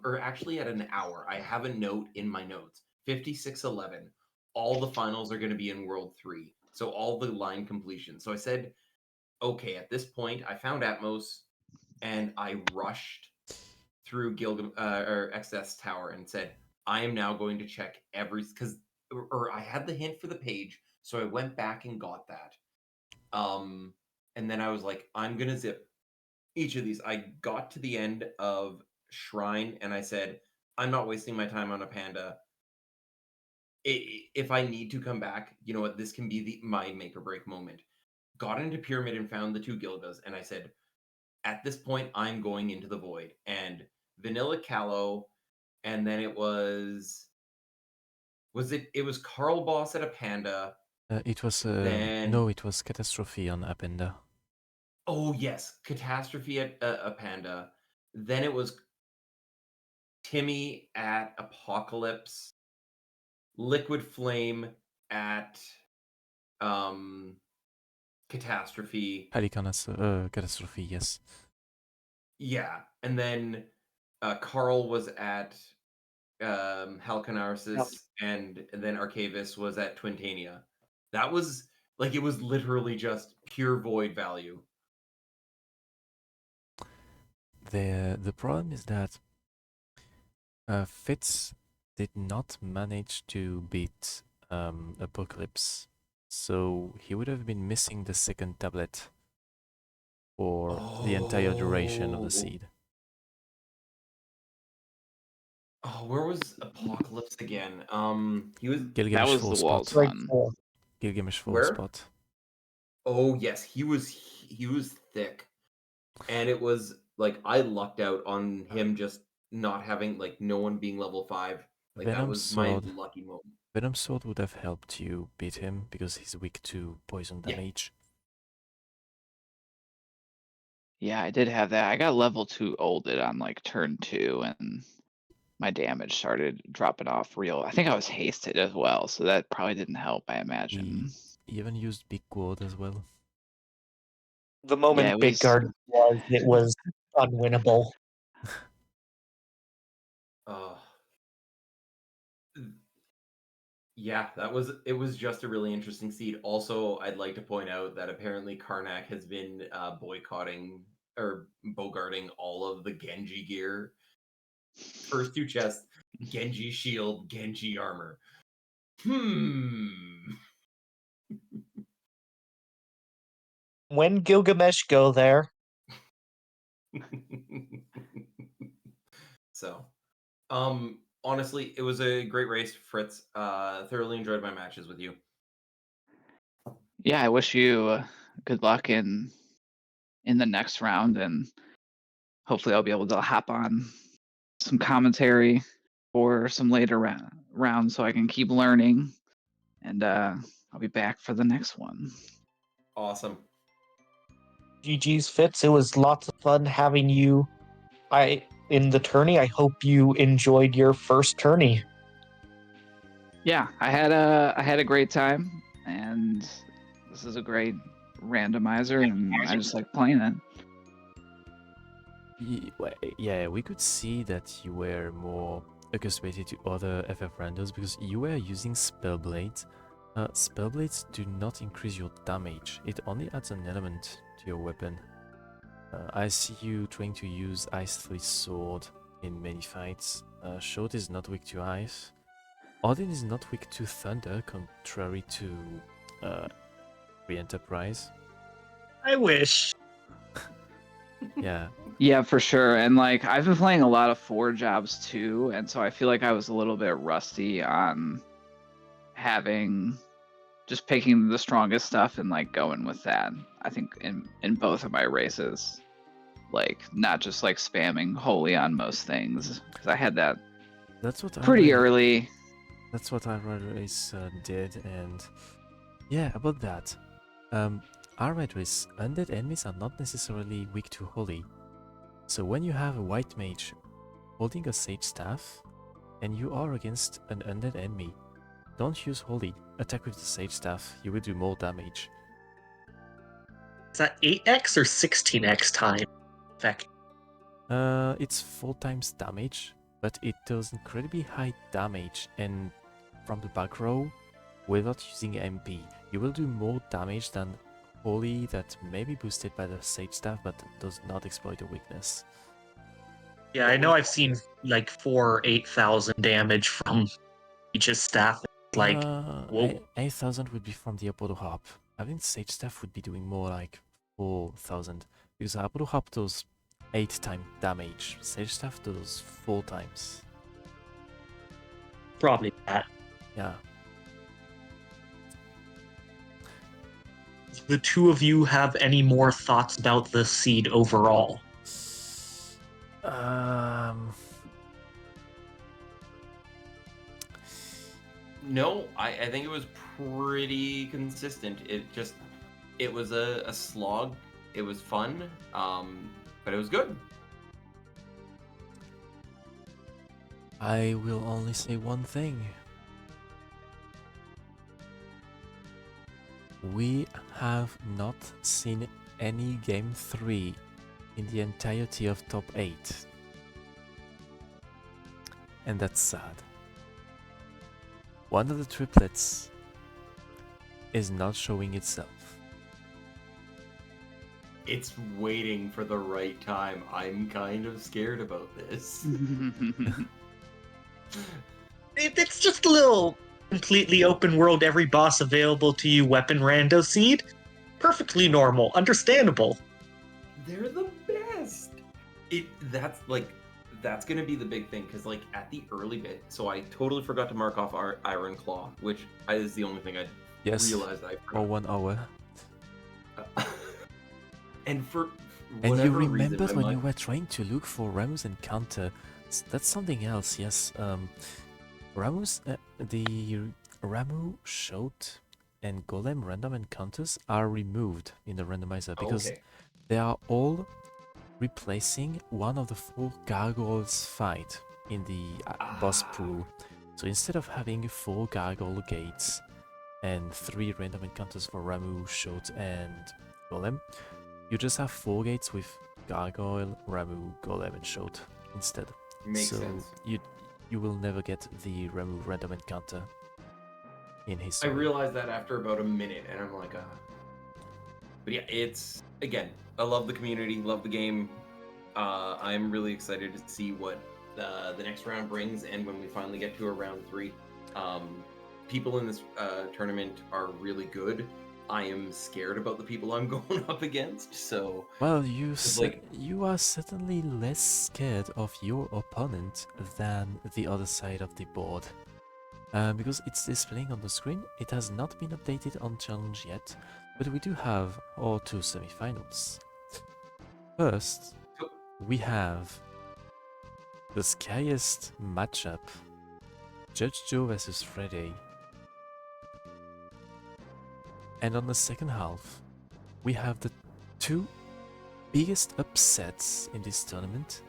or actually at an hour, I have a note in my notes. 5611. All the finals are going to be in World 3. So all the line completion. So I said, okay, at this point, I found Atmos and I rushed through or X Death's tower and said, I am now going to check because I had the hint for the page, so I went back and got that. And then I was like, I'm gonna zip each of these. I got to the end of Shrine and I said, I'm not wasting my time on a panda. If I need to come back, you know what? This can be my make or break moment. Got into Pyramid and found the 2 Gilgas, and I said, at this point, I'm going into the void. And Vanilla Callow, and then it was Carl Boss at a panda. It was Then no, it was Catastrophe on Appenda. oh yes, Catastrophe at a panda. Then it was Timmy at Apocalypse, Liquid Flame at Catastrophe. Catastrophe, yes. Yeah, and then Carl was at Halcanarsis, and then Arcavis was at Twintania. That was like it was literally just pure void value. The problem is that Fitz did not manage to beat Apocalypse, So he would have been missing the second tablet for the entire duration of the seed. Oh, where was Apocalypse again? He was That Gilgamesh was full the spot. Waltz Right one. four. Gilgamesh full Where? spot. Oh yes, he was thick, and it was like I lucked out on him just not having like no one being level 5. Like that Venom was my Sword. lucky moment. Venom Sword would have helped you beat him because he's weak to poison Yeah. damage. Yeah, I did have that. I got level 2 olded on like turn 2, and my damage started dropping off real. I think I was hasted as well, so that probably didn't help, I imagine. He even used Big Quad as well. The moment Yeah, it Big was. Guard it was unwinnable. Uh, yeah, it was just a really interesting seed. Also, I'd like to point out that apparently Karnak has been boycotting or bogarting all of the Genji gear. First 2 chests, Genji shield, Genji armor. When Gilgamesh go there, So, honestly, it was a great race, Fritz. Thoroughly enjoyed my matches with you. Yeah, I wish you good luck in the next round, and hopefully I'll be able to hop on some commentary for some later rounds so I can keep learning, and I'll be back for the next one. Awesome. GG's Fitz. It was lots of fun having you in the tourney. I hope you enjoyed your first tourney. Yeah, I had a great time, and this is a great randomizer, and I just like playing it. Yeah, we could see that you were more accustomed to other FF randos because you were using Spellblades. Spellblades do not increase your damage, it only adds an element to your weapon. I see you trying to use Ice Fleece Sword in many fights. Short is not weak to ice. Odin is not weak to thunder, contrary to Free Enterprise. I wish. Yeah. Yeah, for sure. And like I've been playing a lot of 4 jobs too, and so I feel like I was a little bit rusty on having just picking the strongest stuff and like going with that. I think in both of my races, like not just like spamming wholly on most things, because I had that That's what pretty early. That's what alraedris did, and yeah, about that. Alraedris, undead enemies are not necessarily weak to holy. So when you have a white mage holding a sage staff, and you are against an undead enemy, don't use holy. Attack with the sage staff, you will do more damage. Is that 8x or 16x time effect? It's 4 times damage, but it does incredibly high damage, and from the back row, without using MP, you will do more damage than holy that may be boosted by the sage staff, but does not exploit a weakness. Yeah, I know I've seen like 4 or 8,000 damage from each's staff. Like, whoa. 8,000 would be from the Apollo Harp. I think sage staff would be doing more like 4,000, because Apollo Harp does 8 times damage, sage staff does 4 times. Probably that. Yeah. Do the two of you have any more thoughts about the seed overall? No, I think it was pretty consistent. It was a slog. It was fun, but it was good. I will only say one thing. We have not seen any Game 3 in the entirety of Top 8. And that's sad. One of the triplets is not showing itself. It's waiting for the right time. I'm kind of scared about this. It's just a little completely open world, every boss available to you, weapon rando seed. Perfectly normal, understandable. They're the best. That's gonna be the big thing because like at the early bit, so I totally forgot to mark off our Iron Claw, which is the only thing I realized I Or forgot. 1 hour. And for And you whatever reason, remembered my when mind- you were trying to look for Ramu's encounter. That's something else, yes. The Ramu Shout and Golem random encounters are removed in the randomizer because okay. they are all replacing one of the 4 gargoyles fight in the boss pool. So instead of having 4 gargoyle gates and 3 random encounters for Ramu, Shout, and Golem, you just have 4 gates with Gargoyle, Ramu, Golem, and Shoat instead. Makes so sense. you will never get the Ramu random encounter in I history. realized that after about a minute, and I'm like, But yeah, it's again, I love the community, love the game. I'm really excited to see what the next round brings, and when we finally get to a round 3. People in this tournament are really good. I am scared about the people I'm going up against. So Well, like- you are certainly less scared of your opponent than the other side of the board. Because it's displaying on the screen, it has not been updated on challenge yet, but we do have our 2 semifinals. First, we have the scariest matchup, Judge Joe versus Friday. And on the second half, we have the 2 biggest upsets in this tournament.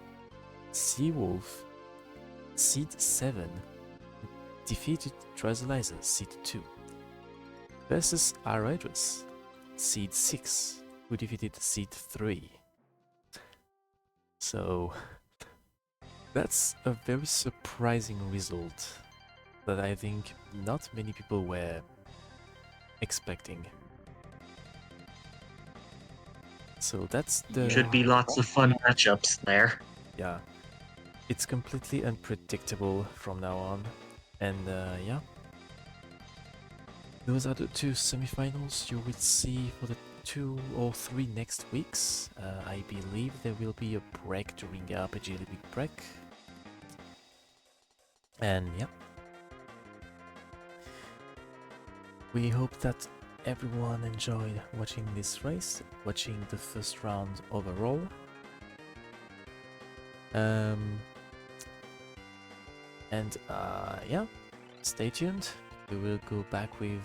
Seawolf, Seed 7, defeated Translator, Seed 2, versus alraedris, Seed 6, who defeated Seed 3. So that's a very surprising result that I think not many people were expecting. So that's the... Should be lots of fun matchups there. Yeah, it's completely unpredictable from now on, and yeah, those are the 2 semifinals you will see for the 2 or 3 next weeks. I believe there will be a break during the RPG League break, and yeah, we hope that everyone enjoyed watching this race, watching the first round overall. And yeah, stay tuned. We will go back with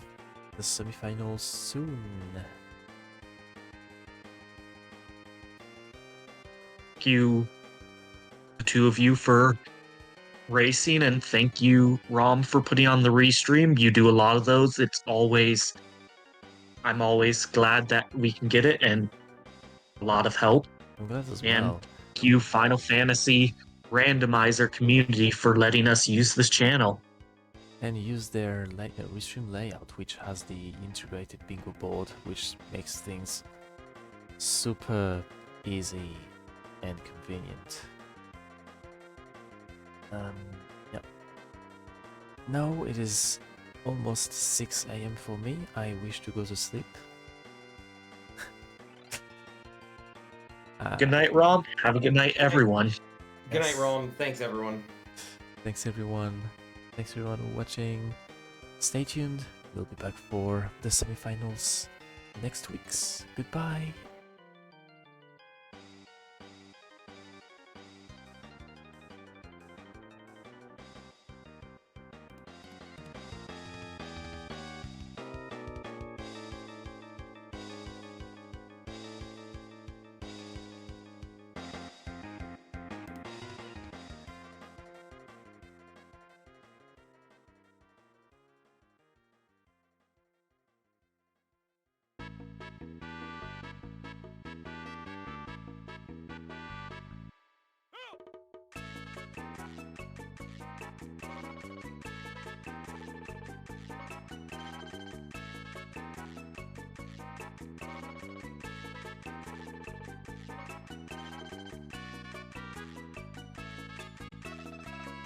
the semifinals soon. Thank you, the 2 of you, for racing, and thank you, Rom, for putting on the restream. You do a lot of those. I'm always glad that we can get it, and a lot of help. I'm glad as And well. thank you, Final Fantasy randomizer community, for letting us use this channel. And use their restream layout, which has the integrated bingo board, which makes things super easy and convenient. Yeah. Now it is almost 6 AM for me. I wish to go to sleep. Good night, Rom. Have a good night, everyone. Good night, Ron. Thanks, everyone. Thanks everyone. Thanks everyone for watching. Stay tuned. We'll be back for the semifinals next week. Goodbye.